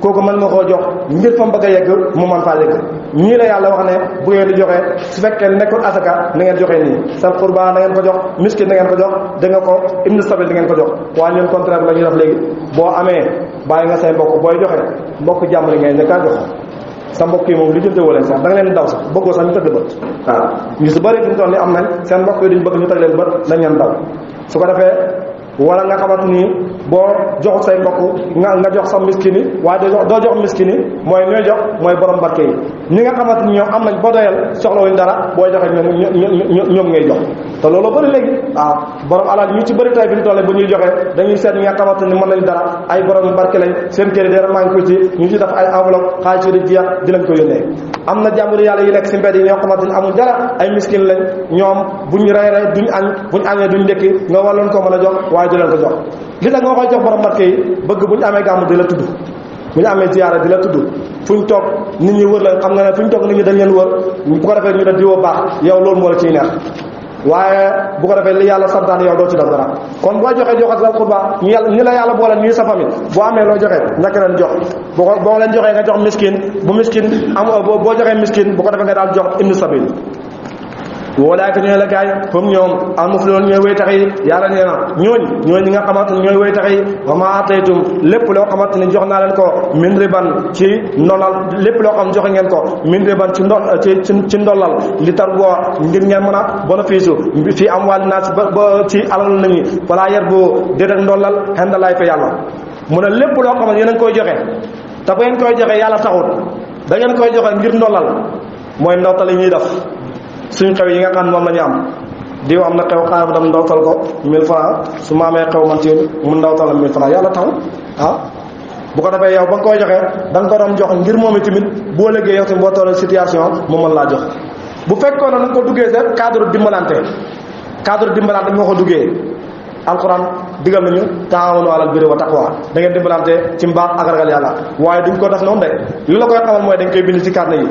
S2: kooku mën nga koo jox ngir fa mu bëgg a yegg mu mën faa yegg ñii la yàlla wax ne bu ngeen di joxe su fekkee nekkul asaka na ngeen joxe nii sal qurba na ngeen ko jox miskin na ngeen ko jox da nga ko ibnu sabil da ngeen ko jox waaye ñun contraire la ñuy def léegi boo amee bàyyi nga say mbokk booy joxe mbokk jàmm li ngay nekkaa jox sa mbokk yi moom li jënte woo leen sax da nga leen daw sax bëggoo sax ñu tëdd bët ñu su bëri fi mu toll ni am nañ seen mbokk yi duñ bëgg ñu tëdd leen bët nañ leen daw su ko defee wala nga xamante ni boo joxut say mbokk nga jox sa miskini waaye doo jox miskini mooy ñooy jox mooy borom barke yi ñi nga xamante ni ñoom am nañ boo doyal soxlawuñ dara booy joxe ñoom ngay jox te loolu bëri léegi borom alal ñu ci bëri tay fi ñu toll bu ñuy joxe dañuy seet ñi nga xamante ni mën nañ dara ay borom barke lañ seen kër dara maa ngi ko ci ñu ci def ay enveloppe xaalis yi di jeex di lañ ko yónnee am na jàmbur yàlla yi nekk si mbedd yi ñoo xamante ni amul dara ay miskin lañ ñoom buñ reere duñ añ buñ añee duñ ndékki nga walloon ko mën a jox waaye du leen ko jox li tax nga koy jox borom barke yi bëgg bu ñu amee gàmmu di la tudd bu ñu amee ziyaara di la tudd fu ñu toog nit ñi wër la xam nga ne fu ñu toog nit ñi dañ leen wër bu ko defee ñu def diwoo baax yow loolu moo la ciy neex waaye bu ko defee li yàlla santaan yow doo ci def dara kon boo joxee joxat sal qurba ñi la yàlla boole nii sa famille boo amee loo joxe ñàkk leen jox boo leen joxee nga jox miskin bu miskin am boo joxee miskin bu ko defee nga daal jox ibnu sabil walaayka ñooy la gaay comme ñoom almuflihuun ñooy way tax yi yàlla nee na ñooñ ñi nga xamante ne ñooy way tax yi wa ma ataytum lépp loo xamante ne jox naa leen ko min riban ci ndolal lépp loo xam joxe ngeen ko min riban ci ndollal li tar boo ngir ngeen mën a bénéfice fii am wàlli naa ba ci alal nañu balaa yer boo déet ak ndollal xendalaay fa yàlla mu ne lépp loo xamante yéen a ngi koy joxe te bu ngeen koy joxe yàlla taxut da ngeen koy joxe ngir ndollal mooy ndawtal yi ñuy def suñ xew yi nga xam ne moom la ñu am diw am na xew xaaral dam ndawtal ko 1000 francs su ma amee xew man ci mu ndawtal la 1000 francs yàlla taxul bu ko defee yow ba nga koy joxe da nga ko doon jox ngir moom tamit boo léegi yow tamit boo tollee situation mu mën laa jox bu fekkoon ne da nga ko duggee sa cadre dimbalante nga ko duggee alquran digal nañu taawanu alal birri wa taqwa da ngeen dimbalante ci mbaax ak ragal yàlla waaye duñ ko def noonu de li la koy xamal mooy dañ koy bind ci carnet yi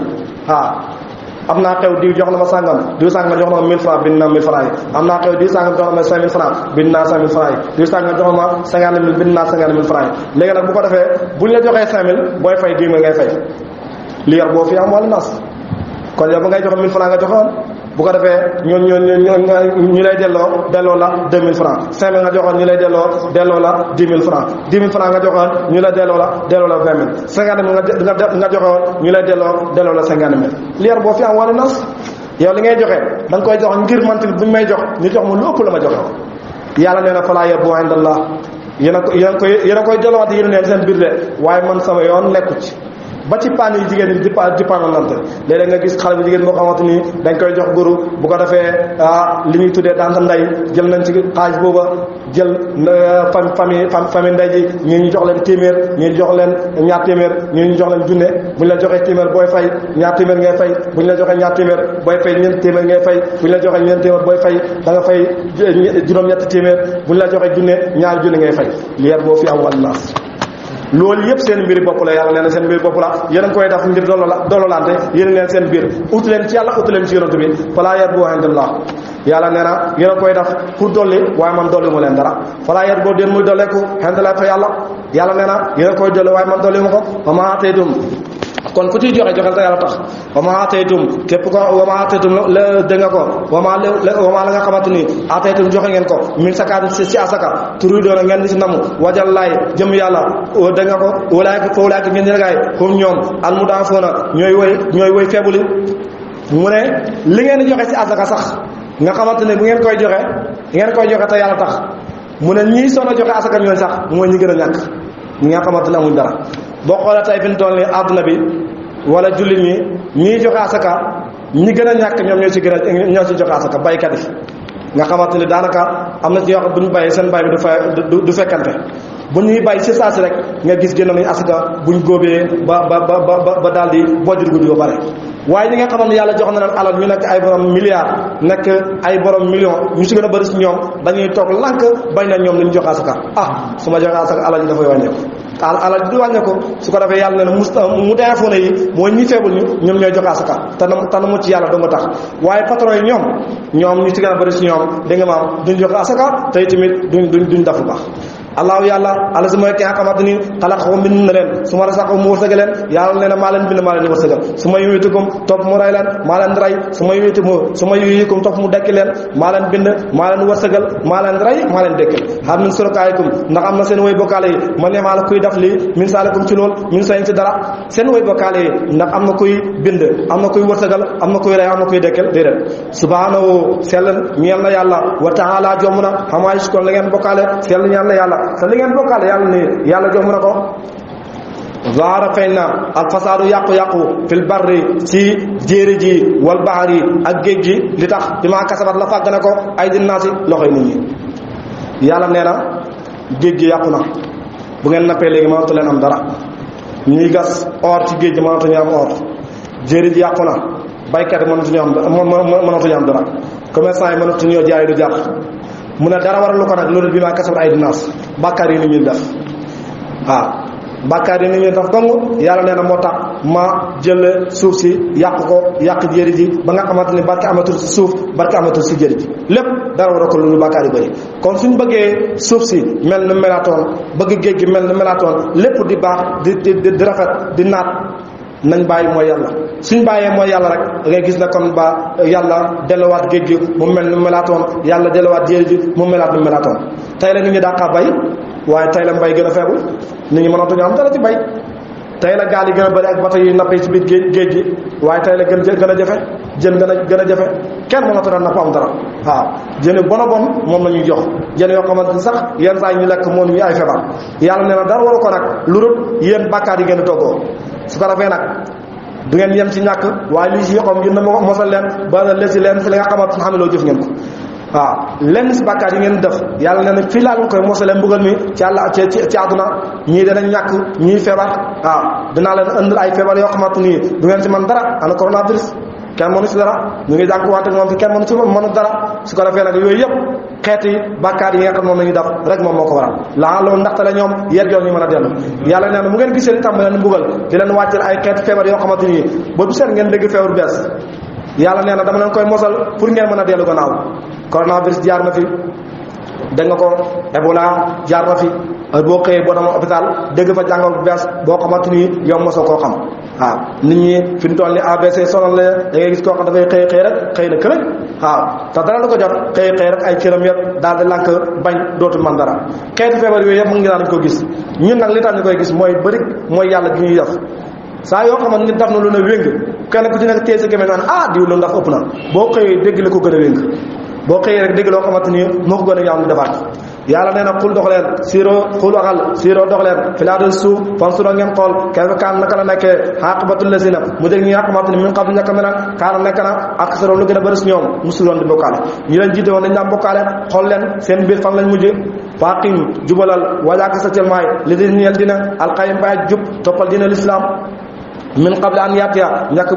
S2: am naa xew diw jox na ma sàngam diw sàngam jox na ma 1000 francs bind naa 1000 francs yi am naa xew diw sàngam jox na ma 5000 francs bind naa 5000 francs yi diw sàngam jox na ma 50000 bind naa 50000 francs yi léegi nag bu ko defee bu ñu la joxee 5000 booy fay 10 000 ngay fay li yor boo fi am wala nas kon yow ba ngay joxe 1000 francs nga joxoon bu ko defee ñu lay delloo la 2000 francs 5000 nga joxoon ñu lay delloo la 10 000 francs 10 000 francs nga joxoon ñu lay delloo la 20 000 50 000 nga joxoon ñu lay delloo la 50 000 li yor boo fi am wala nas yow li ngay joxe da nga koy jox ngir mantil bu ñu may jox ñu jox mu lu ëpp la ma joxe yàlla nee na falaa yarbu indallah yéen a koy delloowaat yéen neen seen biir de waaye man sama yoon nekku ci ba ci paan yi jigéen ñi di paanalante léeg-léeg nga gis xale bu jigéen boo xamante ni dañ koy jox guru bu ko defee li ñuy tuddee daan sa ndey jël nañ ci xaalis booba jël famille ndey ji ñii ñu jox leen téeméer ñii ñu jox leen ñaar téeméer ñii ñu jox leen junne bu ñu la joxee téeméer booy fay ñaar téeméer ngay fay bu ñu la joxee ñaar téeméer booy fay ñeent téeméer ngay fay bu ñu la joxee ñeent téeméer booy fay da nga fay juróom-ñetti téeméer bu ñu la joxee junne ñaar junne ngay fay lier boo fi am wàll naas loolu yëpp seen mbiri bopp la yàlla nee na seen mbiri bopp la yéen a ngi koy def ngir dollolante yéen leen seen biir ut leen ci yàlla ut leen ci yonent bi falaa yarbu indallah yàlla nee na yéen a koy def pour dolli waaye man dolli mu leen dara falaa yarbu den muy dolleeku indallah fa yàlla nee na yéen a koy dolli waaye man dolli mu ko wa maa aataytum kon ku ciy joxe joxel te yàlla tax wa maa aataytum képp ko wa maa aataytum la dégg nga ko wa maa la nga xamante ni aataytum joxe ngeen ko min sakaatin si asaka turu doona ngeen di si namu wajal laay jëm yàlla dégg nga ko walaayka ngeen jëlgaay comme ñoom almudaafoona ñooy woy feebuli mu ne li ngeen di joxe si asaka sax nga xamante ne bu ngeen koy joxe te yàlla tax mu ne ñii soon a joxe asaka ñooy sax mooy ñi gën a ñàkk ñi nga xamante ne amuñ dara boo xoolee tey fi mu toll nii àdduna bi wala jullit ñi ñiy joxe asaka ñi gën a ñàkk ñoom ñoo ci joxe asaka baykat yi nga xamante ni daanaka am na ci yoo xam bu ñu bàyyee seen bay bi du fekkante bu ñuy bàyyi si saa si rek nga gis génn nañu asaka buñ góobee ba daal di bojjul guddi ba bare waaye ñi nga xamante ne yàlla jox na leen alal ñu nekk ay borom milliards nekk ay borom millions ñu si gën a bëri si ñoom dañuy toog lànk bañ na ñoom dañu joxe asaka su ma joxe asaka alal ji dafay wàññeeku alal di wàññeeku su ko defee yàlla ne mu deefoona yi mooy ñi feebul ñoom ñooy joxe asaka tana mu ci yàlla doo nga tax waaye patron yi ñoom ñu si gën a bëri si ñoom da nga maam duñ joxe asaka tey tamit duñ def lu baax allahu yàlla ala si mooy ki nga xamante ni xalaqakum bind na leen su ma rasaqakum mu wërsëgal leen yàlla nee na maa leen bind maa leen wërsëgal su ma yuyitukum topp mu rey leen maa leen rey su ma yuyitukum topp mu dekki leen maa leen bind maa leen wërsëgal maa leen rey maa leen dekkal xam min surakaayikum ndax am na seen way bokkaale yi ma ne maa la kuy def lii min saalikum ci lool min sayin ci dara seen way bokkaale yi ndax am na kuy bind am na kuy wërsëgal am na kuy rey am na kuy dekkal déedéet subhanahu sell ñeel na yàlla wa taala jomm na xamaa kon la ngeen bokkaale sell ñeel na yàlla te li ngeen bokkaale yàlla ne yàlla jox mu na ko zaara feeñ na al fasaadu yàqu-yàqu fil barri ci jéeri ji wal bahari ak géej gi li tax bi maa kasabat la fàgg na ko ay dinnaasi loxoy nit ñi yàlla nee na géej gi yàqu na bu ngeen nappee léegi mënatu leen am dara ñuy gas or ci géej gi mënatuñu am or jéeri ji yàqu na baykat yi mënatuñu am dara commerçant yi mënatuñoo jaay du jar mu ne dara waralu ko nag loolu bi maa kasabat ay dinaas bàkkaar yi ni ñuy def bàkkaar yi ni ñuy def dong yàlla nee na moo tax ma jël suuf si yàq ko yàq jëri ji ba nga xamante ni barke amatul si suuf barke amatul si jëri ji lépp dara waral ko loolu bàkkaar yu bëri kon suñ bëggee suuf si mel ni melatoon bëgg géej gi mel ni melatoon lépp di baax di rafet di naat nañ bàyyi mooy yàlla suñ bàyyee mooy yàlla rek da ngay gis na kon ba yàlla delluwaat géej gi mu mel ni melaatoon yàlla delluwaat jéeri ji mu melaat ni melaatoon tey la nit ñi dàqaa bay waaye tey la mbay gën a feebu nit ñi mënatuñu am dara ci bay tey la gaal yi gën a bëri ak bato yi nappee ci biir géej gi waaye tey la gën a jafe jën gën a jafe kenn mënatu na napp am dara waaw jën bon a bon moom la ñuy jox jën yoo xamante ni sax yenn saa yi ñu lekk moom ñu ay feebar yàlla nee na dara waru ko nag lu dul yéen bàkkaar yi ngeen di toggoo su ko defee nag du ngeen yem ci ñàkk waaye lii si yoxam ngir na mosal leen ba lesi leen si li nga xamante ne xam ne loo jëf ngeen ko waaw lenn si bàkkaar yi ngeen def yàlla nee na fii laa koy mosalee mbugal mi ci àlla ci àdduna ñii danañ ñàkk ñii feebar waaw dinaa leen ëndil ay feebar yoo xamante ni du ngeen si man dara ana coronavirus kenn mënu si dara ñu ngi jànkuwante moom fi kenn mënu si mënu dara su ko defee nag yooyu yëpp xeeti bàkkaar yi nga xam moom la ñuy def rek moom moo ko waral laa loolu ndaxte la ñoom yet yoon ñu mën a dellu yàlla nee na mu ngeen gisee itam leen mbugal di leen wàcceel ay xeeti feebar yoo xamante ni ba du seen ngeen dégg feebar bees yàlla nee na dama leen koy mosal pour ngeen mën a dellu gannaaw. coronavirus jaar na fi dégg nga ko, Ebola jaar na fi boo xëyee boo demoon hôpital dégg fa jàngoro bu bees boo xamante ni yow mosoo koo xam. waaw nit ñi fi ñu toll ni ABC sonal la da ngay gis koo xam dafay xëy rek xëy na këlëj waaw te dara du ko jot xëy rek ay cëram yëpp daal di lànk bañ dootul man dara. xeetu feebar yooyu yëpp mu ngi daan ko gis ñun nag li tax ñu koy gis mooy bëri mooy yàlla gi ñuy def saa yoo xamante nit daf na lu ne wéng kenn ku ci nekk téye sa gémmiñ naan diw lu ndax ëpp na boo xëyee dégg la ko gën a wéng boo xëyee rek dégg loo xamante ni moo ko gën a ñaaw ñu defaat. yàlla nee na xul dox leen xul waxal siiroo dox leen filaadal suuf fansuro ngeen xool kayfa kaan naka la nekkee xaqibatul lazina mu dégg ñi nga xamante ni min qabl ñàkk me nag kaana nekk na ak saroom lu gën a bëri si ñoom musuloon di bokkaale ñu leen jiite woon dañ daan bokkaale xool leen seen biir fan lañ mujj faqim jubalal wajaaka sa telmaay li di ñeel dina alqayim baay jub toppal dina l'islam min qabli an yatiya njëkk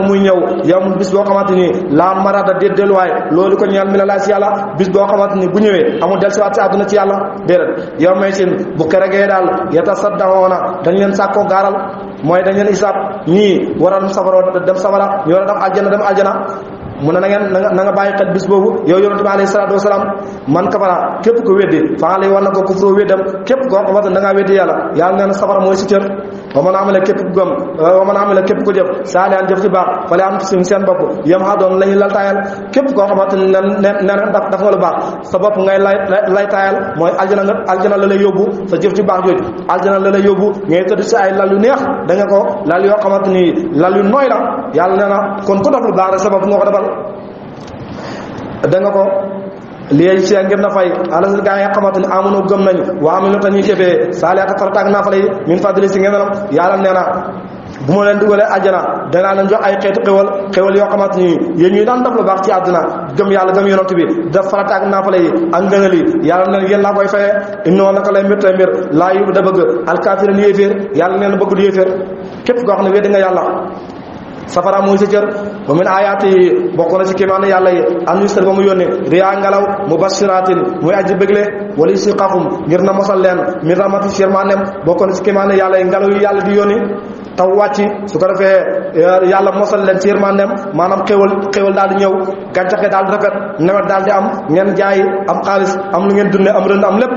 S2: muy ñëw yow mu bis boo xamante ni la marada delluwaay loolu ko ñeel mi la laaj si yàlla bis boo xamante ni bu ñëwee amul dellusiwaat si àdduna ci yàlla déedéet yow may sin bu keregee daal yatasaddaxoona dañ leen sàkkoo gaaral mooy dañ leen isaab ñii war a dem safara ñu war a dem aljana mu ne na nga bàyyi xel bis boobu yow yonente bi alayhi salaatu wasalaam man kafara képp ko weddi fa lay war na ko kufroo weddam képp koo xamante da ngaa weddi yàlla nee na safara mooy si cër wa man amila képp ku gëm wa man amila képp ku jëf saalihan jëf ci baax fale am ci seen bopp yam xa doon la ñuy lal taayal képp koo xamante ne nen daf nga lu baax sa bopp ngay lay taayal mooy aljana la lay yóbbu sa jëf ci baax jooju aljana la lay yóbbu ngay tëdd si ay lal yu neex da nga ko lal yoo xamante ni lal yu nooy la yàlla nee na kon ku def lu baax rek sa bopp nga ko defal da nga ko lii ci ngir na fay ala gaa yi xamante ne amono gëm nañu waa am lu tax ñuy jëfee saalihaat farataak naafale yi min fadli si ngenam yàlla nee na bu ma leen dugalee àjjana danaa leen jox ay xeetu xéwal yoo xamante ni yéen ñuy daan def lu baax ci àdduna gëm yàlla gëm yonent bi def farataak naafale yi ak ngënal yi yàlla nee na yéen laa koy fayee innoo naka lay mbir tay mbir laa yóbbu da bëgg alkaafirin yéeféer yàlla nee na bëgg du yéeféer képp koo xam ne weddi nga yàlla safara muy sa cër wa min ayaati yi bokk na ci kéemaane yàlla yi am ñu sër ba mu yónni riyaa ngelaw mubashiratin muy aji bégle wala si xafum ngir na mosal leen min ramati sirmanem bokk na ci kéemaane yàlla yi ngelaw yi yàlla di yónni taw wàcc su ko defee yàlla mosal leen ci yërmandem maanaam xéwal daal di ñëw gàncax gi daal di rafet nawet daal di am ngeen jaay am xaalis am lu ngeen dunde am rënd am lépp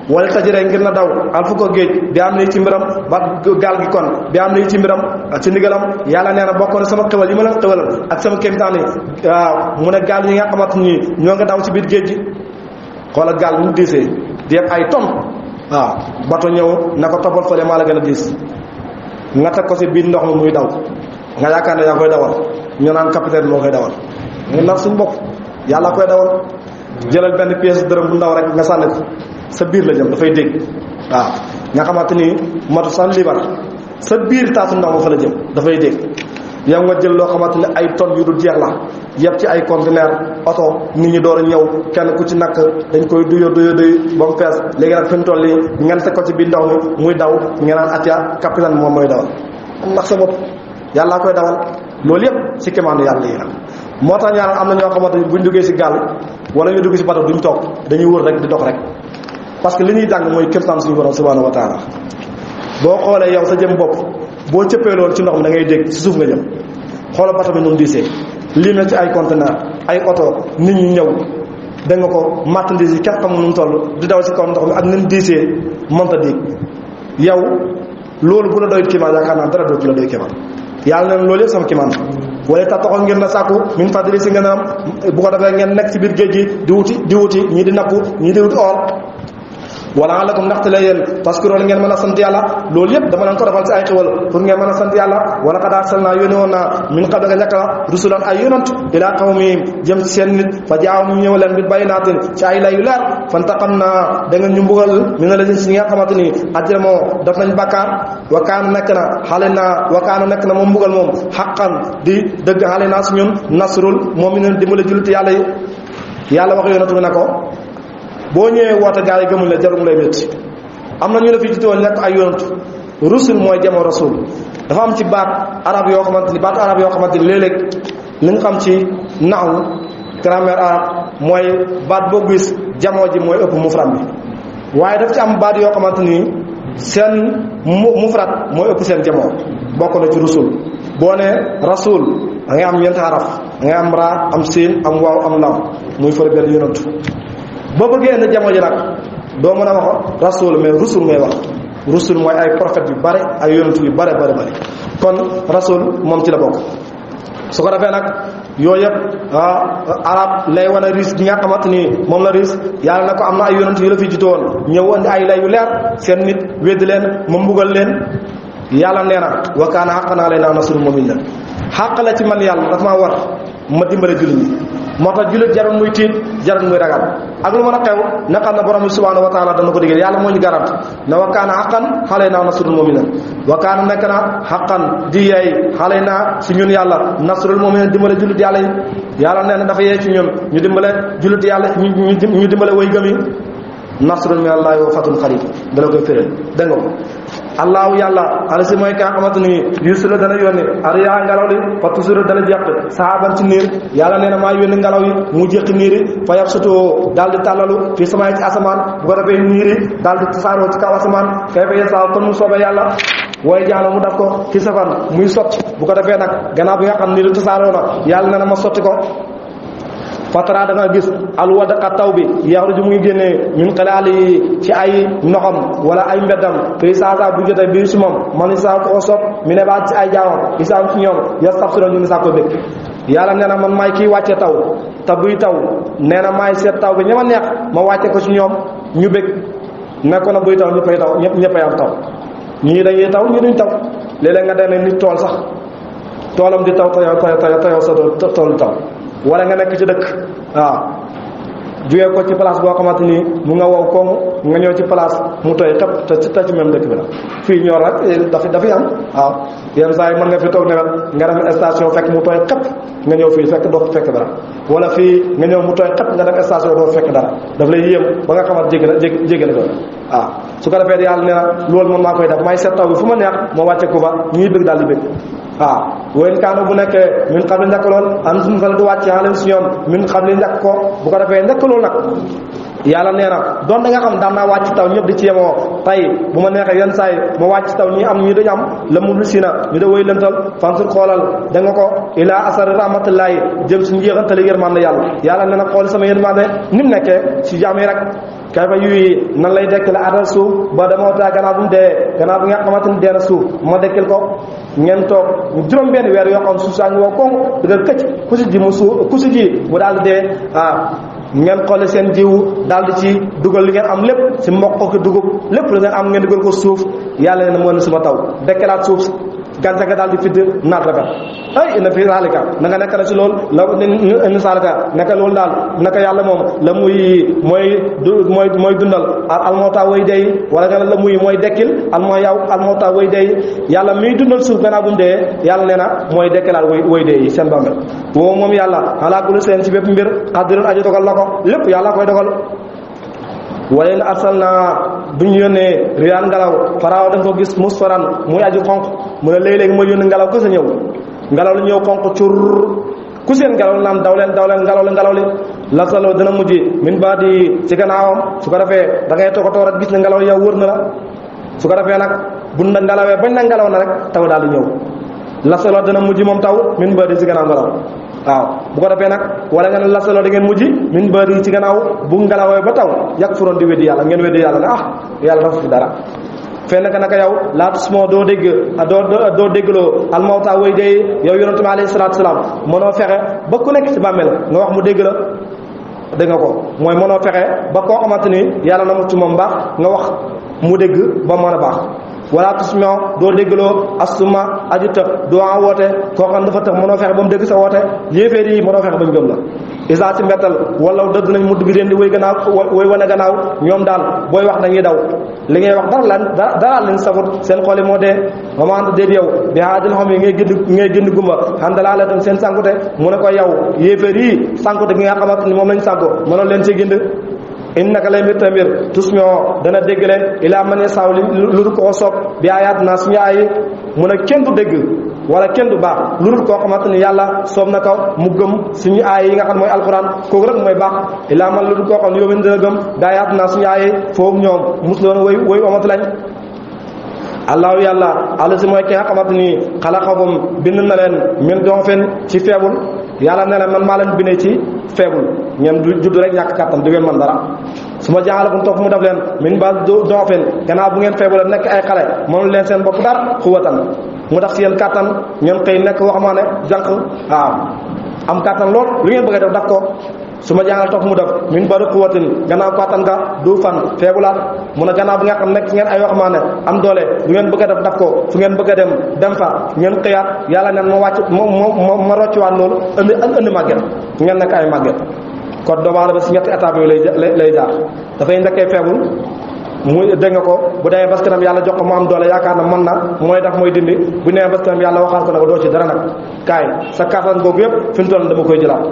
S2: wala tajiree ngir na daw al fu ko géej bi am na ci mbiram ba gaal gi kon bi am na ci mbiram ci ndigalam yàlla nee na bokk na sama xéwal yi ma leen xéwalal ak sama kéemtaan yi mu ne gaal yi nga xamante ni ñoo nga daw ci biir géej gi xoolal gaal mu diisee di ay tonnes waaw bato ñëw na ko toppal fële maa la gën a diis nga teg ko si biir ndox mi muy daw nga yaakaar ne yaa koy dawal ñu naan capitaine moo koy dawal nga nar suñu bopp yàlla koy dawal jëlal benn pièce dërëm bu ndaw rek nga sànni ko sa biir la jëm dafay dégg waaw nga xamante ni matu san libar sa biir taatu ndox ma fa la jëm dafay dégg yow nga jël loo xamante ne ay tonnes yu dul jeex la yëpp ci ay conteneur oto nit ñi door a ñëw kenn ku ci nakk dañ koy duyo ba mu fees léegi nag fi mu toll nii ngeen teg ko ci biir ndox mi muy daw ngeen naan atia capitaine moom mooy dawal ndax sa bopp yàllaa koy dawal loolu yëpp ci kéemaanu yàlla yi la moo tax ñaanal am na ñoo xamante ni buñ duggee si gaal wala ñu dugg si bato duñ toog dañuy wër rek di dox rek parce que li ñuy jàng mooy kéemtaan suñu borom subhanahu wa taala boo xoolee yow sa jëm bopp boo cëppee loolu ci ndox mi da ngay dégg si suuf nga jëm xoola bato bi ñun diisee lii na ci ay conteneur ay oto nit ñi ñëw da nga ko marchandise yi kenn xamul nu mu toll di daw ci kaw ndox mi ak nin diisee mënta dégg yow loolu bu la doy kiimaan yaakaar naa dara dootu la doy kiimaan yàlla na loolu yëpp sama kiimaan wala tax taxoon ngeen na sàkku min fadli si ngeen am bu ko defee ngeen nekk ci biir géej gi di wuti ñii di napp ñii di wuti or wala alakum ndaxte la yéen parce que ngeen mën a sant yàlla loolu yëpp dama leen ko defal ci ay xéwal pour ngeen mën a sant yàlla wala qad arsalnaa yónni woon naa min qablika njëkk la rusulan ay yonant ilaa qawmihim jëm ci seen nit fa jaawum ñëw leen bil bayyinaatin ci ay lay yu leer fantaqamnaa da ngeen ñu mbugal min allaziina si ñi nga xamante ni ajramoo def nañ bàkkaar wa kaana nekk na moom mbugal moom xaqan di dëgg xale naa si ñun nasrul moom mi ne dimbale jullit yàlla yi yàlla wax yonent bi ne ko boo ñëwee woote gaa yi gëmul la jarul lay métti am na ñu la fi jiite woon nekk ay yonent rusul mooy jamo rasul dafa am ci baat arab yoo xamante ni léeg-léeg li nga xam ci naxu grammaire arabe mooy baat boo gis jamoo ji mooy ëpp mufrad bi waaye daf ci am baat yoo xamante ni seen mufrad mooy ëpp seen jamoo bokk na ci rusul boo ne rasul da ngay am ñeenti xaraf da ngay am raa am siin am waaw am lam muy fërgal yonantu boo bëggee indi jamono ji nag doo mën a wax rasul mais rusul ngay wax rusul mooy ay prophète yu bare ay yonantu yu bare kon rasul moom ci la bokk. su ko defee nag yooyu yëpp arab lay wane risque gi nga xamante ni moom la risque yàlla na ko am na ay yonent yu la fi jiitu woon ñëw andi ay lay yu leer seen nit weddi leen ma mbugal leen yàlla nee na wa kaana haqqan alaynaa nasrul mu'miniin xàq la ci man yàlla dafa maa war ma dimbale jullit ñi moo tax jullit jarul muy tiit jarul muy ragal ak lu mën a xew na xam ne borom bi subhanahu wa taala dana ko digal yàlla moo ñu garant ne wa kaana haqqan alaynaa nasrul mu'miniin wa kaana nekk na haqqan di yeey alaynaa si ñun yàlla nasrul mu'miniin dimbale jullit yàlla yi yàlla nee na dafa yee ci ñun ñu dimbale jullit yàlla ñu dimbale way gëm yi nasrun min allahi wa fatun xarib dala koy féré dégg nga ko allahu yàlla alasi mooy kaa xamante ni yusula dana yónni ariyaa ngelaw li fa tusura dana jeq sahaban ci niir yàlla nee na maa yónni ngelaw yi mu jeqi niir yi fa yab sutoo daal di tàllalu fii samaay ci asamaan bu ko defee niir yi daal di tasaaroo ci kaw asamaan kay fa yesaa kon mu soobee yàlla waaye jaalo mu daf ko ci safan muy sotti bu ko defee nag gannaaw bi nga xam niir yi tasaaroo na yàlla nee na ma sotti ko fatara da nga gis alwadqa taw bi yaxruju mu ngi génnee min xilaal yi ci ay ndoxam wala ay mbeddam te saa bu jotee bii si moom man isaa ko sopp mi ne baat ci ay jaamam isaa ci ñoom yastabsirun ñu ngi saa ko bëgg yàlla nee na man maay kii wàcce taw te buy taw nee na maay seet taw bi ña ma neex ma wàcce ko ci ñoom ñu bëgg nekkoon na buy taw ñëppay taw ñëppay am taw ñii dañuy taw ñii duñ taw léeg-léeg nga demee nit tool sax toolam di taw tayoo sa tool taw wala nga nekk ci dëkk waaw jugee ko ci place boo xamante ni mu nga wow koŋ nga ñëw ci place mu tooy xëpp te ci même dëkk bi la fii ñor rek dafay am waaw yenn saa yi mën nga fi toog newet nga dem station fekk mu tooy xëpp nga ñëw fii fekk doo fekk dara wala fii nga ñëw mu tooy xëpp nga dem station doo fekk dara daf lay yéem ba nga xamante jéggi na ko waaw su ko defee yàlla nee na loolu moom maa koy def may seet taw bi fu ma neex ma wàcce ko ba ñuy bëgg daal di bëgg waaw wéen kaano bu nekkee min xam li njëkk lool am suñu fa la du wàcc yaa leen si ñoom min xam li njëkk ko bu ko defee njëkk loolu nag yàlla nee na doon da nga xam daan naa wàcc taw ñëpp di ci yemoo tey bu ma neexee yenn saa yi ma wàcc taw ñi am ñu dañu am la mu si na ñu da woy lëntal fansur xoolal da nga ko ilaa asari rahmatullahi jëm si njeexantali yërmande yàlla nee na xool sama yërmande ni mu nekkee si jaam yi rek kay fa yuy nan lay dekkale atal suuf ba dama taa gannaaw bu mu dee gannaaw bi nga xamante ni dee na suuf ma dekkil ko ngeen toog juróom benn weer yoo xam suuf saa ngi woo koŋ dëgg këcc ku si ji mu suuf ku si ji mu daal di dee ngeen xoole seen jiwu daal di ci dugal li ngeen am lépp si mboq ko dugub lépp lu ngeen am ngeen dugal ko suuf yàlla nee na moo ne suma taw dekkalaat suuf gàncax ga daal di fidd naat rafet ay na fi saalika na nga nekk na si loolu la ni saalika naka loolu daal naka yàlla moom la muy mooy dundal almawta way dey wala nga la muy mooy dekkil almawta way dey yàlla miy dundal suuf gannaaw bu mu dee yàlla nee na mooy dekkalaat way dey yi seen bàmmeel woo moom yàlla alaa kulli seen si bépp mbir xadirun aji dogal la ko lépp yàlla koy dogal wala in arsalna bu ñu yónnee riyaan ngelaw faraaw da nga ko gis musfaran muy aju xonq mu ne léegi-léegi mooy yónni ngelaw ko sa ñëw ngelaw li ñëw xonq cur ku seen ngelaw naan daw leen ngelaw li la saloo dana mujj min ba di ci gannaawam su ko defee da ngay toog rek gis ne ngelaw yow wër na la su ko defee nag bu na ngelawee bañ na ngelaw na rek taw daal di ñëw la saloo dana mujj moom taw min ba di ci gannaaw ngelaw waaw bu ko defee nag wala nga ne la saloo da ngeen mujj min ba di ci gannaaw bu ngelawee ba taw yàq furoon di weddi yàlla ngeen weddi yàlla ne yàlla dafa fi dara fee naka yow laatu moo doo dégg doo déggloo almawta way dee yow yonente bi alayhi salaatu salaam mënoo fexe ba ku nekk ci bàmmeel nga wax mu dégg la dégg nga ko mooy mënoo fexe ba koo xamante ni yàlla na mu ci moom baax nga wax mu dégg ba mën a baax wala tusmio doo déggloo asuma aju tëx doo a woote koo xam dafa tëx mënoo fexe ba mu dégg sa woote yéeféer yi mënoo fexe ba ñu gëm la isa ci mbettal wala dëdd nañ mu dugg leen di way gannaaw way wane gannaaw ñoom daal booy wax dañuy daw li ngay wax dara leen safut seen xooli moo dee mamanda déet yow bi haadil xam yi ngay gënd gumba xandalaa la tam seen sànkute mu ne ko yow yéeféer yi sànkute gi nga xamante ni moom lañ sànko mënoon leen ci gind innaka lay mbir tamir tusmio dana dégg leen ilaa man yasaaw lu dul koo soob bi ayaat naa suñu ay mu ne kenn du dégg wala kenn du baax lu dul koo xamante ni yàlla soob na ko mu gëm suñu aay yi nga xam mooy alquran kooku rek mooy baax ilaa man lu dul koo xam ne yow dina gëm bi ayaat naa suñu ay foofu ñoom musloon way omatu lañ allahu yàlla alasi mooy ki nga xamante ni xalaqakum bind na leen min doofin ci feebul yàlla nee na man maa leen bindee ci feebul ngeen du judd rek ñàkk kàttan du ngeen man dara su ma jaxalakum topp mu def leen min ba doofin gannaaw bu ngeen feebul nekk ay xale mënul leen seen bopp dara xuwatan mu tax si yéen kàttan ngeen xëy nekk waxamaane jànq waaw am kàttan lool lu ngeen bëgg a def ko su ma jàngal topp mu def min bari xuwatin gannaaw kàttan nga du fan feebulaat mun a gannaaw bi nga xam nekk ngeen ay waxamaane am doole lu ngeen bëgg a def ko fu ngeen bëgg a dem fa ngeen xëyaat yàlla neen ma wàcc ma rocciwaat loolu indi màgget ngeen nekk ay màgget kon doomu aadama si ñetti étape yooyu lay jaar dafay ndekkee feebul muy dégg nga ko bu demee parce que tam yàlla jox ko mu am doole yaakaar na mën na mooy def mooy dindi bu demee parce que tam yàlla waxaat ko ne ko doo ci dara nag kaay sa kàttan googu yëpp fi mu toll dama koy jëlaat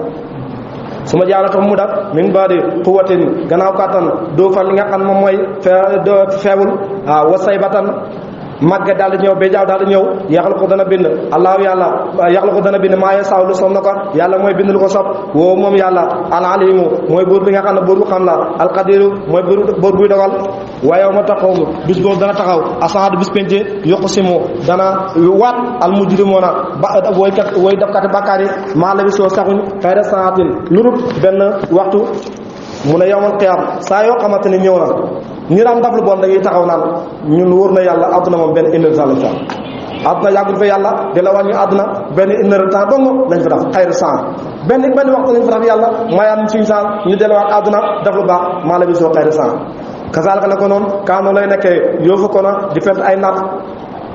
S2: su ma jaala tam mu def min baadi quwwatin gannaaw kàttan doo fan li nga xam moom mooy feebul waaw wa saybatan màgget daal di ñëw ba jaaw daal di ñëw yaxlu ko dana bind allahu yàlla yaxlu ko dana bind maa yasaaw lu soom na ko yàlla mooy bind lu ko sopp woo moom yàlla al alimu mooy buur bi nga xam ne buur bu xam la alqadiru mooy buur buy dogal waaye ma taxaw bis boobu dana taxaw asaadu bis penc yokku simu dana waat al mujrimuna ba woy dafkati bàkkaar yi maa la bi soo saxuñ xëy na saatin lu dul benn waxtu mu ne yowmal qiyaam saa yoo xamante ni ñëw na ñi daan daf lu bon dañuy taxaw naan ñun wóor na yàlla àdduna moom benn une heure temps lañ fa àdduna yàggul fa yàlla di la wàññi àdduna benn une heure temps dong lañ fa def xayru sang benn waxtu lañ fa def yàlla mayaat suñu sang ñu delluwaat àdduna def lu baax maa la bi soo xayru sang kasaalika ne ko noonu kaano lay nekkee yoofu ko na di fent ay naat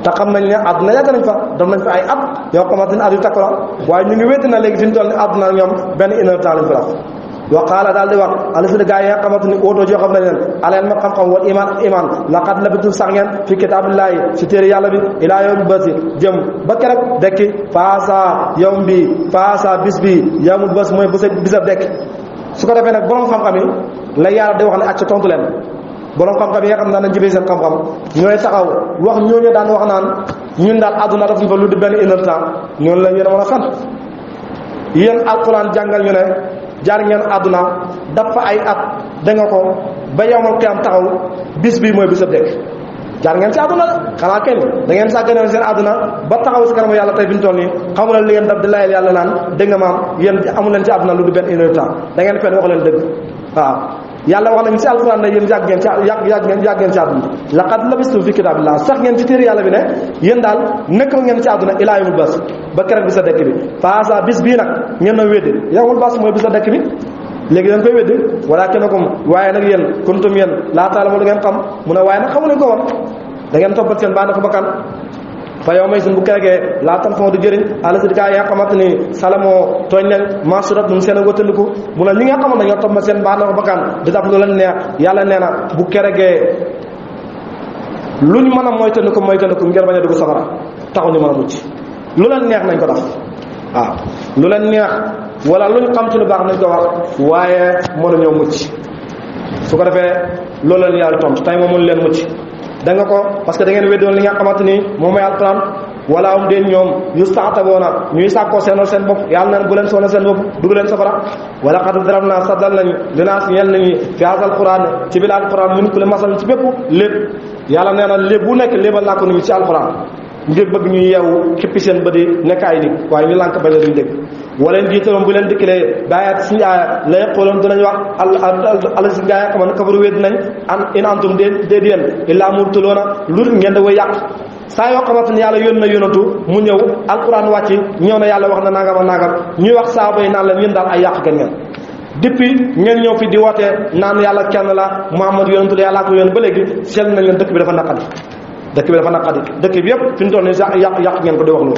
S2: te xam nañ ne àdduna yàgg nañ fa def nañ fa ay at yoo xamante ne at yu takku la waaye ñu ngi wéeti na léegi fi ñu toll ni àdduna ñoom benn une heure temps lañ fa def wa qaala daal di wax alifina gaa yi nga xamante ni ootoo joo xam ne leen aleen ma xam-xam wal iman laqad labitum sax ngeen fi kitaabillahi si téere yàlla bi ilaa yawmi basi jëm ba keroog dekki faasa yawm bi faasa bis bi yawmul bas mooy bisab dekki su ko defee nag borom xam-xam yi la yàlla di wax ne acca tontu leen borom xam-xam yi nga xam ne daan jëfee seen xam-xam ñooy taxaw wax ñooñu daan wax naan ñun daal àdduna daf ñu fa lu di benn une heure temps ñoonu la ñu mën a sant yéen alquran jàngal ñu ne jaar ngeen àdduna dafa ay at da nga ko ba yowmal qiyaam taxaw bis bii mooy bisab dekk jaar ngeen si àdduna xanaa kenn da ngeen sàggane seen àdduna ba taxaw si kanamu yàlla tey fi ñu toll nii xamu leen li ngeen daf di layel yàlla naan dégg nga maam yéen amu leen ci àdduna lu du benn une heure temps da ngeen fenn wax leen dëgg waaw yàlla wax nañu si alquran ne yéen yàgg ngeen ci àdduna laqad labistum fi kitaabillah sax ngeen ci téere yàlla bi ne yéen daal nekkal ngeen ci àdduna ilaa yawmul bas ba keroog bi sa dekk bi faasa bis bii nag ngeen na weddi yawmul bas mooy bi sa dekk bi léegi dañ koy weddi walakinakum waaye nag yéen kuntum yéen laa ta'lamuun da ngeen xam mu ne waaye nag xamu leen ko woon da ngeen toppat seen bànneexu bakkan fa yow may sun bu keregee laa tan fon du jëriñ àla si gaa yi nga xamante ni salamoo tooñ leen masurat dum seen a wëttandiku mu ne ñi nga xamante ñoo topp seen bànneexu bakkan di daf lu leen neex yàlla nee na bu keregee luñ mën a moytandiku ngir bañ a dugg safara taxu ñu mën a mucc lu leen neex nañ ko def waaw lu leen neex wala luñ xam ci lu baax nañ ko wax waaye mënuñoo mucc su ko defee loolu leen yàlla tontu tey moom mënu leen mucc da nga ko parce que da ngeen weddoon li nga xamante ni moom mooy alquran wala am den ñoom yustaataboona ñuy sàkkoo seenal seen bopp yàlla naan bu leen soonal seen bopp dugg leen safara wala xad darab naa saddal nañu dinaa si ñel nañu fi haasal quran ci biir alquran mun ku le masal ci bépp lépp yàlla nee na lépp bu nekk léebal naa ko nuñu ci alquran ngir bëgg ñu yeewu xippi seen bëdi nekk ay nit waaye ñu lànk bañ a duñ dégg wala leen jiitaloon bu leen dikkalee bàyyaat suñu aaya lay xooloon dinañ wax ala si gaa yi xam ne kabaru wéet nañ in antum déet yéen illaa murtuloona lu ngeen da way yàq saa yoo xamante ne yàlla yónn na yónnatu mu ñëw alquran wàcc ñëw na yàlla wax na nangam ak nangam ñuy wax saaba yi naan la ñun daal ay yàq gën ngeen depuis ngeen ñëw fi di wootee naan yàlla kenn la Muhammad yónnatu la yàllaa ko yónn ba léegi seetlu nañ leen dëkk bi dafa naqadi dëkk bi yëpp fi ñu toll nii yàq ngeen ko di wax loolu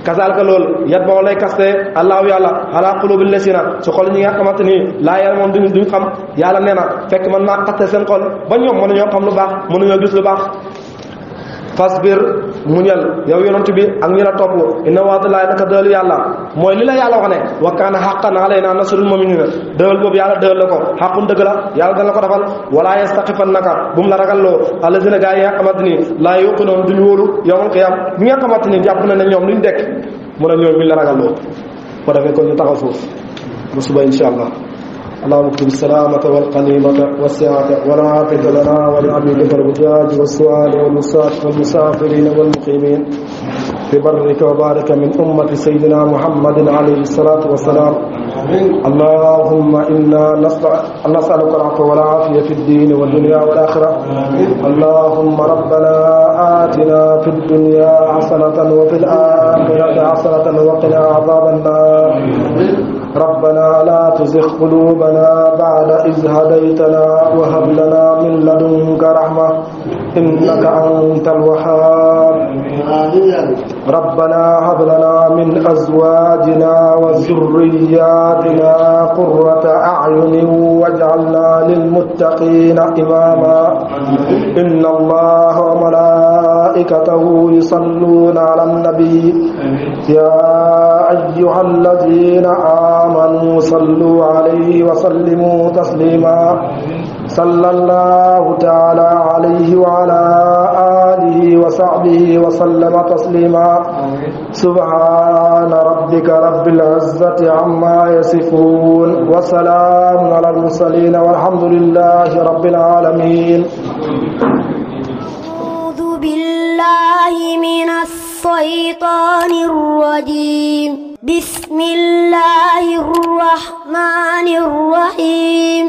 S2: kasaalka loolu yat ba lay kaste allahu yàlla ala qulubil lasina su xol ñi nga xamante ni laa yàlla moom duñ xam yàlla nee na fekk man maa kaste seen xol ba ñoom mënuñoo xam lu baax mënuñoo gis lu baax fasbir muñal yow yonent bi ak ñi la topp inna wa'dallahi naka dëël yàlla mooy li la yàlla wax ne wa kaana haqqan alaynaa nasrul mu'miniina dëël boobu yàlla dëël la ko xaqun dëgg la yàlla dana la ko defal wala yastaqifannaka bu mu la ragalloo allazina gaa yi nga xamante ni laa yuqinuun duñu wóolu yawmal qiyaam ñi nga xamante ni jàpp na ne ñoom luñ dekk mu ne ñoom mi la ragalloo ko defee kon ñu taxaw foofu ba suba insha allah اللهم اكتب السلامة والقنيمة والسعة والعافية لنا ولعبيدك الحجاج والسؤال والمسافرين والمقيمين في برك وبارك من أمة سيدنا محمد عليه الصلاة والسلام. اللهم إنا نسألك العفو والعافية في الدين والدنيا والآخرة. اللهم ربنا آتنا في الدنيا حسنة وفي الآخرة حسنة وقنا عذاب النار. ربنا لا تزغ قلوبنا بعد إذ هديتنا وهب لنا من لدنك رحمة إنك أنت الوهاب. ربنا هب لنا من أزواجنا وذرياتنا قرة أعين واجعلنا للمتقين إماما. إن الله وملائكته يصلون على النبي يا أيها الذين آمنوا صلوا عليه وسلموا تسليما. صلى الله تعالى عليه وعلى آله وصحبه وسلم تسليما. سبحان ربك رب العزة عما يصفون وسلام على المرسلين والحمد لله رب العالمين.
S1: أعوذ بالله من الشيطان الرجيم. بسم الله الرحمن الرحيم.